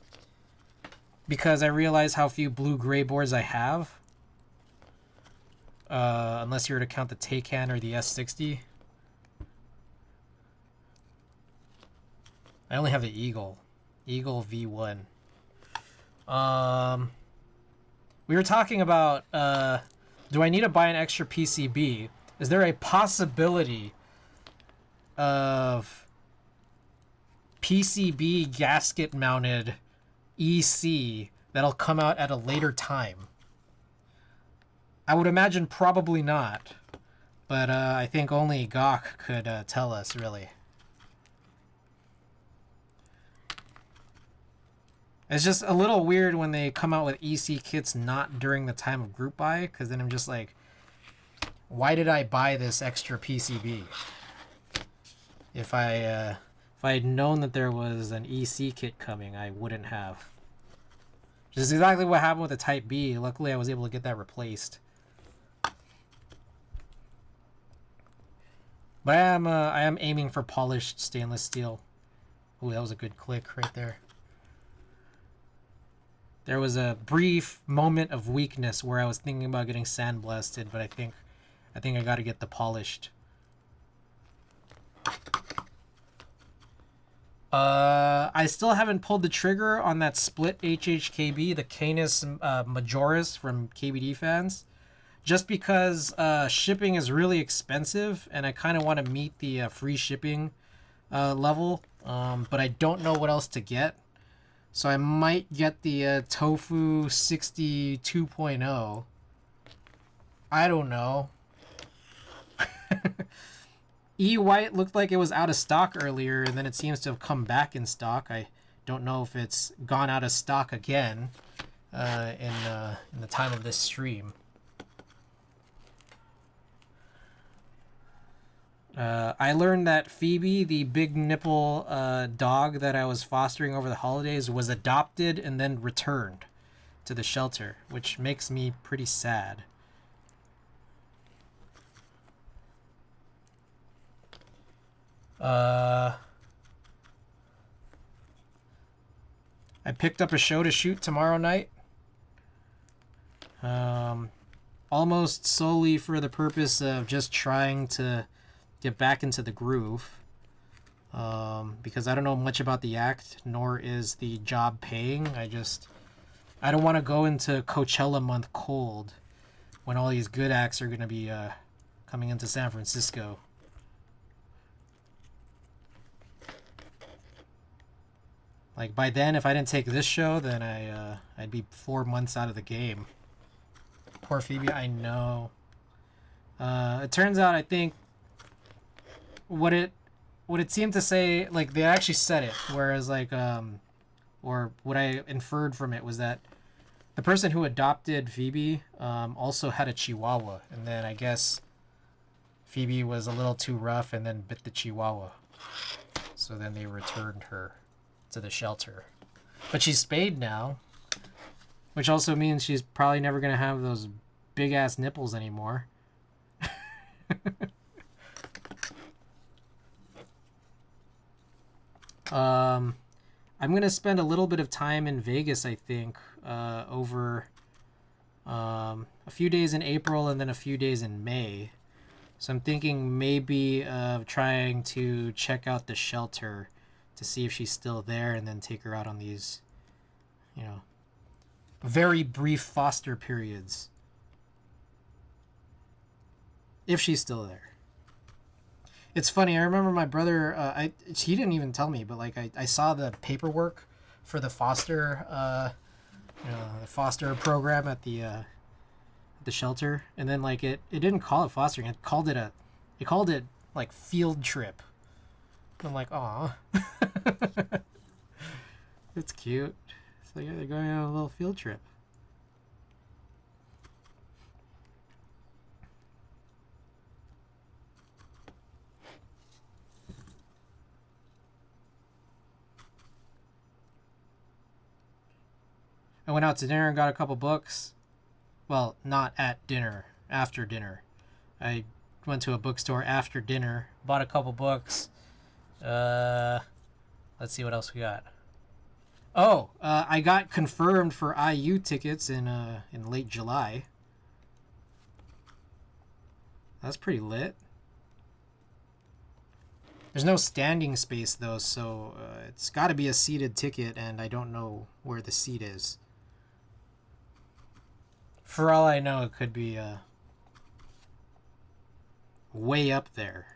Because I realize how few Blue-Gray boards I have. Unless you were to count the Taycan or the S60. I only have the Eagle. Eagle V1. We were talking about, do I need to buy an extra PCB? Is there a possibility of PCB gasket mounted EC that'll come out at a later time? I would imagine probably not, but I think only Gawk could tell us, really. It's just a little weird when they come out with EC kits not during the time of group buy, because then I'm just like, why did I buy this extra PCB? If I had known that there was an EC kit coming, I wouldn't have. Which is exactly what happened with the Type B. Luckily, I was able to get that replaced. But I am aiming for polished stainless steel. Ooh, that was a good click right there. There was a brief moment of weakness where I was thinking about getting sandblasted, but I think I got to get the polished. I still haven't pulled the trigger on that split HHKB, the Canis Majoris from KBD fans. Just because shipping is really expensive, and I kind of want to meet the free shipping level, but I don't know what else to get. So I might get the tofu60 2.0. I don't know. E-White looked like it was out of stock earlier, and then it seems to have come back in stock. I don't know if it's gone out of stock again in the time of this stream. I learned that Phoebe, the big nipple dog that I was fostering over the holidays, was adopted and then returned to the shelter, which makes me pretty sad. I picked up a show to shoot tomorrow night. Almost solely for the purpose of just trying to get back into the groove, because I don't know much about the act, nor is the job paying. I don't want to go into Coachella month cold when all these good acts are going to be coming into San Francisco. Like, by then, if I didn't take this show, then I'd be 4 months out of the game. Poor Phoebe, I know. It turns out, I think what it seemed to say, like, they actually said it, whereas, like, or what I inferred from it was that the person who adopted Phoebe also had a Chihuahua, and then I guess Phoebe was a little too rough and then bit the Chihuahua, so then they returned her to the shelter. But she's spayed now, which also means she's probably never gonna have those big ass nipples anymore. I'm gonna spend a little bit of time in Vegas, I think, over a few days in April and then a few days in May. So I'm thinking maybe of trying to check out the shelter to see if she's still there, and then take her out on these, you know, very brief foster periods. If she's still there. It's funny, I remember my brother, he didn't even tell me, but like I saw the paperwork for the foster the foster program at the shelter, and then like it didn't call it fostering, it called it like field trip. I'm like, aw. It's cute. So yeah, they're going on a little field trip. I went out to dinner and got a couple books. Well, not at dinner, after dinner. I went to a bookstore after dinner, bought a couple books. Let's see what else we got. Oh, I got confirmed for IU tickets in late July. That's pretty lit. There's no standing space though, so it's got to be a seated ticket, and I don't know where the seat is. For all I know, it could be way up there.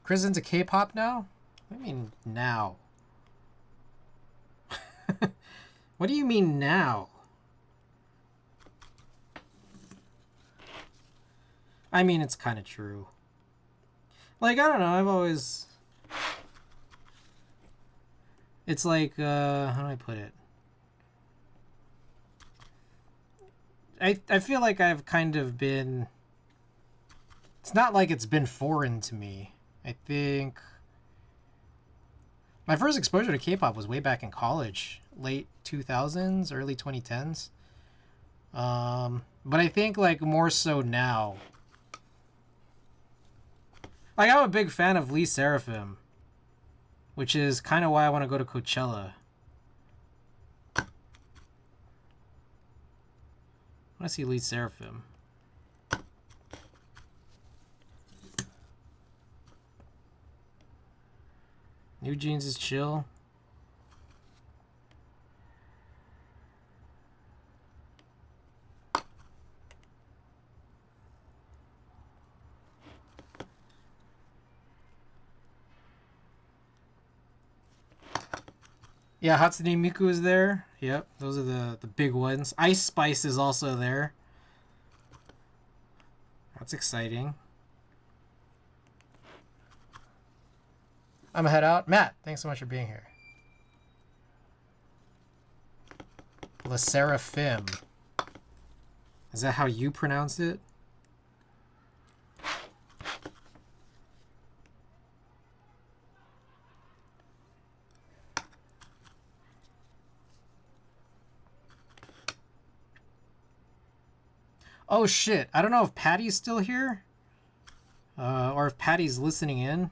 Chris into K-pop now? I mean, now. What do you mean now? I mean, it's kind of true. Like, I don't know, I've always... It's like, how do I put it? I feel like I've kind of been... It's not like it's been foreign to me. I think... My first exposure to K-pop was way back in college. Late 2000s, early 2010s. But I think, like, more so now. Like, I'm a big fan of Lee Seraphim, which is kind of why I want to go to Coachella. I want to see Lee Seraphim. New Jeans is chill. Yeah, Hatsune Miku is there. Yep, those are the big ones. Ice Spice is also there. That's exciting. I'm gonna head out. Matt, thanks so much for being here. Le Seraphim. Is that how you pronounce it? Oh shit, I don't know if Patty's still here. Or if Patty's listening in.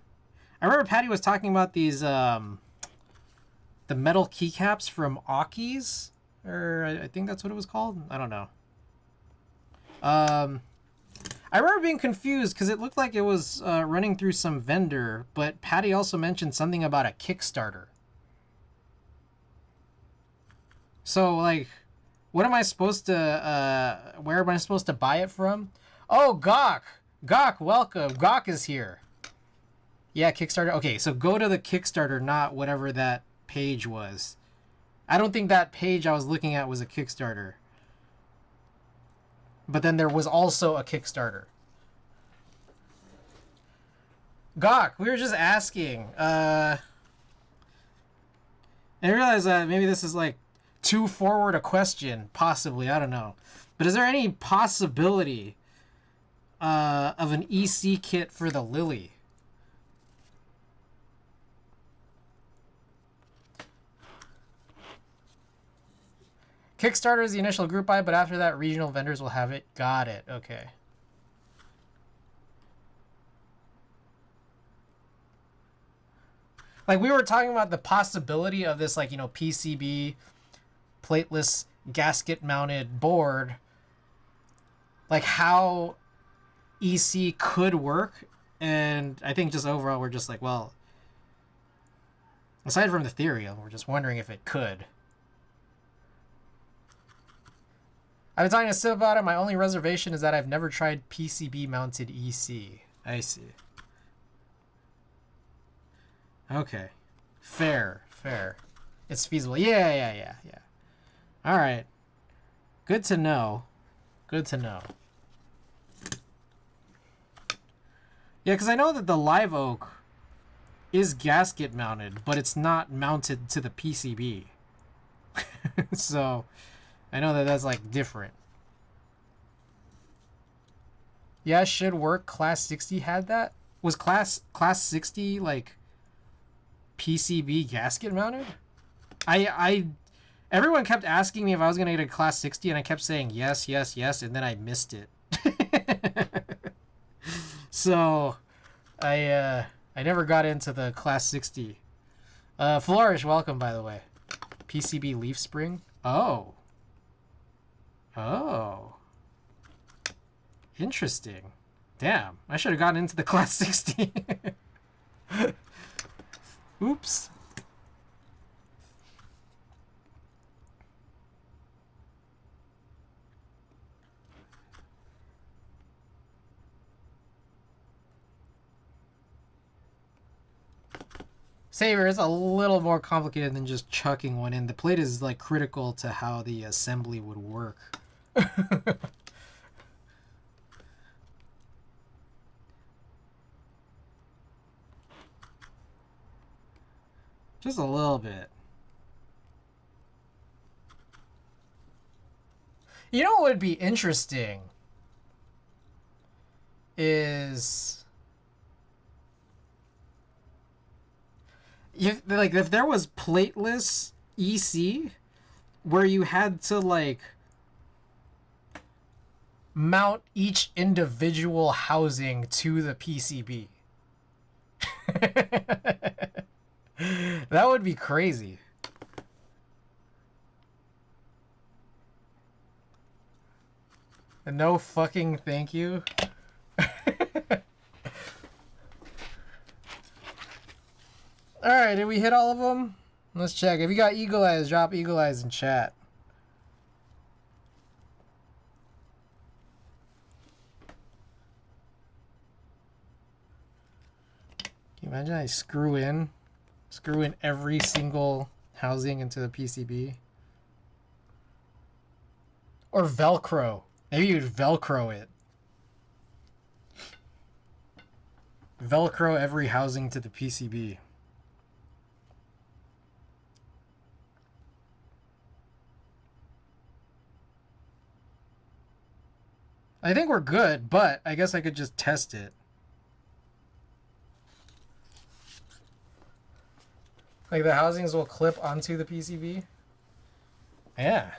I remember Patty was talking about these, the metal keycaps from Aki's. Or I think that's what it was called. I don't know. I remember being confused because it looked like it was running through some vendor, but Patty also mentioned something about a Kickstarter. So, like, what am I supposed to, where am I supposed to buy it from? Oh, Gawk! Gawk, welcome. Gawk is here. Yeah, Kickstarter. Okay, so go to the Kickstarter, not whatever that page was. I don't think that page I was looking at was a Kickstarter. But then there was also a Kickstarter. Gawk, we were just asking. I realize that maybe this is like too forward a question, possibly. I don't know. But is there any possibility of an EC kit for the Lily? Kickstarter is the initial group buy, but after that, regional vendors will have it. Got it. Okay. Like, we were talking about the possibility of this, like, you know, PCB plateless gasket mounted board. Like, how EC could work. And I think just overall, we're just like, well, aside from the theory, we're just wondering if it could. I've been talking to Sid about it. My only reservation is that I've never tried PCB mounted EC. I see. Okay. Fair. It's feasible. Yeah. All right. Good to know. Yeah, because I know that the Live Oak is gasket mounted, but it's not mounted to the PCB. So I know that that's like different. Yeah, should work. Class 60 had that. Was class 60 like PCB gasket mounted? Everyone kept asking me if I was gonna get a class 60, and I kept saying yes, and then I missed it. So I never got into the class 60. Flourish, welcome, by the way. PCB leaf spring. Oh. Interesting. Damn, I should have gotten into the class 60. Oops. Saber is a little more complicated than just chucking one in. The plate is like critical to how the assembly would work. Just a little bit. You know what would be interesting is if there was plateless EC where you had to like mount each individual housing to the PCB. That would be crazy. No fucking thank you. Alright, did we hit all of them? Let's check. If you got eagle eyes, drop eagle eyes in chat. Can you imagine I screw in every single housing into the PCB? Or Velcro. Maybe you'd Velcro it. Velcro every housing to the PCB. I think we're good, but I guess I could just test it. Like the housings will clip onto the PCB? Yeah.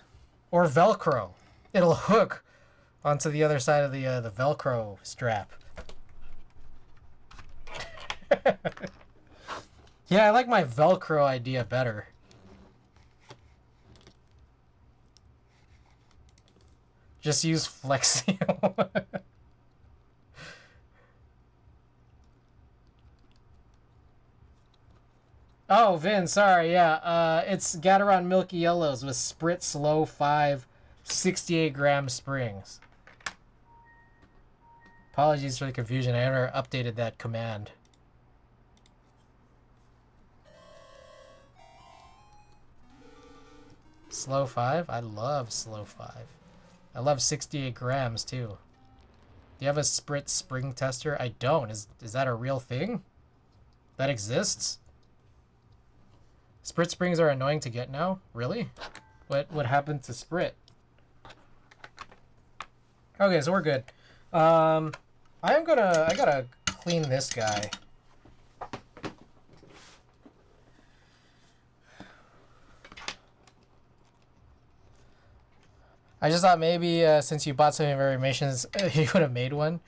Or Velcro. It'll hook onto the other side of the Velcro strap. Yeah, I like my Velcro idea better. Just use Flex Seal. Oh, Vin, sorry, yeah. It's Gateron Milky Yellows with Sprit Slow 5 68-gram springs. Apologies for the confusion. I never updated that command. Slow 5? I love Slow 5. I love 68 grams, too. Do you have a Sprit spring tester? I don't. Is that a real thing? That exists? Sprit springs are annoying to get now? Really? What happened to Sprit? Okay, so we're good. I gotta clean this guy. I just thought maybe since you bought so many variations, you would have made one.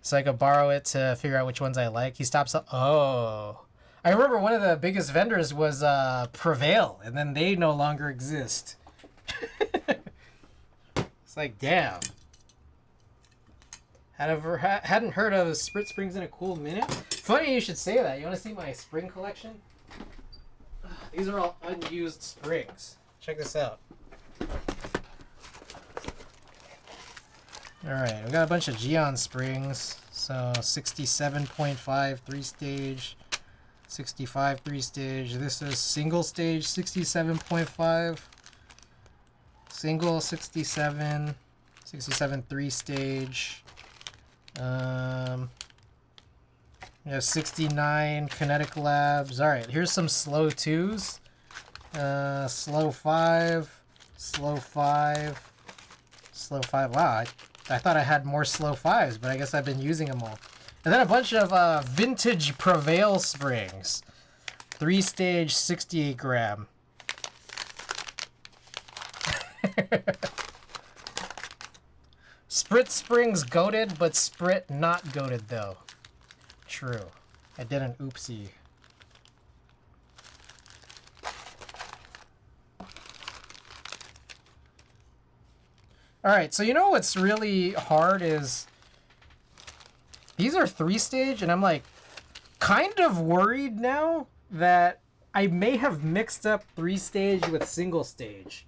So I could borrow it to figure out which ones I like. He stops up. Oh. I remember one of the biggest vendors was Prevail, and then they no longer exist. It's like, damn. Hadn't heard of Sprit Springs in a cool minute. Funny you should say that. You want to see my spring collection? These are all unused springs. Check this out. Alright, we got a bunch of Geon springs. So 67.5 3-stage, 65 3-stage. This is single stage 67.5. Single 67, 67 3-stage. We have 69 Kinetic Labs. Alright, here's some slow 2s. Slow 5, slow 5, slow 5. Wow, I thought I had more slow 5s, but I guess I've been using them all. And then a bunch of vintage Prevail springs. 3-stage, 68 gram. Sprit springs goated, but Sprit not goated though. True. I did an oopsie. Alright, so you know what's really hard is these are 3-stage, and I'm like kind of worried now that I may have mixed up 3-stage with single stage.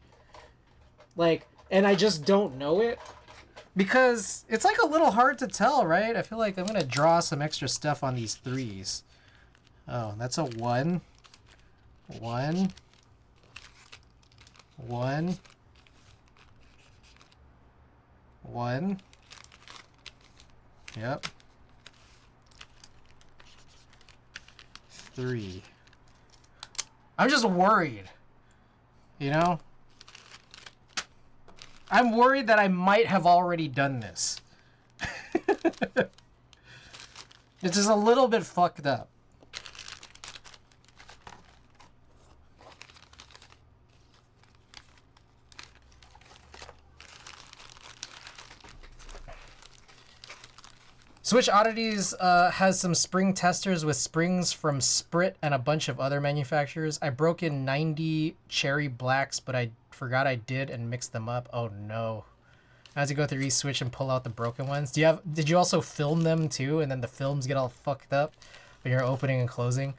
Like, and I just don't know it. Because it's like a little hard to tell, right? I feel like I'm going to draw some extra stuff on these 3s. Oh, that's a 1. 1. 1. 1. Yep. 3. I'm just worried. You know? I'm worried that I might have already done this. It's just a little bit fucked up. Switch Oddities has some spring testers with springs from Sprit and a bunch of other manufacturers. I broke in 90 cherry blacks, but I forgot I did and mixed them up. Oh no. I had to go through each switch and pull out the broken ones. Did you also film them too, and then the films get all fucked up when you're opening and closing?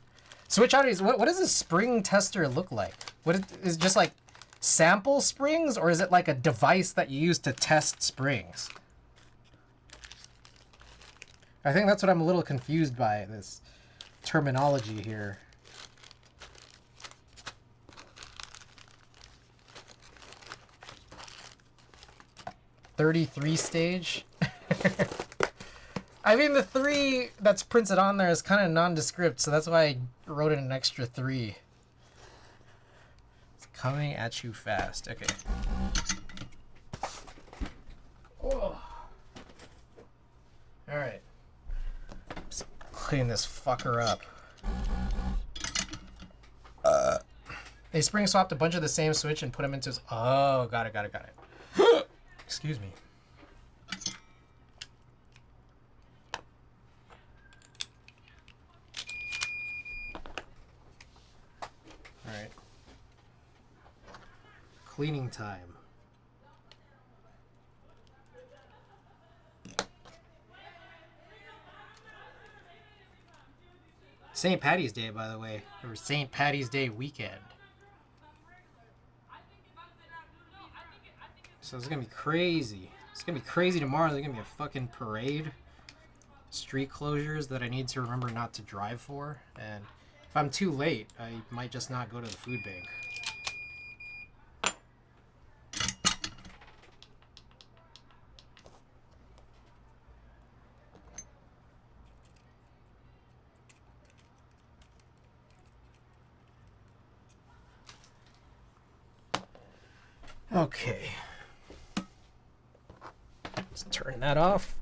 Switch Oddities, what does a spring tester look like? Is it just like sample springs, or is it like a device that you use to test springs? I think that's what I'm a little confused by, this terminology here. .33 stage. I mean, the 3 that's printed on there is kind of nondescript, so that's why I wrote in an extra 3. It's coming at you fast. Okay. Oh. All right. Just clean this fucker up. They spring swapped a bunch of the same switch and put them into... Oh, got it. Excuse me. All right. Cleaning time. St. Patty's Day, by the way, or St. Patty's Day weekend. So it's gonna be crazy. It's gonna be crazy tomorrow. There's gonna be a fucking parade. Street closures that I need to remember not to drive for. And if I'm too late, I might just not go to the food bank. Okay. Let's turn that off.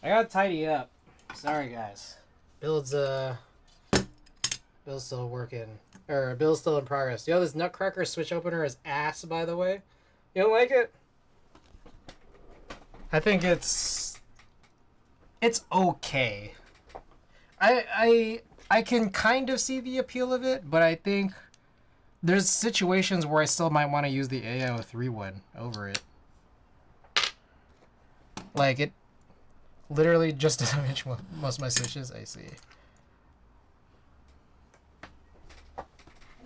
I gotta tidy up. Sorry guys. Build's still working. Or build's still in progress. Yo, this Nutcracker switch opener is ass, by the way. You don't like it? I think it's okay. I can kind of see the appeal of it, but I think there's situations where I still might want to use the AO3 one over it. Like, it literally just doesn't match most of my switches. I see.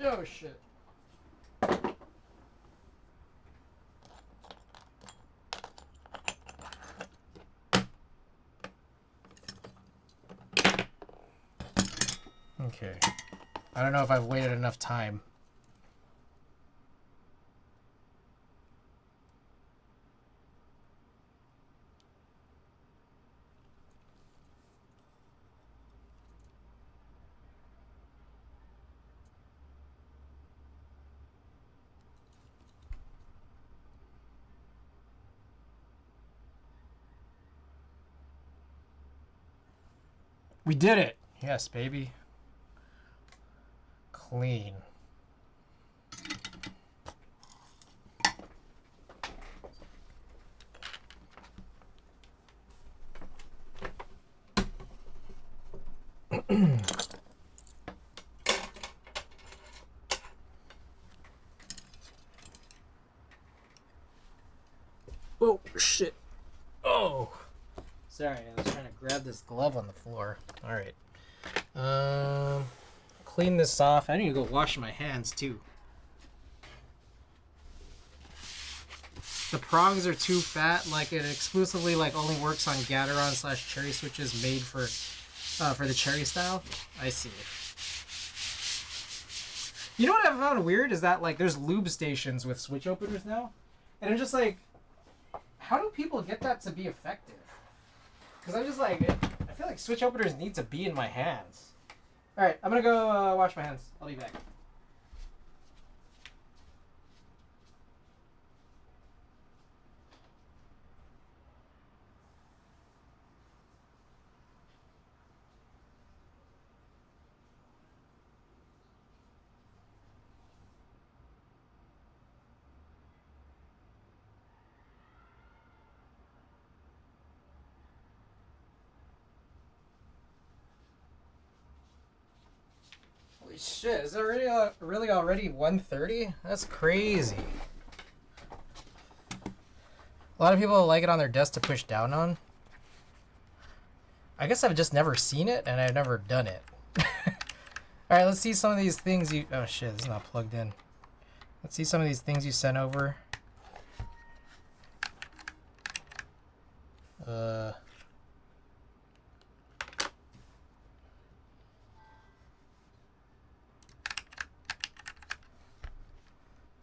Oh shit. Okay. I don't know if I've waited enough time. We did it! Yes, baby. Clean. Oh, shit. Oh! Sorry, I was trying to grab this glove on the floor. Alright. clean this off. I need to go wash my hands too. The prongs are too fat. Like it exclusively like only works on Gateron / cherry switches made for the cherry style. I see. You know what I found weird is that like there's lube stations with switch openers now, and I'm just like, how do people get that to be effective? Because I'm just like, I feel like switch openers need to be in my hands. All right, I'm gonna go wash my hands. I'll be back. Holy shit, is it really already 1:30? That's crazy. A lot of people like it on their desk to push down on. I guess I've just never seen it and I've never done it. Alright, let's see some of these things you... Oh shit, this is not plugged in. Let's see some of these things you sent over.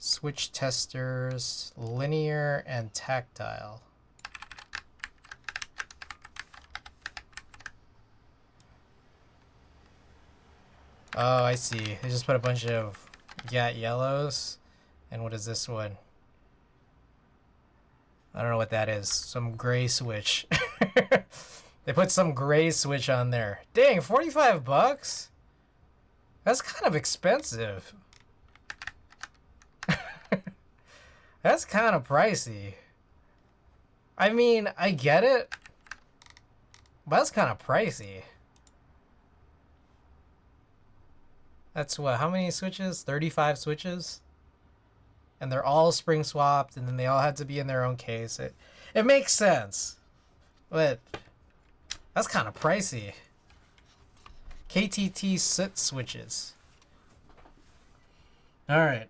Switch testers, linear and tactile. Oh, I see. They just put a bunch of GAT yellows. And what is this one? I don't know what that is. Some gray switch. They put some gray switch on there. Dang, 45 bucks? That's kind of expensive. That's kind of pricey. I mean, I get it, but that's kind of pricey. That's what, how many switches? 35 switches? And they're all spring swapped, and then they all had to be in their own case. It makes sense, but that's kind of pricey. KTT soot switches. All right,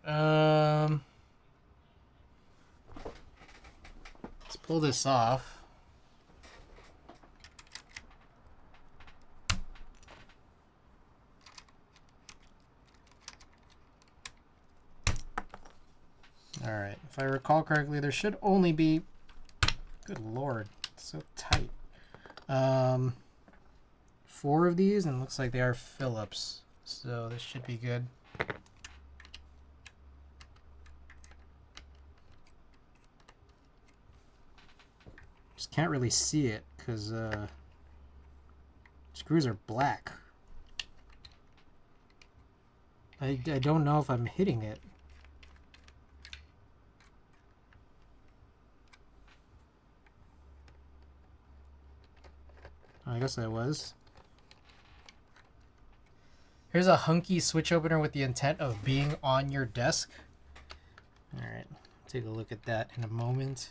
let's pull this off. All right, if I recall correctly, there should only be, good lord, it's so tight. 4 of these, and it looks like they are Phillips, so this should be good. Just can't really see it because screws are black. I don't know if I'm hitting it. I guess I was. Here's a hunky switch opener with the intent of being on your desk. Alright, take a look at that in a moment.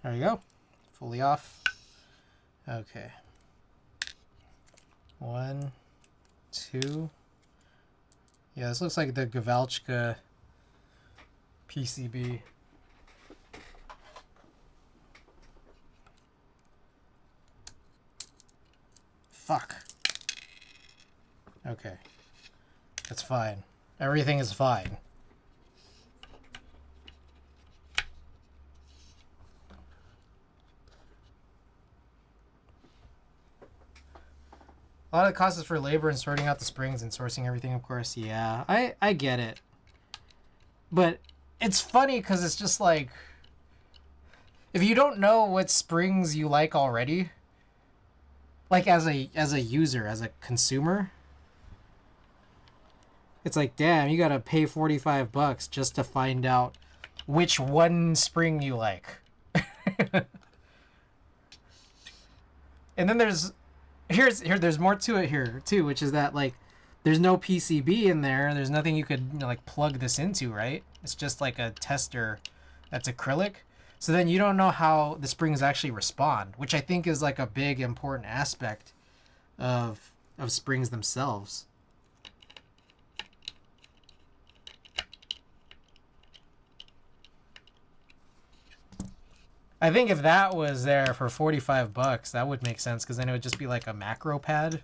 There you go. Fully off. Okay. 1, 2. Yeah, this looks like the Gavalchka PCB. Fuck. Okay. That's fine. Everything is fine. A lot of the cost is for labor and sorting out the springs and sourcing everything, of course. Yeah, I get it. But it's funny because it's just like, if you don't know what springs you like already, like as a user, as a consumer, it's like, damn, you gotta pay 45 bucks just to find out which one spring you like. And then there's more to it here too, which is that like there's no PCB in there. There's nothing you could like plug this into, right? It's just like a tester that's acrylic. So then you don't know how the springs actually respond, which I think is like a big important aspect of springs themselves. I think if that was there for $45, that would make sense, because then it would just be like a macro pad.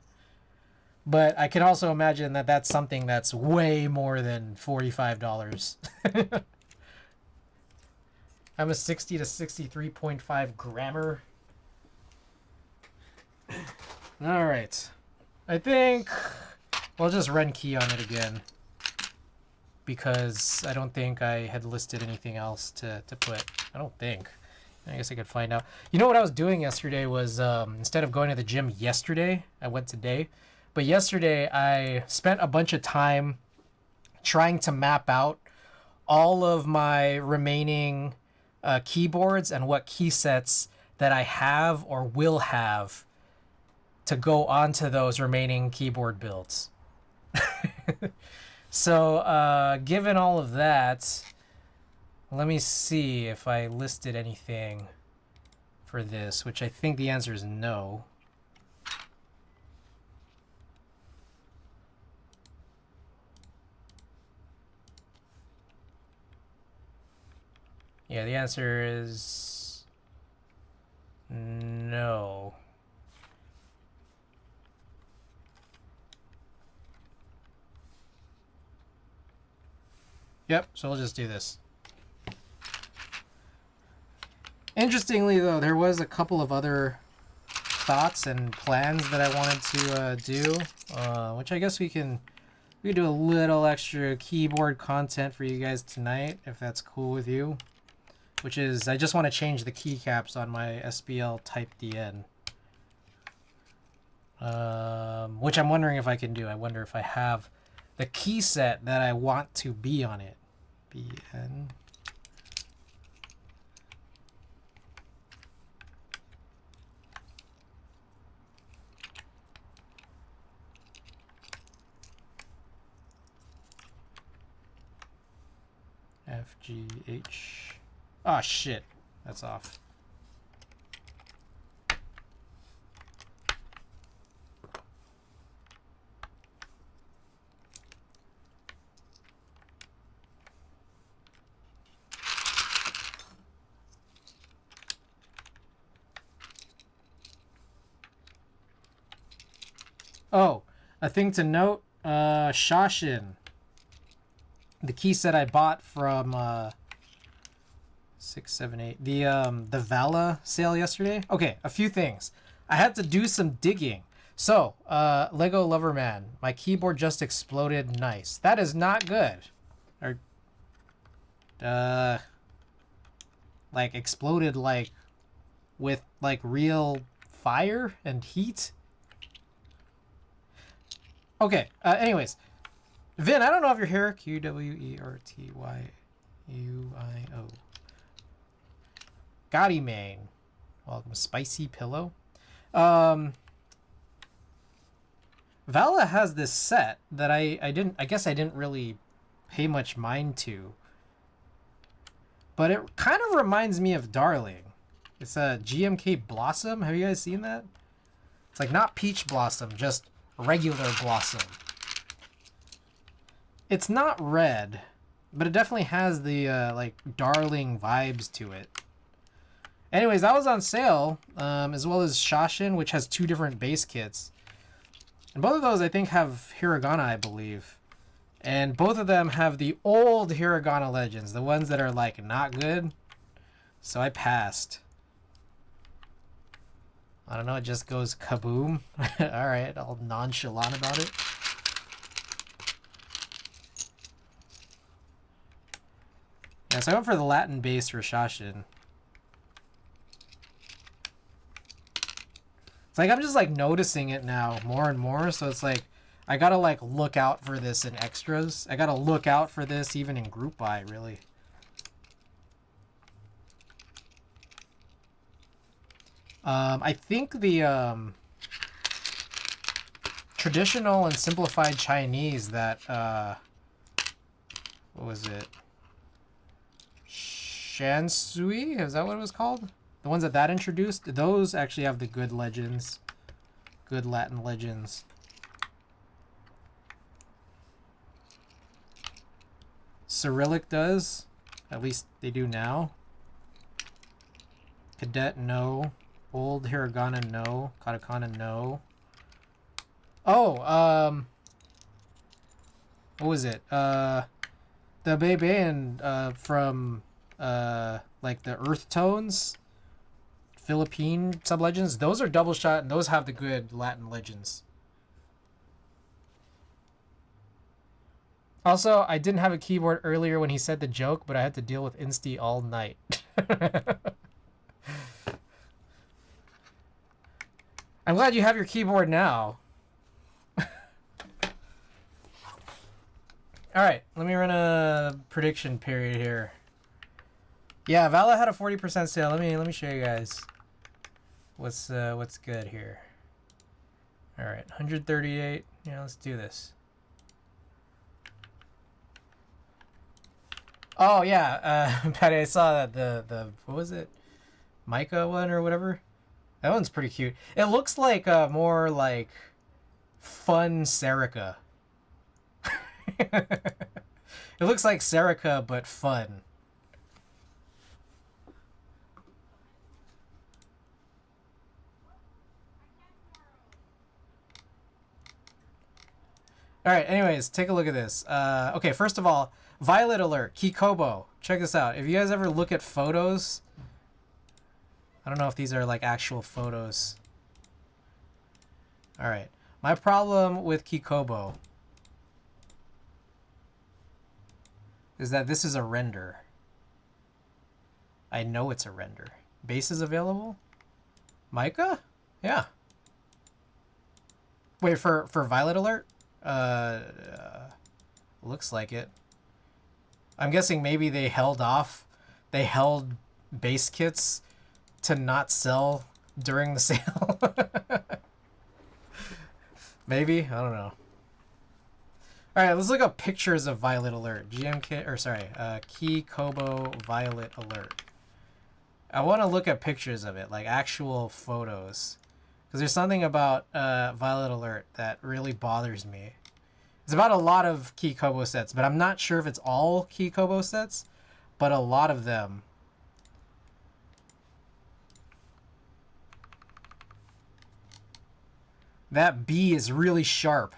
But I can also imagine that that's something that's way more than $45. I'm a 60 to 63.5 grammer. All right. I think we'll just run key on it again, because I don't think I had listed anything else to put. I don't think. I guess I could find out. You know what I was doing yesterday was, instead of going to the gym yesterday, I went today. But yesterday I spent a bunch of time trying to map out all of my remaining keyboards and what key sets that I have or will have to go onto those remaining keyboard builds. So given all of that, let me see if I listed anything for this, which I think the answer is no. Yeah, the answer is no. Yep, so we'll just do this. Interestingly, though, there was a couple of other thoughts and plans that I wanted to do, which I guess we can do a little extra keyboard content for you guys tonight, if that's cool with you. Which is, I just want to change the keycaps on my SBL Type DN. Which I'm wondering if I can do. I wonder if I have the key set that I want to be on it. BN. FGH. Oh shit, that's off. Oh, a thing to note, Shashin. The key set I bought from 678. The Vala sale yesterday. Okay, a few things. I had to do some digging. So, Lego Loverman, my keyboard just exploded. Nice. That is not good. Or, like exploded like with like real fire and heat. Okay. Anyways, Vin, I don't know if you're here. QWERTYUIO. Gotti Main. Welcome. Spicy Pillow. Vala has this set that I guess I didn't really pay much mind to. But it kind of reminds me of Darling. It's a GMK Blossom. Have you guys seen that? It's like not Peach Blossom, just regular Blossom. It's not red, but it definitely has the like Darling vibes to it. Anyways, that was on sale, as well as Shashin, which has two different base kits. And both of those, I think, have Hiragana, I believe. And both of them have the old Hiragana Legends, the ones that are, like, not good. So I passed. I don't know, it just goes kaboom. Alright, all nonchalant about it. Yeah, so I went for the Latin base for Shashin. It's like I'm just like noticing it now more and more, so it's like I gotta like look out for this in extras. I gotta look out for this even in group buy, really. I think the traditional and simplified Chinese that what was it? Shansui? Is that what it was called? The ones that introduced? Those actually have the good legends. Good Latin legends. Cyrillic does. At least they do now. Cadet, no. Old Hiragana, no. Katakana, no. Oh, what was it? The Beibein from like the Earth Tones, Philippine sublegends. Those are double shot, and those have the good Latin legends. Also, I didn't have a keyboard earlier when he said the joke, but I had to deal with Insti all night. I'm glad you have your keyboard now. Alright, let me run a prediction period here. Yeah, Vala had a 40% sale. Let me show you guys what's good here. Alright, 138. Yeah, let's do this. Oh yeah, Patty, I saw that the what was it? Micah one or whatever? That one's pretty cute. It looks like more like fun Serica. It looks like Serica, but fun. Alright, anyways, take a look at this. Okay, first of all, Violet Alert, Kikobo. Check this out. If you guys ever look at photos, I don't know if these are like actual photos. Alright, my problem with Kikobo is that this is a render. I know it's a render. Base is available? Micah? Yeah. Wait, for Violet Alert? Looks like it. I'm guessing maybe they held off. They held base kits to not sell during the sale. Maybe? I don't know. Alright, let's look up pictures of Violet Alert. GMK, or sorry, Kikobo Violet Alert. I want to look at pictures of it, like actual photos. Because there's something about Violet Alert that really bothers me. It's about a lot of Kikobo sets, but I'm not sure if it's all Kikobo sets, but a lot of them. That B is really sharp.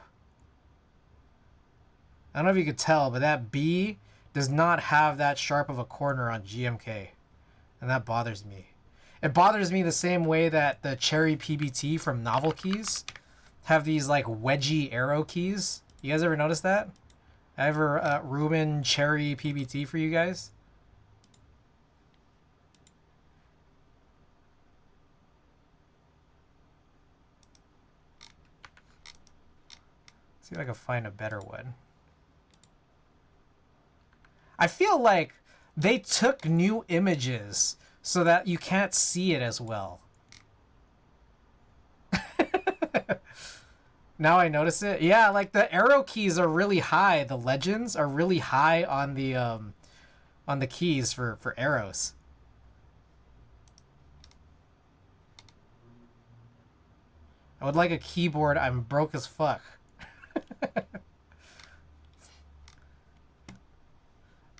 I don't know if you could tell, but that B does not have that sharp of a corner on GMK. And that bothers me. It bothers me the same way that the Cherry PBT from Novel Keys have these like wedgy arrow keys. You guys ever notice that? I have a Ruben Cherry PBT for you guys. See if I can find a better one. I feel like they took new images so that you can't see it as well. Now I notice it. Yeah, like the arrow keys are really high. The legends are really high on the keys for arrows. I would like a keyboard. I'm broke as fuck.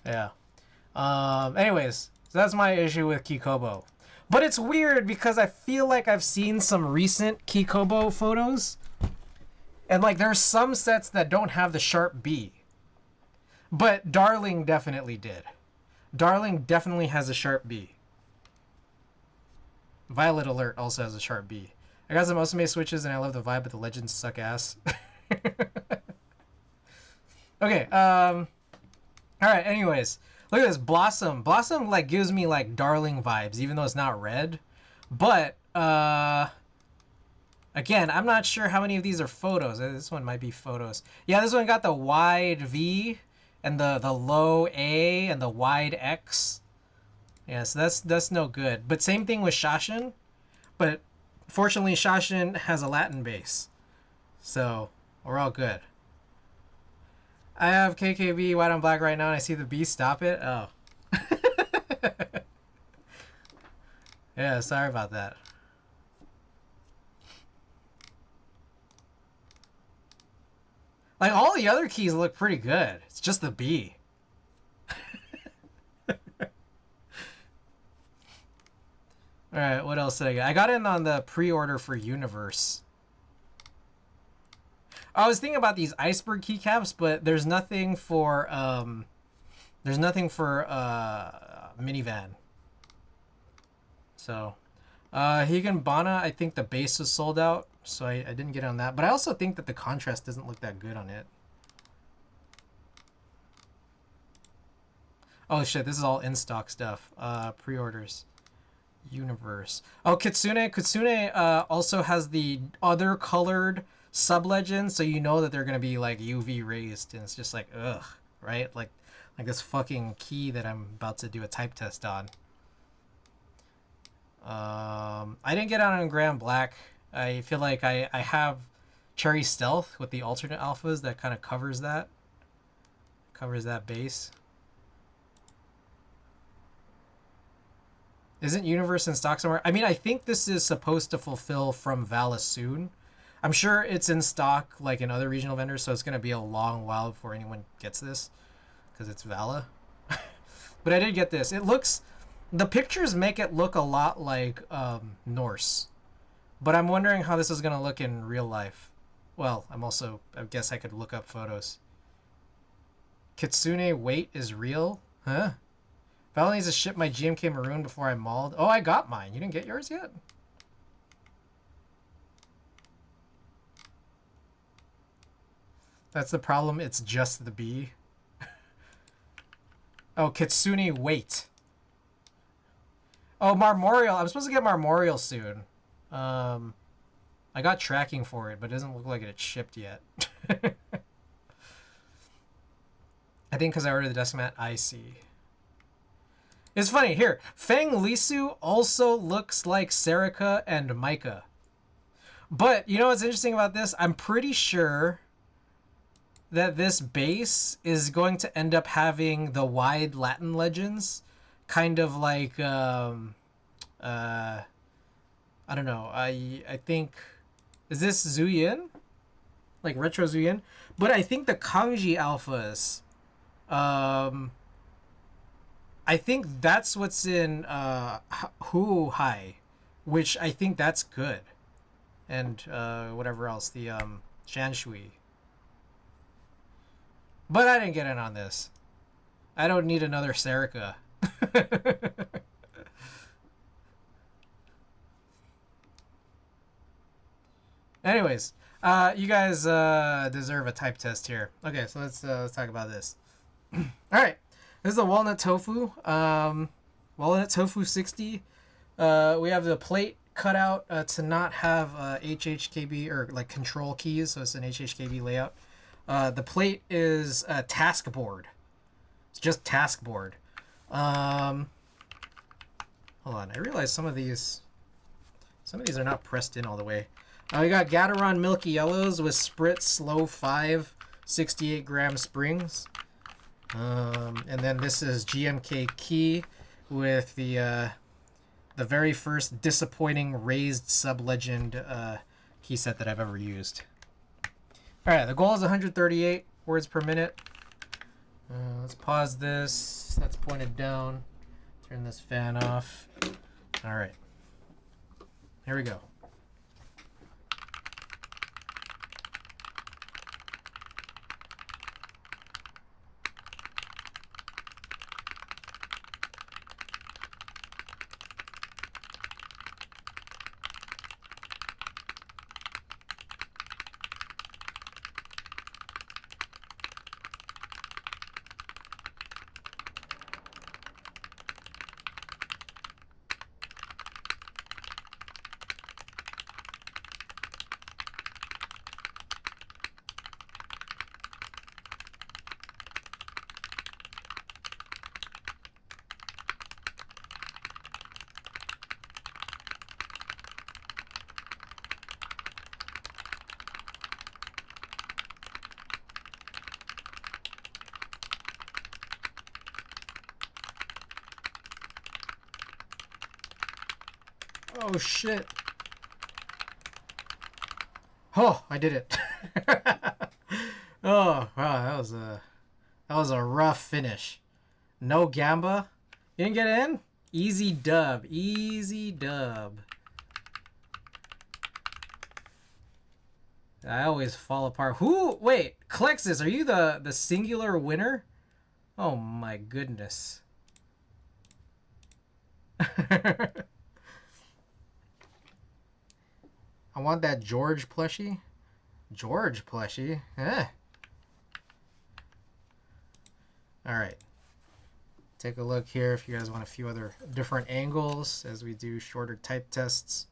Yeah. Anyways, so that's my issue with Kikobo. But it's weird because I feel like I've seen some recent Kikobo photos. And like there's some sets that don't have the sharp B. But Darling definitely did. Darling definitely has a sharp B. Violet Alert also has a sharp B. I got some Osame switches and I love the vibe, but the legends suck ass. Okay, alright, anyways. Look at this, Blossom. Blossom like gives me like Darling vibes, even though it's not red. But again, I'm not sure how many of these are photos. This one might be photos. Yeah, this one got the wide V and the low A and the wide X. Yeah, so that's no good. But same thing with Shashin. But fortunately, Shashin has a Latin base. So we're all good. I have KKV white on black right now and I see the B. Stop it. Oh. Yeah, sorry about that. Like, all the other keys look pretty good. It's just the B. Alright, what else did I get? I got in on the pre-order for Universe. I was thinking about these iceberg keycaps, but there's nothing for minivan. So Higanbana, I think the base was sold out, so I didn't get on that. But I also think that the contrast doesn't look that good on it. Oh shit, this is all in stock stuff. Pre-orders. Universe. Oh, Kitsune. Kitsune also has the other colored sub-legend, so you know that they're gonna be like UV raised, and it's just like, ugh, right? Like this fucking key that I'm about to do a type test on. I didn't get out on Grand Black. I feel like I have Cherry Stealth with the alternate alphas that kind of covers that base. Isn't Universe in stock somewhere? I mean, I think this is supposed to fulfill from Vala soon. I'm sure it's in stock like in other regional vendors, so it's going to be a long while before anyone gets this because it's Vala. But I did get this. It looks... The pictures make it look a lot like Norse. But I'm wondering how this is going to look in real life. Well, I guess I could look up photos. Kitsune weight is real? Huh? Val needs to ship my GMK Maroon before I mauled. Oh, I got mine. You didn't get yours yet? That's the problem. It's just the B. Oh, Kitsune weight. Oh, Marmorial. I'm supposed to get Marmorial soon. I got tracking for it, but it doesn't look like it's shipped yet. I think because I ordered the desk mat, I see. It's funny, here, Fang Lisu also looks like Serica and Micah. But, you know what's interesting about this? I'm pretty sure that this base is going to end up having the wide Latin legends. Kind of like, I don't know, I think... Is this Zuyin? Like Retro Zuyin? But I think the Kanji alphas... I think that's what's in Hu Hai, which I think that's good. And whatever else, the Shanshui. But I didn't get in on this. I don't need another Serica. Anyways, you guys deserve a type test here. Okay, so let's talk about this. All right. This is the walnut tofu. Walnut tofu60. We have the plate cut out to not have HHKB or like control keys, so it's an HHKB layout. The plate is a task board. It's just task board. Hold on, I realize some of these are not pressed in all the way. We got Gateron Milky Yellows with Spritz Slow 5 68-gram springs. And then this is GMK Key with the very first disappointing raised sub-legend key set that I've ever used. Alright, the goal is 138 words per minute. Let's pause this. That's pointed down. Turn this fan off. Alright. Here we go. Oh shit. Oh, I did it. Oh, wow, that was a rough finish. No Gamba. You didn't get in? Easy dub. Easy dub. I always fall apart. Who? Wait, Klexus, are you the singular winner? Oh my goodness. I want that George plushie. George plushie? Eh. Alright. Take a look here if you guys want a few other different angles as we do shorter type tests.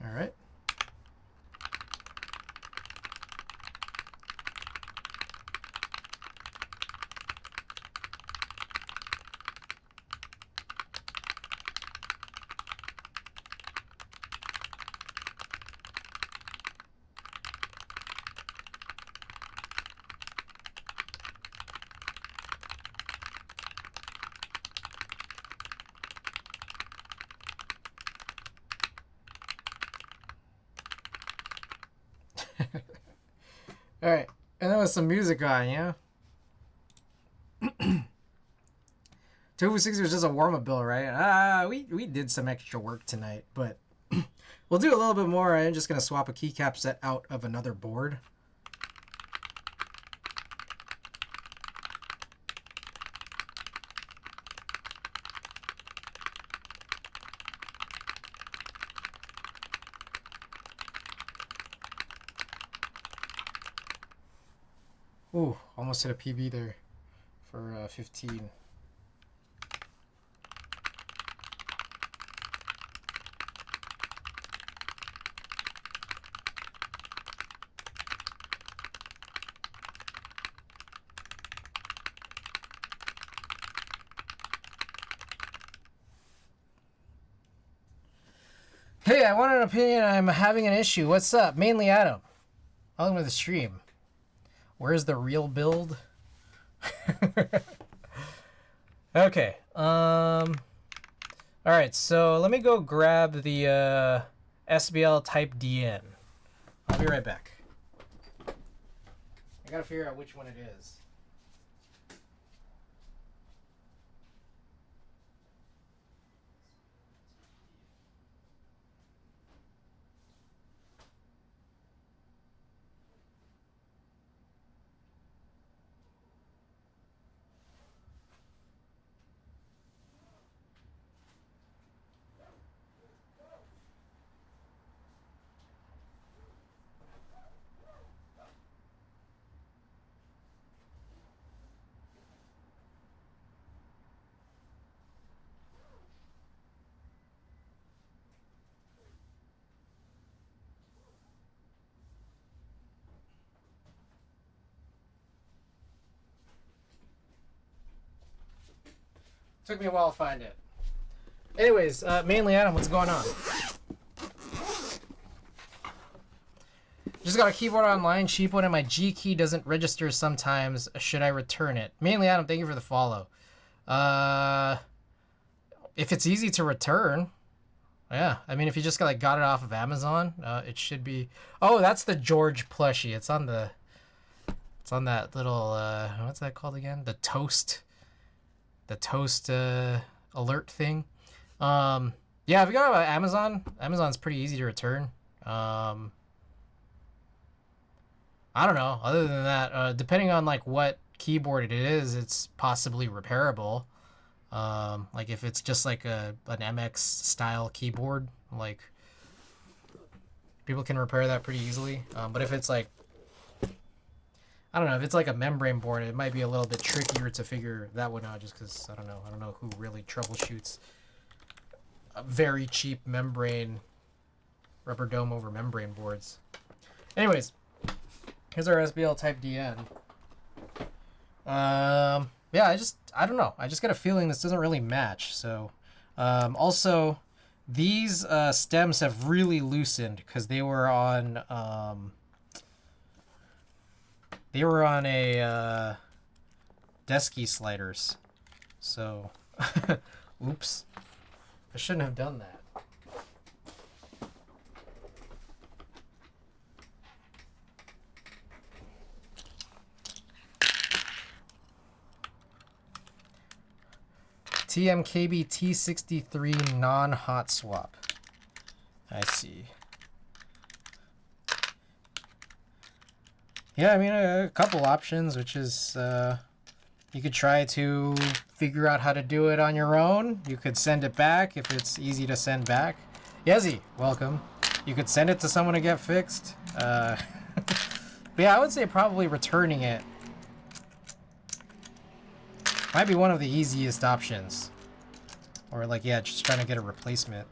All right. All right. And then with some music on, yeah. tofu60 was just a warm-up build, right? We did some extra work tonight, but we'll do a little bit more. I'm just going to swap a keycap set out of another board. Ooh, almost hit a PB there for 15. Hey, I want an opinion. I'm having an issue. What's up? Mainly Adam. Welcome to the stream. Where's the real build? Okay. All right. So let me go grab the SBL Type DN. I'll be right back. I gotta figure out which one it is. Took me a while to find it. Anyways, mainly Adam, what's going on? Just got a keyboard online, cheap one, and my G key doesn't register sometimes. Should I return it? Mainly Adam, thank you for the follow. If it's easy to return, yeah. I mean, if you just got it off of Amazon, it should be. Oh, that's the George plushie. It's on the. It's on that little. What's that called again? The toast. The toast alert thing. Yeah, if you got it on Amazon, Amazon's pretty easy to return. I don't know. Other than that, depending on what keyboard it is, it's possibly repairable. Like if it's just like an MX style keyboard, people can repair that pretty easily. But if it's I don't know, if it's like a membrane board, it might be a little bit trickier to figure that one out just because I don't know who really troubleshoots very cheap membrane, rubber dome over membrane boards. Anyways, here's our SBL Type DN. Yeah, I don't know. I just get a feeling this doesn't really match. So, also, these stems have really loosened because they were on a Desky sliders. So, oops, I shouldn't have done that. TMKB T63 non-hot swap. I see. Yeah, I mean, a couple options, which is you could try to figure out how to do it on your own. You could send it back if it's easy to send back. Yezi, welcome. You could send it to someone to get fixed. But yeah, I would say probably returning it might be one of the easiest options. Or like, yeah, just trying to get a replacement.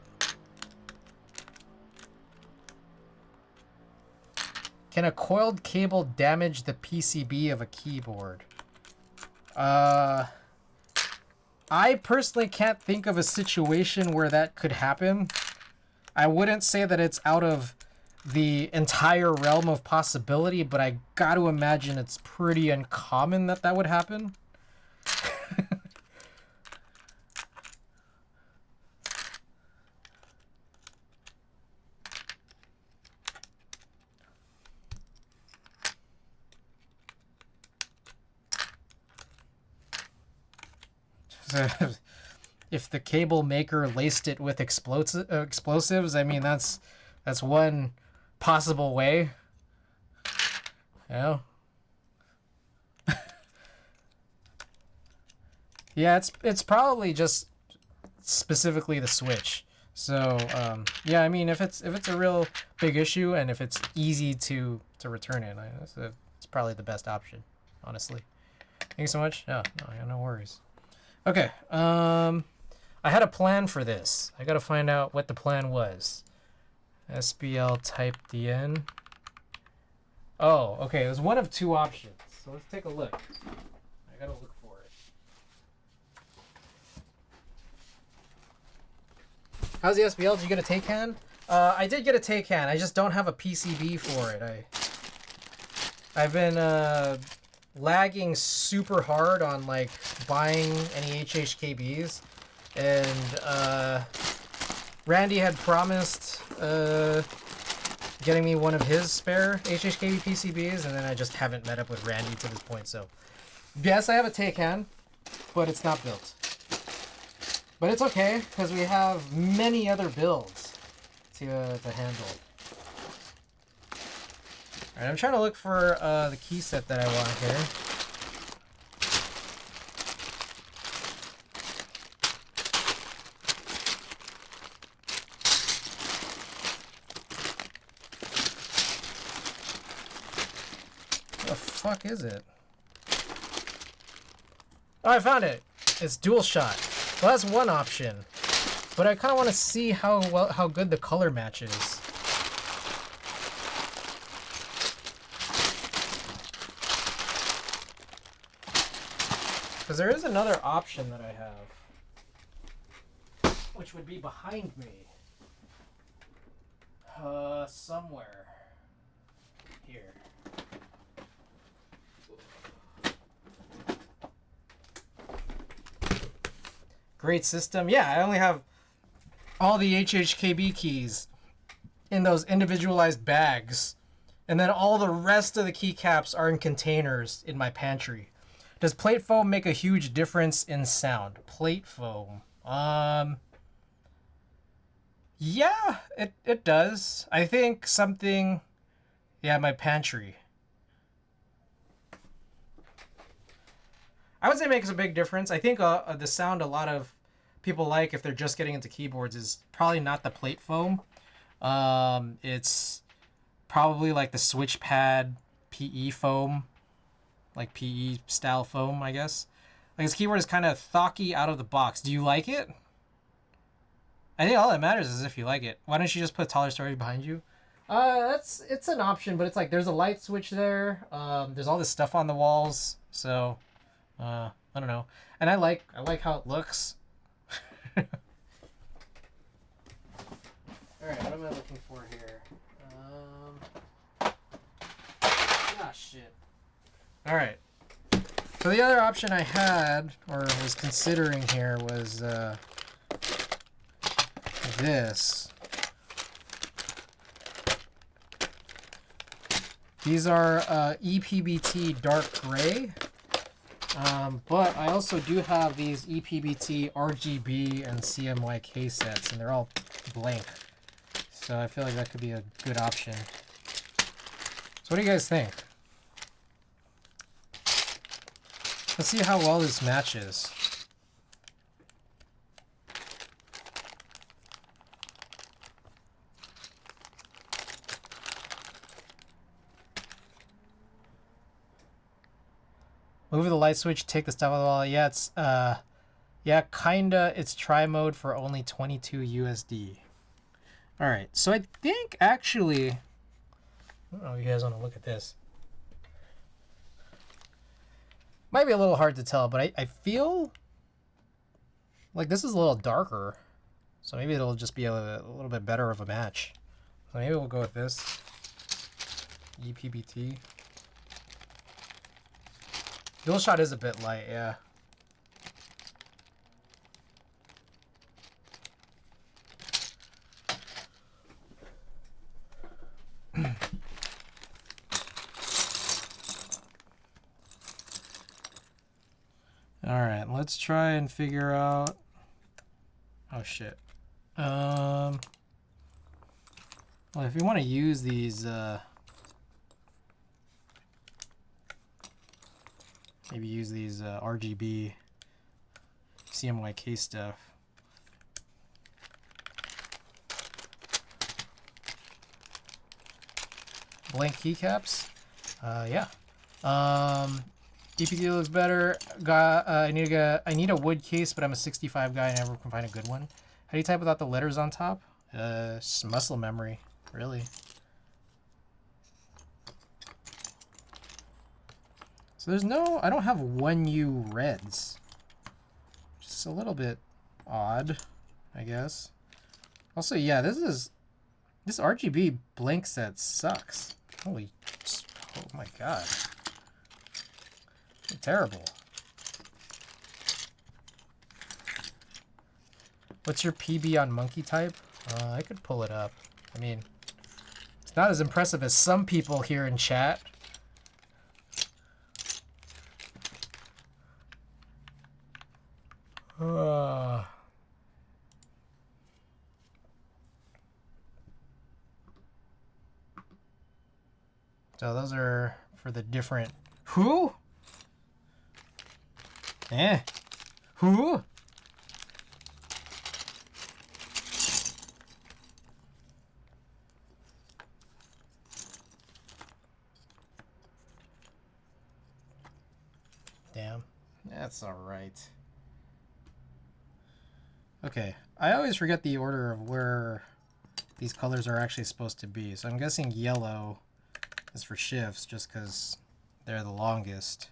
Can a coiled cable damage the PCB of a keyboard? I personally can't think of a situation where that could happen. I wouldn't say that it's out of the entire realm of possibility, but I got to imagine it's pretty uncommon that that would happen. If the cable maker laced it with explosives, I mean, that's one possible way. You know? Yeah, it's probably just specifically the switch. So yeah, I mean, if it's a real big issue and if it's easy to return it, it's probably the best option, honestly. Thank you so much. No worries. Okay, I had a plan for this. I gotta find out what the plan was. SBL Type DN. Oh, okay, it was one of two options. So let's take a look. I gotta look for it. How's the SBL? Did you get a Taycan? I did get a Taycan. I just don't have a PCB for it. I've been lagging super hard on like buying any HHKBs, and Randy had promised getting me one of his spare HHKB PCBs, and then I just haven't met up with Randy to this point. So yes, I have a Taycan, but it's not built. But it's okay because we have many other builds to handle. Alright, I'm trying to look for the key set that I want here. What the fuck is it? Oh, I found it! It's dual shot. Well, that's one option. But I kind of want to see how good the color matches. Because there is another option that I have, which would be behind me. Somewhere. Here. Great system. Yeah, I only have all the HHKB keys in those individualized bags. And then all the rest of the keycaps are in containers in my pantry. Does plate foam make a huge difference in sound? Plate foam. Yeah, it does. I think something... Yeah, my pantry. I would say it makes a big difference. I think the sound a lot of people like if they're just getting into keyboards is probably not the plate foam. It's probably like the switch pad PE foam. Like PE style foam, I guess. Like this keyboard is kind of thocky out of the box. Do you like it? I think all that matters is if you like it. Why don't you just put taller storage behind you? It's an option, but it's like there's a light switch there. There's all this stuff on the walls, so I don't know. And I like how it looks. All right, what am I looking for here? Ah, shit. All right. So the other option I had or was considering here was this. These are EPBT dark gray, but I also do have these EPBT RGB and CMYK sets, and they're all blank. So I feel like that could be a good option. So what do you guys think? Let's see how well this matches. Move the light switch, take the stuff out of the wall. Yeah, it's yeah, kinda. It's try mode for only 22 USD. All right, so I think actually, I don't know if you guys want to look at this. Might be a little hard to tell, but I feel like this is a little darker, so maybe it'll just be a little bit better of a match. So maybe we'll go with this EPBT. Dual shot is a bit light, yeah. All right, let's try and figure out. Oh shit. Well, if you want to use these, maybe use these RGB CMYK stuff. Blank keycaps. Yeah. DPT looks better. I need a wood case, but I'm a 65 guy and never can find a good one. How do you type without the letters on top? Muscle memory, really. So there's no, I don't have 1U reds. Just a little bit odd, I guess. Also, yeah, this RGB blank set sucks. Holy, oh my god. Terrible. What's your PB on monkey type? I could pull it up. I mean, it's not as impressive as some people here in chat. So those are for the different... Who? Who? Damn. That's alright. Okay. I always forget the order of where these colors are actually supposed to be. So I'm guessing yellow is for shifts just because they're the longest.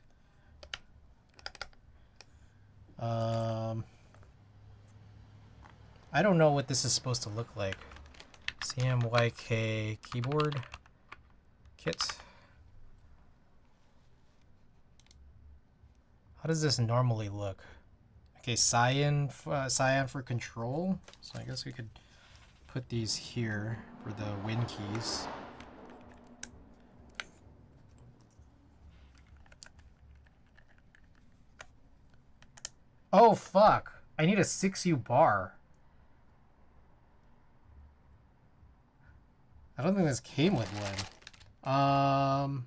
I don't know what this is supposed to look like. CMYK keyboard kit. How does this normally look? Okay, cyan for control. So I guess we could put these here for the win keys. Oh fuck! I need a 6U bar. I don't think this came with one.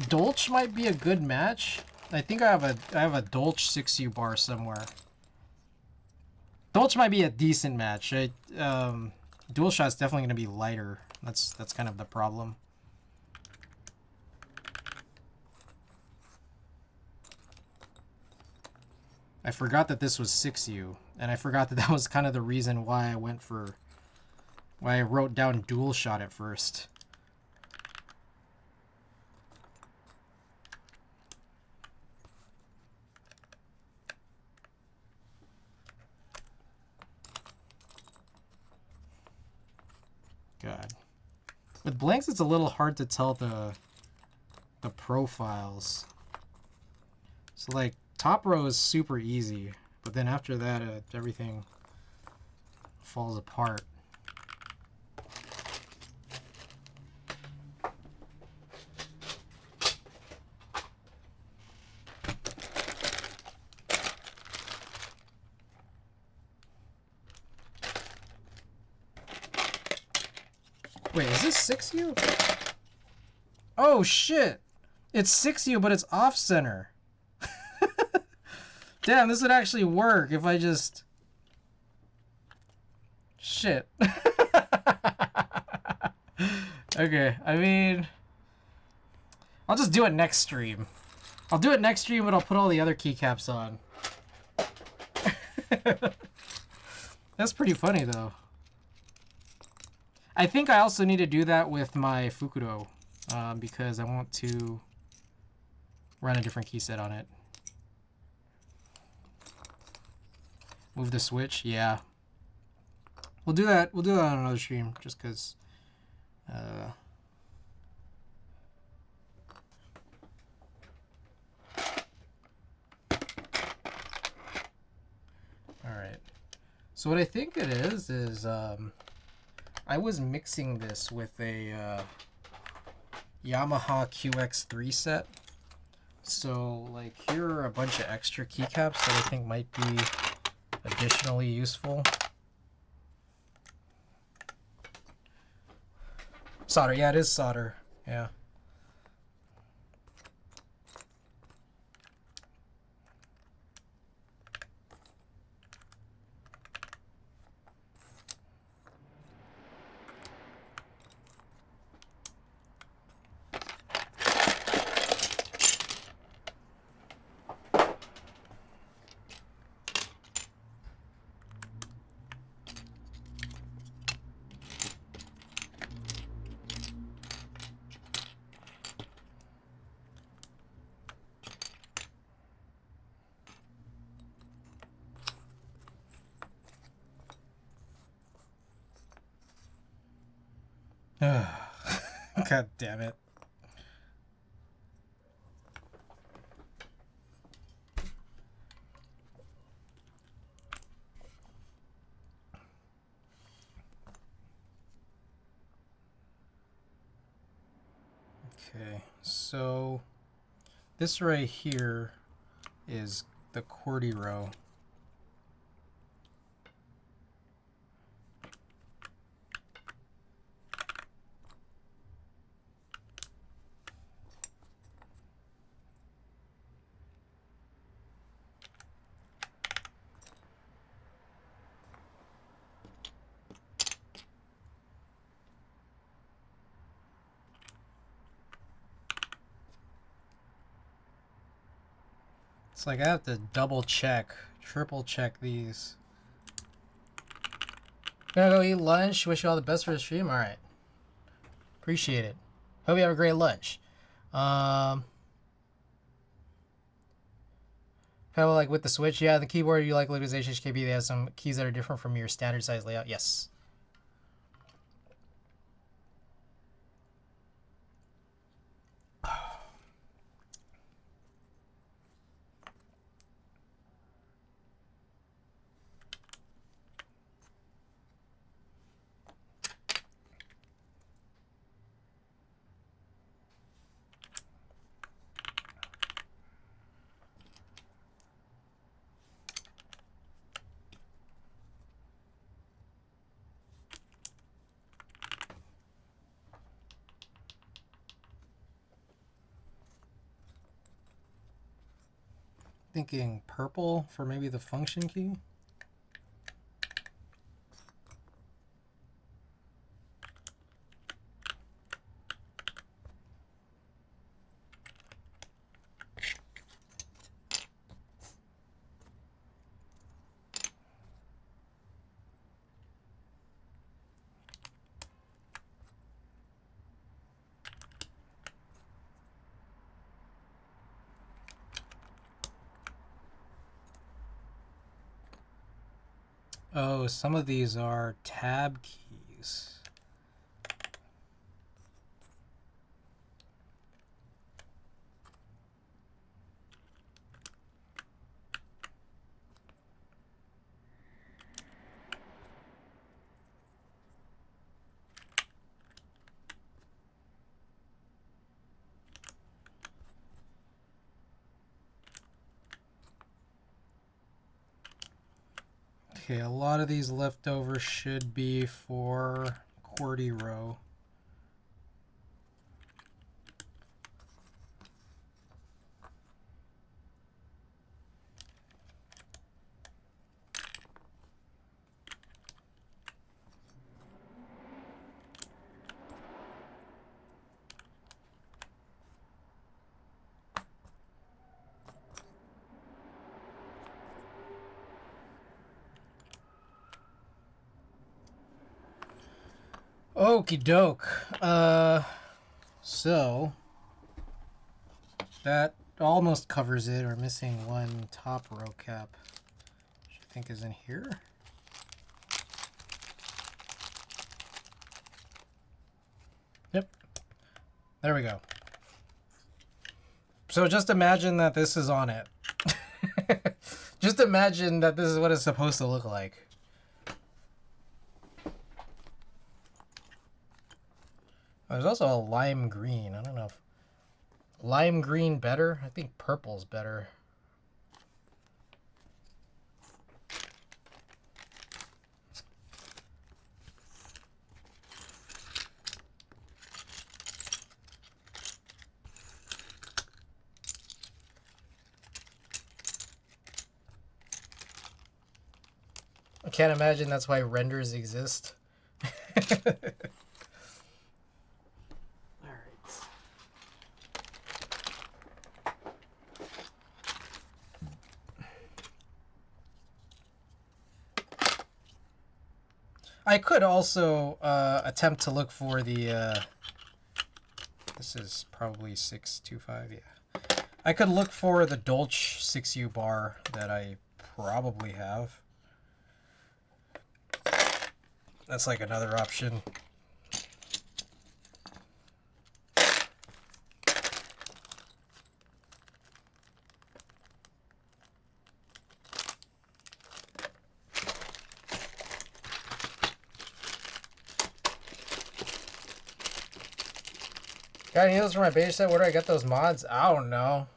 Dolch might be a good match. I think I have a Dolch 6U bar somewhere. Dolch might be a decent match. Dual shot's definitely gonna be lighter. That's kind of the problem. I forgot that this was 6U. And I forgot that that was kind of the reason why I wrote down dual shot at first. God. With blanks, it's a little hard to tell the profiles. So like top row is super easy, but then after that, everything falls apart. Wait, is this 6U? Oh shit! It's 6U, but it's off center. Damn, this would actually work if I just... Shit. Okay, I mean... I'll just do it next stream. I'll do it next stream, but I'll put all the other keycaps on. That's pretty funny, though. I think I also need to do that with my Fukudo, because I want to run a different key set on it. Move the switch, yeah. We'll do that. We'll do that on another stream, just because. All right. So what I think it is I was mixing this with a Yamaha QX3 set. So like here are a bunch of extra keycaps that I think might be additionally useful. Solder, yeah, it is solder. Yeah. God damn it. Okay, so this right here is the QWERTY row. It's like I have to double check, triple check these. Gonna go eat lunch. Wish you all the best for the stream. All right. Appreciate it. Hope you have a great lunch. Probably like with the Switch, yeah, the keyboard you like localization HKB, they have some keys that are different from your standard size layout. Yes. Thinking purple for maybe the function key. Oh, some of these are tab keys. Okay, a lot of these leftovers should be for QWERTY row. Okie doke. So that almost covers it. We're missing one top row cap, which I think is in here. Yep. There we go. So just imagine that this is on it. Just imagine that this is what it's supposed to look like. There's also a lime green. I don't know if lime green better. I think purple's better. I can't imagine that's why renders exist. I could also attempt to look for the, this is probably 625, yeah. I could look for the Dolce 6U bar that I probably have. That's like another option. Got any deals for my beta set? Where do I get those mods? I don't know.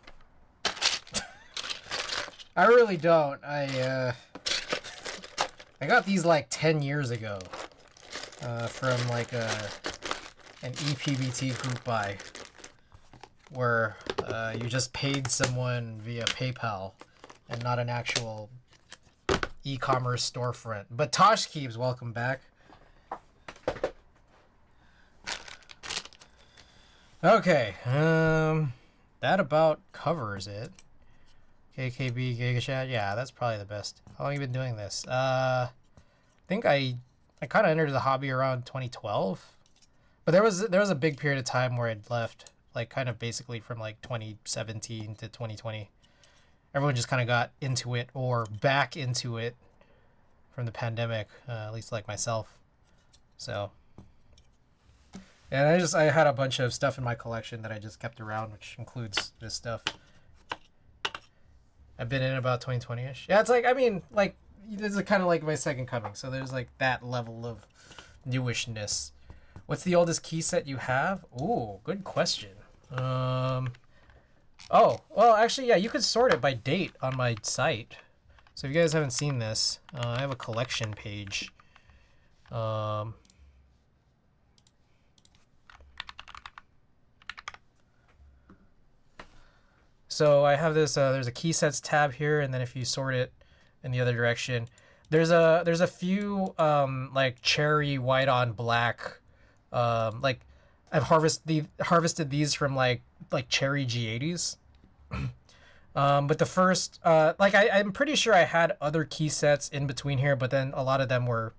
I really don't. I got these like 10 years ago from like an ePBT group buy where you just paid someone via PayPal and not an actual e-commerce storefront. But Tosh Keeps, welcome back. Okay, that about covers it. KKB, GigaChat, yeah, that's probably the best. How long have you been doing this? I think I kind of entered the hobby around 2012, but there was a big period of time where I'd left, like kind of basically from like 2017 to 2020. Everyone just kind of got into it or back into it from the pandemic, at least like myself. So. And I had a bunch of stuff in my collection that I just kept around, which includes this stuff. I've been in about 2020-ish. Yeah, it's like, I mean, like, this is kind of like my second coming, so there's like that level of newishness. What's the oldest key set you have? Ooh, good question. Oh, well, actually, yeah, you could sort it by date on my site. So if you guys haven't seen this, I have a collection page. So I have this, there's a key sets tab here, and then if you sort it in the other direction, there's a few like cherry white on black, like I've harvested these from like cherry G80s. But the first, like I'm pretty sure I had other key sets in between here, but then a lot of them were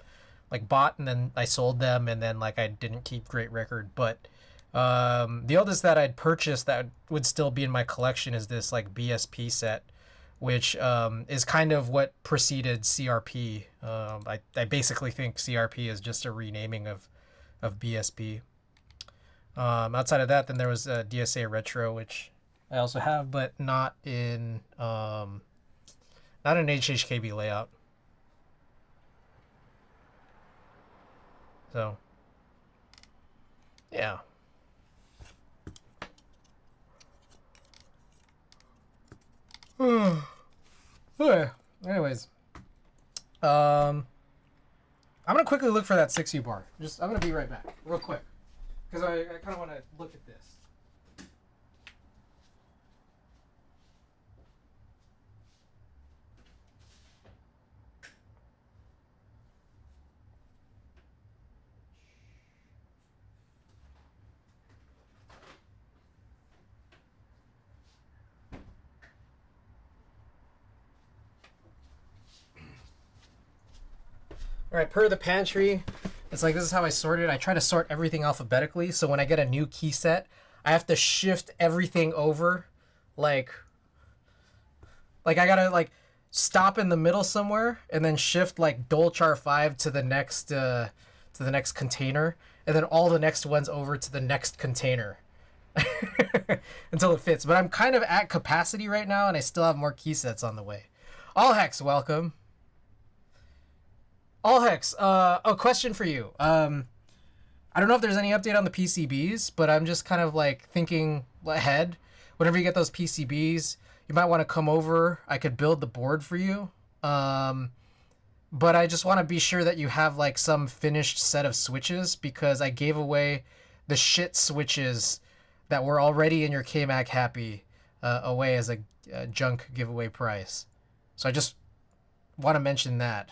like bought and then I sold them, and then like I didn't keep great record. But the oldest that I'd purchased that would still be in my collection is this like BSP set, which is kind of what preceded CRP. I basically think CRP is just a renaming of BSP. Outside of that, then there was DSA Retro, which I also have, but not in not an HHKB layout. So, yeah. Anyways, I'm gonna quickly look for that 6U bar. I'm gonna be right back, real quick, because I kind of want to look at this. All right, per the pantry, it's like this is how I sort it. I try to sort everything alphabetically, so when I get a new key set, I have to shift everything over, like I gotta like stop in the middle somewhere and then shift like Dolchar 5 to the next container, and then all the next ones over to the next container until it fits. But I'm kind of at capacity right now, and I still have more key sets on the way. Allhex, welcome. Allhex, a question for you. I don't know if there's any update on the PCBs, but I'm just kind of like thinking ahead. Whenever you get those PCBs, you might want to come over. I could build the board for you. But I just want to be sure that you have like some finished set of switches, because I gave away the shit switches that were already in your KMAC Happy away as a junk giveaway price. So I just want to mention that.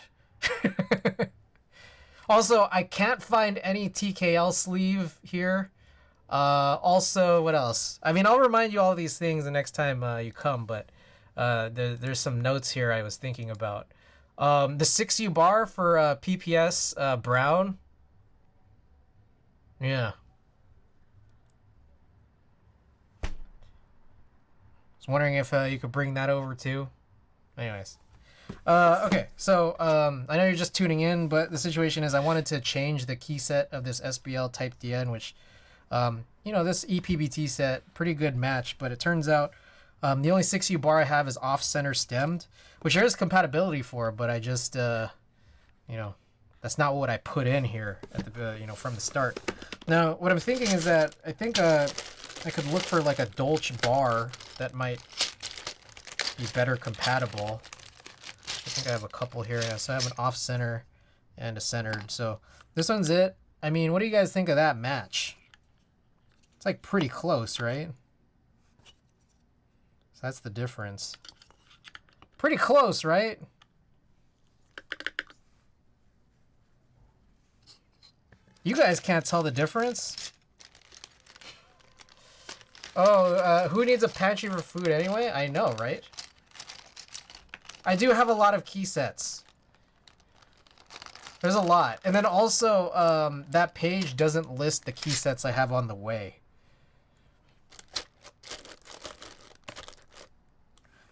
Also, I can't find any TKL sleeve here. Also, what else? I mean, I'll remind you all these things the next time you come, but there's some notes here I was thinking about. The 6U bar for PPS Brown. Yeah. I was wondering if you could bring that over too. Anyways. Okay, so I know you're just tuning in, but the situation is I wanted to change the key set of this SBL Type DN, which, this EPBT set, pretty good match, but it turns out the only 6U bar I have is off-center stemmed, which there is compatibility for, but I just, that's not what I put in here at the, from the start. Now, what I'm thinking is that I think I could look for like a Dolch bar that might be better compatible. I think I have a couple here. Yeah, so I have an off-center and a centered. So this one's it. I mean, what do you guys think of that match? It's like pretty close, right? So that's the difference. Pretty close, right? You guys can't tell the difference? Oh, who needs a pantry for food anyway? I know, right? I do have a lot of key sets. There's a lot. And then also, that page doesn't list the key sets I have on the way.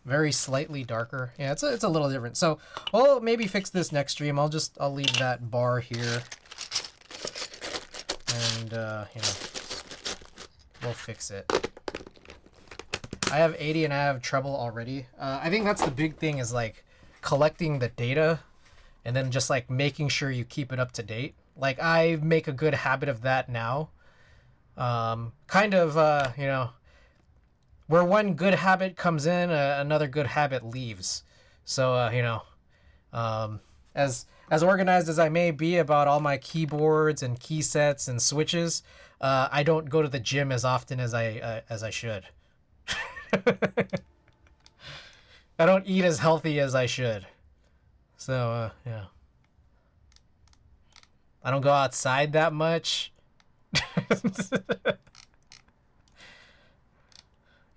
Very slightly darker. Yeah, it's a little different. So, we'll maybe fix this next stream. I'll leave that bar here. And, we'll fix it. I have 80 and I have trouble already. I think that's the big thing, is like collecting the data and then just like making sure you keep it up to date. Like I make a good habit of that now. Where one good habit comes in, another good habit leaves. So, as organized as I may be about all my keyboards and key sets and switches, I don't go to the gym as often as I should. I don't eat as healthy as I should. So, yeah. I don't go outside that much.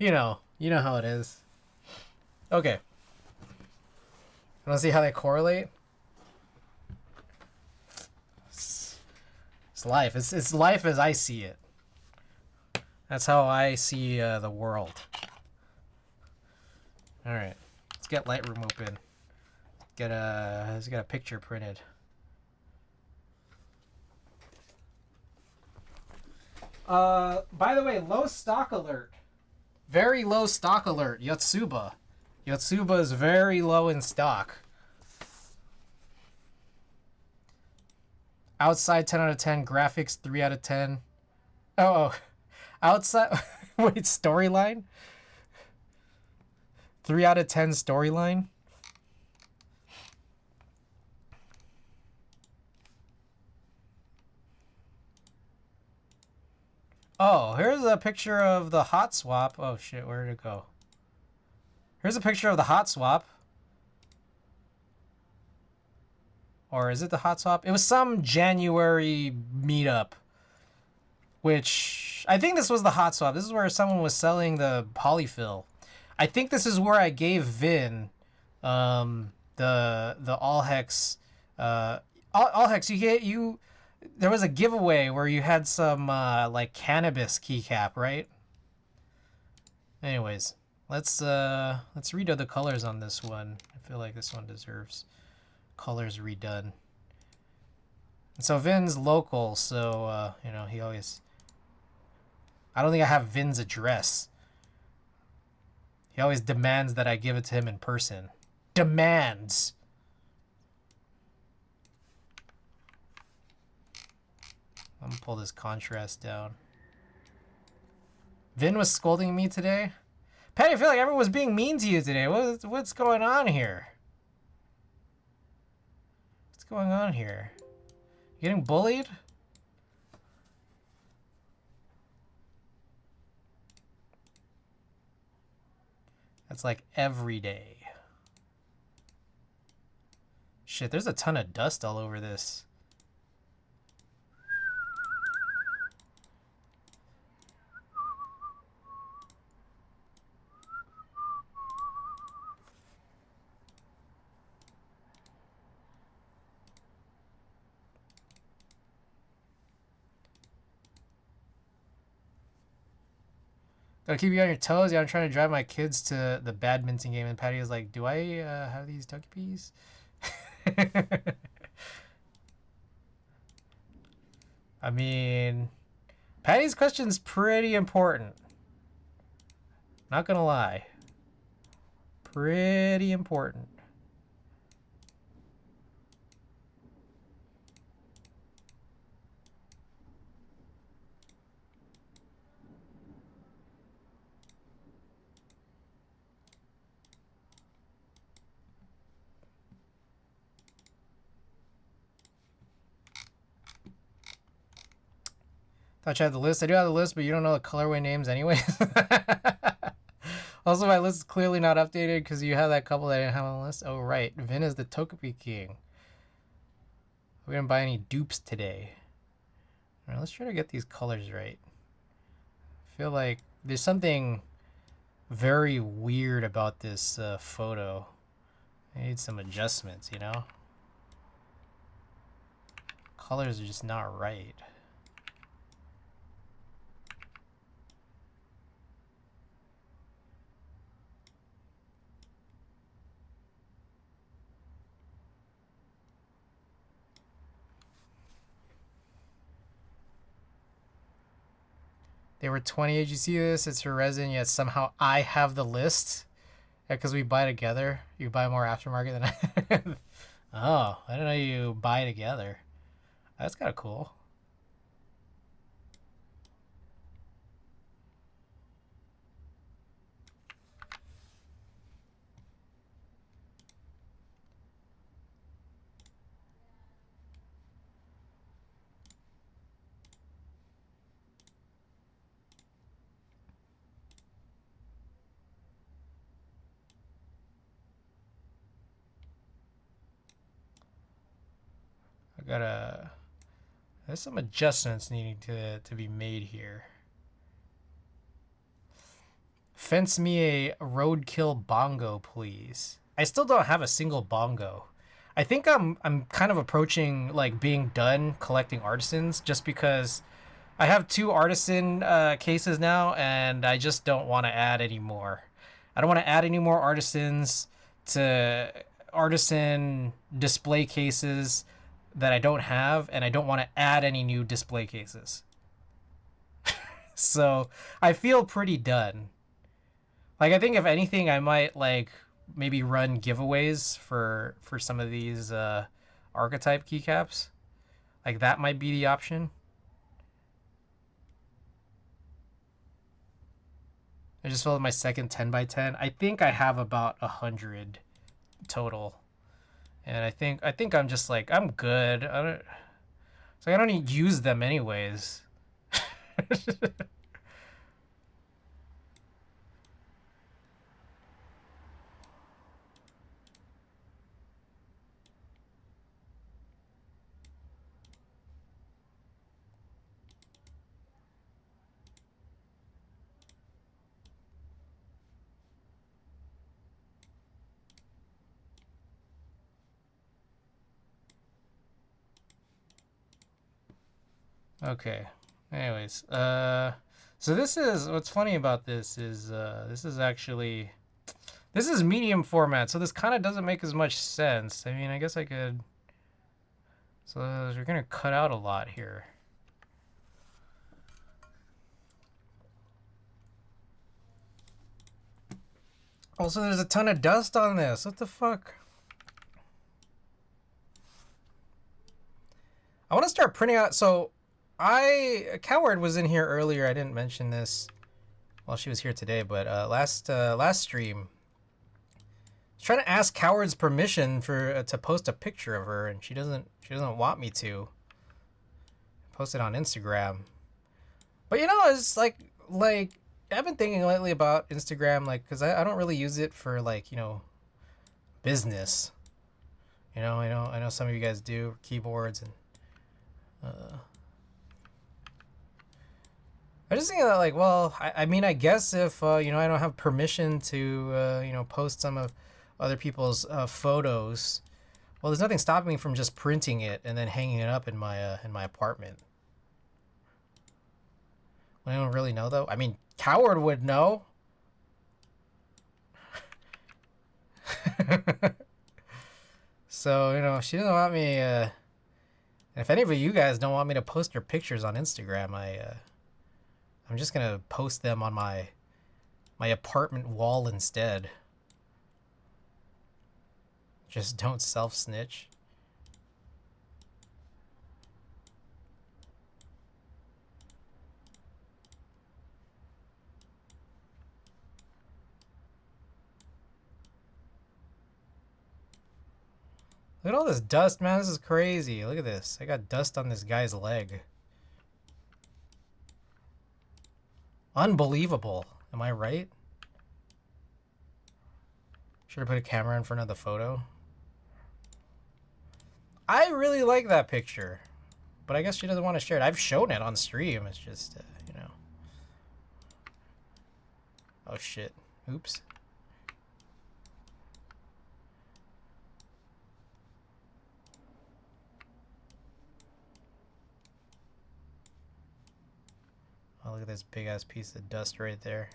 You know how it is. Okay. Want to see how they correlate? It's life. It's life as I see it. That's how I see the world. All right. Let's get Lightroom open. Let's get a picture printed. By the way, low stock alert. Very low stock alert. Yotsuba. Yotsuba is very low in stock. Outside 10 out of 10. Graphics 3 out of 10. Oh. Outside. Wait, storyline? 3 out of 10 storyline? Oh, here's a picture of the hot swap. Oh shit, where did it go? Here's a picture of the hot swap. Or is it the hot swap? It was some January meetup. Which, I think this was the hot swap. This is where someone was selling the polyfill. I think this is where I gave Vin the all hex all hex there was a giveaway where you had some like cannabis keycap, right? Anyways, let's redo the colors on this one. I feel like this one deserves colors redone. And so Vin's local, so you know, he always, I don't think I have Vin's address. He always demands that I give it to him in person. Demands. I'm gonna pull this contrast down. Vin was scolding me today. Patty, I feel like everyone was being mean to you today. What's going on here? What's going on here? You getting bullied? That's like every day. Shit, there's a ton of dust all over this. Gotta keep you on your toes. Yeah, I'm trying to drive my kids to the badminton game, and Patty was like, "Do I have these Togepi's?" I mean, Patty's question's pretty important. Not gonna lie. Pretty important. Thought you had the list. I do have the list, but you don't know the colorway names anyways. Also, my list is clearly not updated because you have that couple that I didn't have on the list. Oh, right. Vin is the Togepi King. We didn't buy any dupes today. All right, let's try to get these colors right. I feel like there's something very weird about this photo. I need some adjustments, you know? Colors are just not right. They were 28. Did you see this? It's her resin, yet somehow I have the list. Yeah, because we buy together. You buy more aftermarket than I. Oh, I didn't know you buy together. That's kind of cool. There's some adjustments needing to be made here. Fence me a roadkill bongo, please. I still don't have a single bongo. I think I'm kind of approaching like being done collecting artisans just because I have 2 artisan cases now and I just don't want to add any more. I don't want to add any more artisans. to artisan display cases that I don't have, and I don't want to add any new display cases. So I feel pretty done. Like, I think if anything, I might like maybe run giveaways for some of these archetype keycaps. Like, that might be the option. I just filled my second 10x10. I think I have about 100 total, and I think I'm just like, I'm good. I don't. It's like I don't need to use them anyways. Okay. Anyways, so this is what's funny about this is this is medium format, so this kind of doesn't make as much sense. I mean, I guess I could. So we're gonna cut out a lot here. Also, there's a ton of dust on this. What the fuck? I want to start printing out. So, Coward was in here earlier. I didn't mention this while she was here today, but last stream, I was trying to ask Coward's permission for to post a picture of her, and she doesn't want me to post it on Instagram. But you know, it's like I've been thinking lately about Instagram, like, because I don't really use it for, like, you know, business. You know, I know some of you guys do keyboards, and I just think that, like, well, I mean, I guess if you know, I don't have permission to you know, post some of other people's photos, well, there's nothing stopping me from just printing it and then hanging it up in my apartment. I don't really know, though. I mean, Coward would know. So, you know, she doesn't want me. If any of you guys don't want me to post your pictures on Instagram, I'm just gonna post them on my apartment wall instead. Just don't self-snitch. Look at all this dust, man. This is crazy. Look at this. I got dust on this guy's leg. Unbelievable. Am I right? Should have put a camera in front of the photo. I really like that picture, but I guess she doesn't want to share it. I've shown it on stream. It's just, you know. Oh, shit. Oops. Oh, look at this big ass piece of dust right there.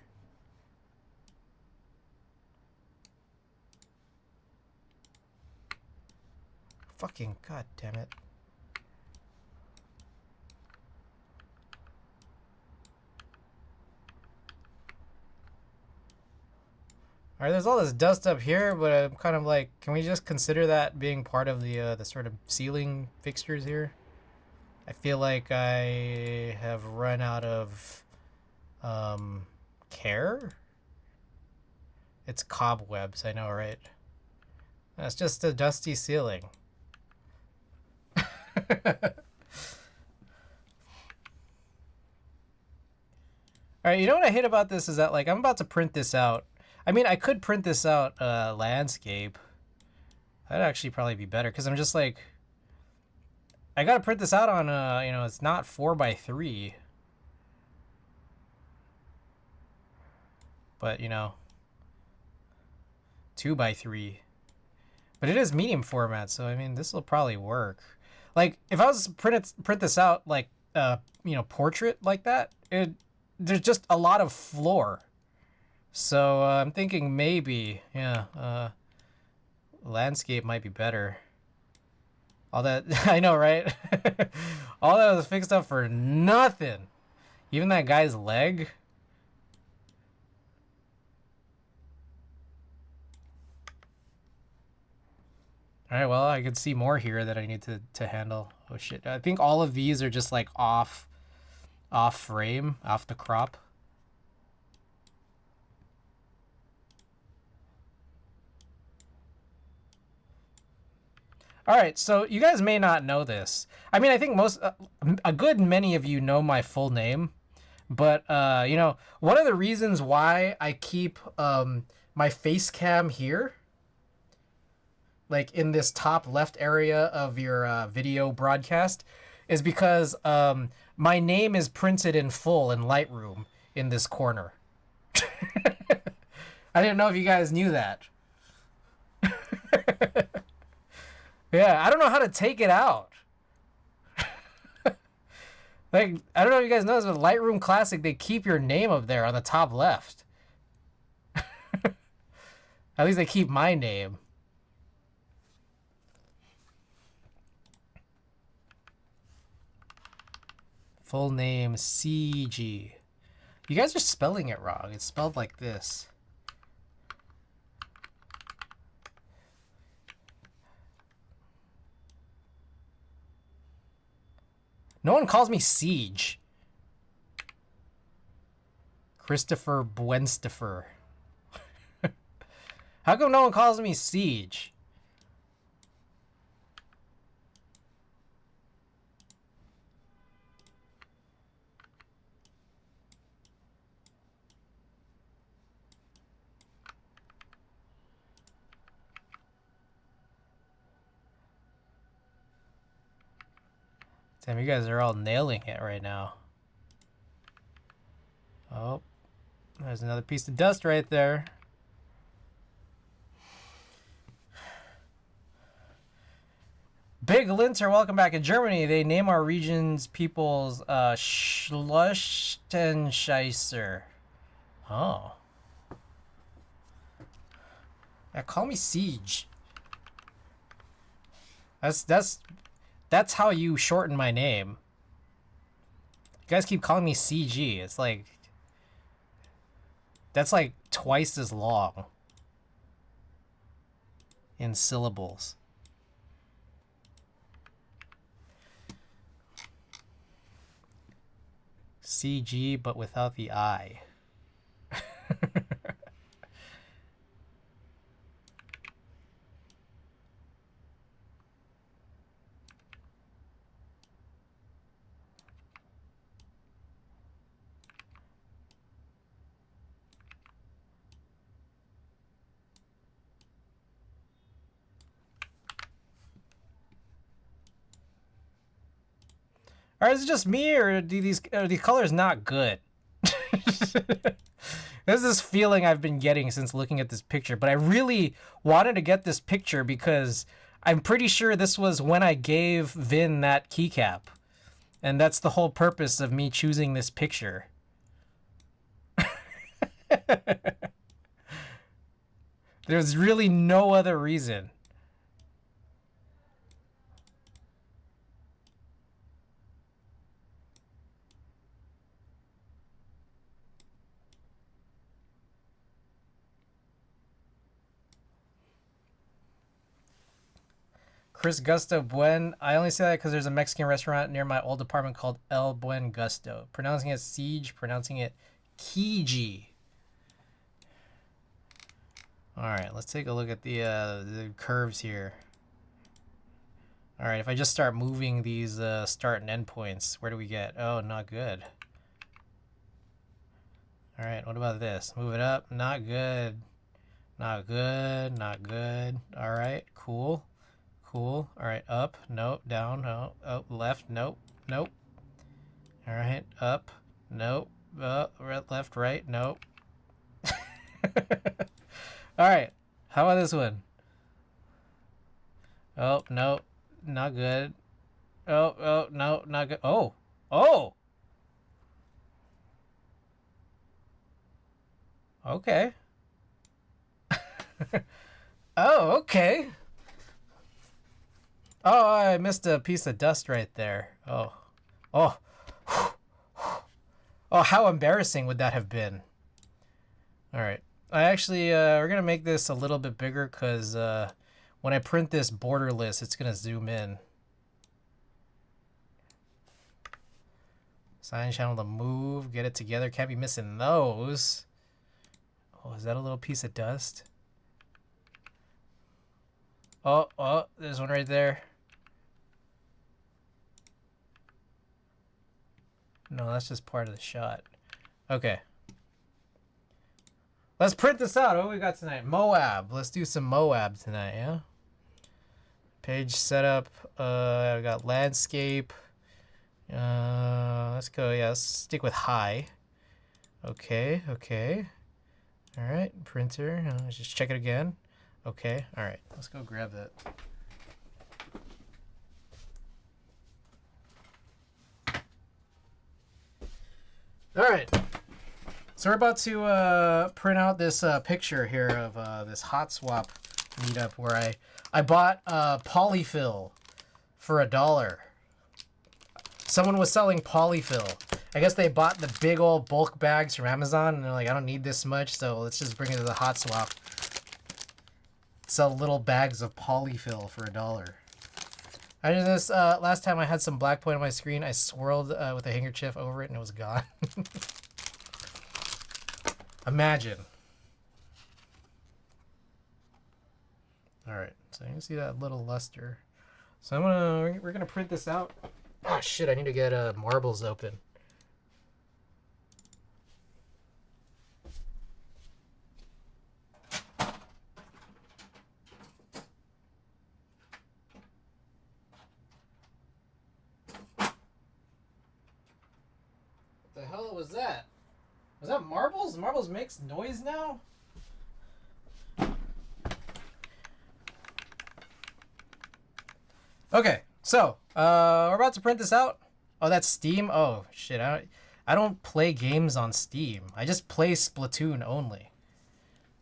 Fucking god damn it. Alright, there's all this dust up here, but I'm kind of like, can we just consider that being part of the sort of ceiling fixtures here? I feel like I have run out of care. It's cobwebs, I know, right? That's just a dusty ceiling. Alright, you know what I hate about this is that, like, I'm about to print this out. I mean, I could print this out landscape. That'd actually probably be better, because I'm just like, I gotta print this out on, you know, it's not 4x3. But, you know, 2x3. But it is medium format, so, I mean, this will probably work. Like, if I was to print this out, like, you know, portrait like that, there's just a lot of floor. So, I'm thinking maybe, yeah, Landscape might be better. All that, I know, right? All that was fixed up for nothing. Even that guy's leg. All right, well, I could see more here that I need to handle. Oh shit! I think all of these are just like off frame, off the crop. All right, so you guys may not know this. I mean, I think a good many of you know my full name, but you know, one of the reasons why I keep my face cam here, like in this top left area of your video broadcast, is because my name is printed in full in Lightroom in this corner. I didn't know if you guys knew that. Yeah, I don't know how to take it out. Like, I don't know if you guys know this, but Lightroom Classic, they keep your name up there on the top left. At least they keep my name. Full name CG. You guys are spelling it wrong. It's spelled like this. No one calls me Siege. Christopher Bwenstifer. How come no one calls me Siege? Damn, you guys are all nailing it right now. Oh, there's another piece of dust right there. Big Linter, welcome back. In Germany, they name our region's peoples Schlechtenscheißer. Oh. Yeah, call me Siege. That's how you shorten my name. You guys keep calling me CG. It's like, that's like twice as long in syllables. CG, but without the I. Or is it just me, or are these colors not good? There's this feeling I've been getting since looking at this picture, but I really wanted to get this picture because I'm pretty sure this was when I gave Vin that keycap. And that's the whole purpose of me choosing this picture. There's really no other reason. Chris Gusto Buen. I only say that because there's a Mexican restaurant near my old apartment called El Buen Gusto. Pronouncing it Siege, pronouncing it Kiji. All right, let's take a look at the curves here. All right, if I just start moving these start and end points, where do we get? Oh, not good. All right, what about this? Move it up. Not good. Not good. Not good. All right, cool. Cool. All right, up. Nope. Down. No. Oh, left. Nope. Nope. All right, up. Nope. Left. Right. Nope. All right. How about this one? Oh, no. Not good. Oh, no. Not good. Oh. Oh. Okay. Oh, okay. Oh, I missed a piece of dust right there. Oh. Oh. Oh, how embarrassing would that have been? All right. I actually, we're going to make this a little bit bigger because when I print this borderless, it's going to zoom in. Sign channel to move. Get it together. Can't be missing those. Oh, is that a little piece of dust? Oh, there's one right there. No, that's just part of the shot. Okay. Let's print this out. What do we got tonight? Moab. Let's do some Moab tonight, yeah? Page setup. I got landscape. Let's go, yeah, let's stick with high. Okay. All right, printer. Let's just check it again. Okay, all right. Let's go grab that. All right. So we're about to print out this picture here of this hot swap meetup where I bought polyfill for $1. Someone was selling polyfill. I guess they bought the big old bulk bags from Amazon and they're like, I don't need this much, so let's just bring it to the hot swap. Sell little bags of polyfill for $1. I did this last time I had some black point on my screen. I swirled with a handkerchief over it and it was gone. Imagine. All right, so you can see that little luster. So we're gonna print this out. Oh shit! I need to get marbles open. What the hell was that? Was that marbles? Marbles makes noise now? Okay, so we're about to print this out. Oh, that's Steam? Oh shit, I don't play games on Steam. I just play Splatoon only.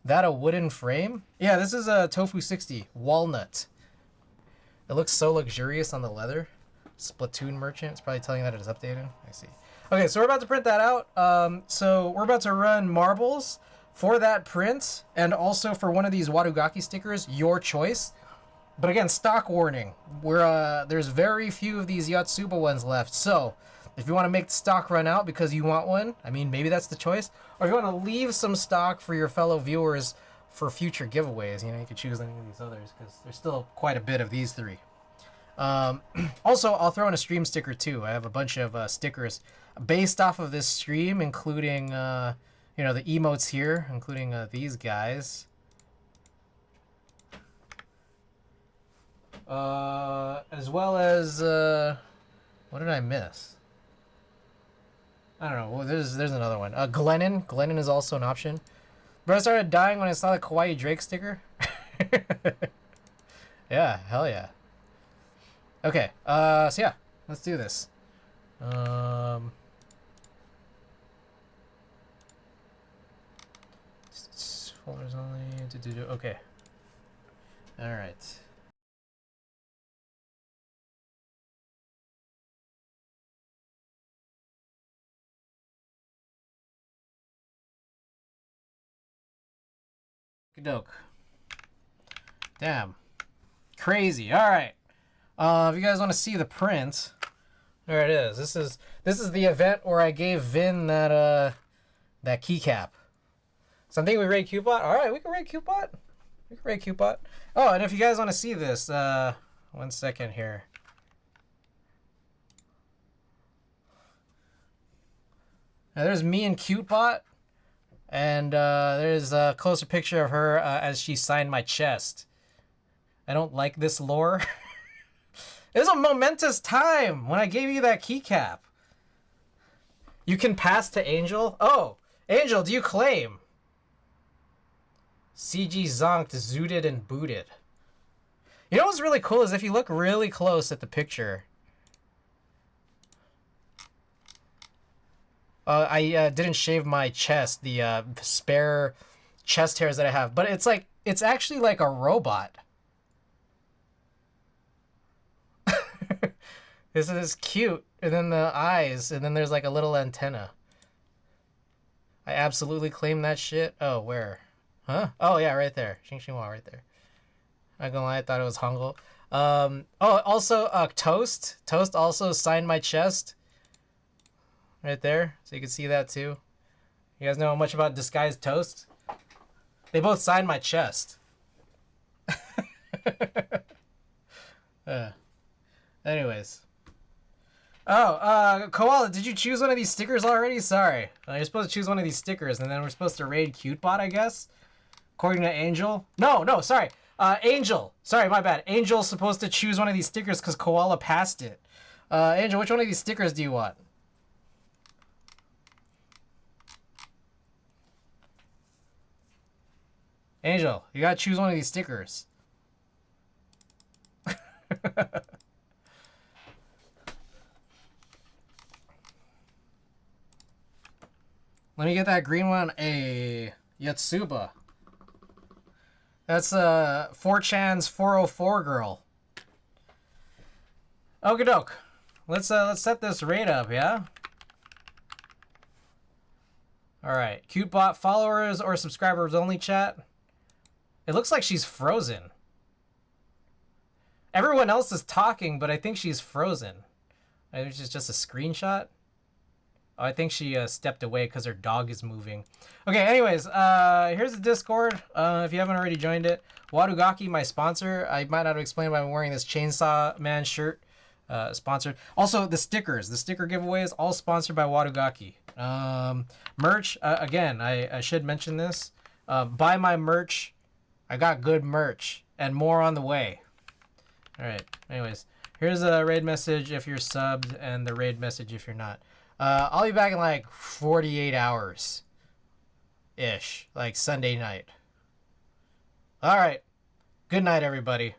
That a wooden frame? Yeah, this is a tofu60 walnut. It looks so luxurious on the leather. Splatoon merchant. It's probably telling you that it is updated. I see. Okay, so we're about to print that out. So we're about to run marbles for that print and also for one of these Wadugaki stickers, your choice. But again, stock warning. There's very few of these Yotsuba ones left. So if you want to make the stock run out because you want one, I mean, maybe that's the choice. Or if you want to leave some stock for your fellow viewers for future giveaways, you know, you could choose any of these others because there's still quite a bit of these three. Also, I'll throw in a stream sticker too. I have a bunch of stickers based off of this stream, including, you know, the emotes here, including these guys. As well as, what did I miss? I don't know. Well, there's another one. Glennon. Glennon is also an option. But I started dying when I saw the Kawaii Drake sticker. Yeah, hell yeah. Okay, so yeah, let's do this. Folders only. Okay. All right. Doke. Damn. Crazy. All right. If you guys want to see the print, there it is. This is the event where I gave Vin that keycap. Something we rate Cupid? All right, we can rate Cupid. We can rate Cupid. Oh, and if you guys want to see this, 1 second here. Now there's me and Cutebot, and there's a closer picture of her as she signed my chest. I don't like this lore. It was a momentous time when I gave you that keycap. You can pass to Angel. Oh, Angel, do you claim? CG zonked, zooted, and booted. You know what's really cool is if you look really close at the picture. I didn't shave my chest, the spare chest hairs that I have, but it's like it's actually like a robot. This is cute. And then the eyes, and then there's like a little antenna. I absolutely claim that shit. Oh, where? Huh? Oh, yeah, right there. Xing Xinghua, right there. Not gonna lie, I thought it was Hangul. Oh, also, Toast. Toast also signed my chest. Right there. So you can see that too. You guys know much about Disguised Toast? They both signed my chest. Anyways. Oh, Koala, did you choose one of these stickers already? Sorry. You're supposed to choose one of these stickers, and then we're supposed to raid CuteBot, I guess? According to Angel. No, sorry. Angel. Sorry, my bad. Angel's supposed to choose one of these stickers because Koala passed it. Angel, which one of these stickers do you want? Angel, you gotta choose one of these stickers. Let me get that green one. A Yatsuba. That's 4chan's 404 girl. Okie doke. Let's set this raid up, yeah? Alright. CuteBot followers or subscribers only chat. It looks like she's frozen. Everyone else is talking, but I think she's frozen. It's just a screenshot. Oh, I think she stepped away because her dog is moving. Okay, anyways, here's the Discord. If you haven't already joined it. Wadugaki, my sponsor. I might not have explained why I'm wearing this Chainsaw Man shirt. Sponsored. Also, the stickers. The sticker giveaway is all sponsored by Wadugaki. Merch. Again, I should mention this. Buy my merch. I got good merch. And more on the way. Alright, anyways. Here's a raid message if you're subbed, and the raid message if you're not. I'll be back in like 48 hours. Ish. Like Sunday night. Alright. Good night, everybody.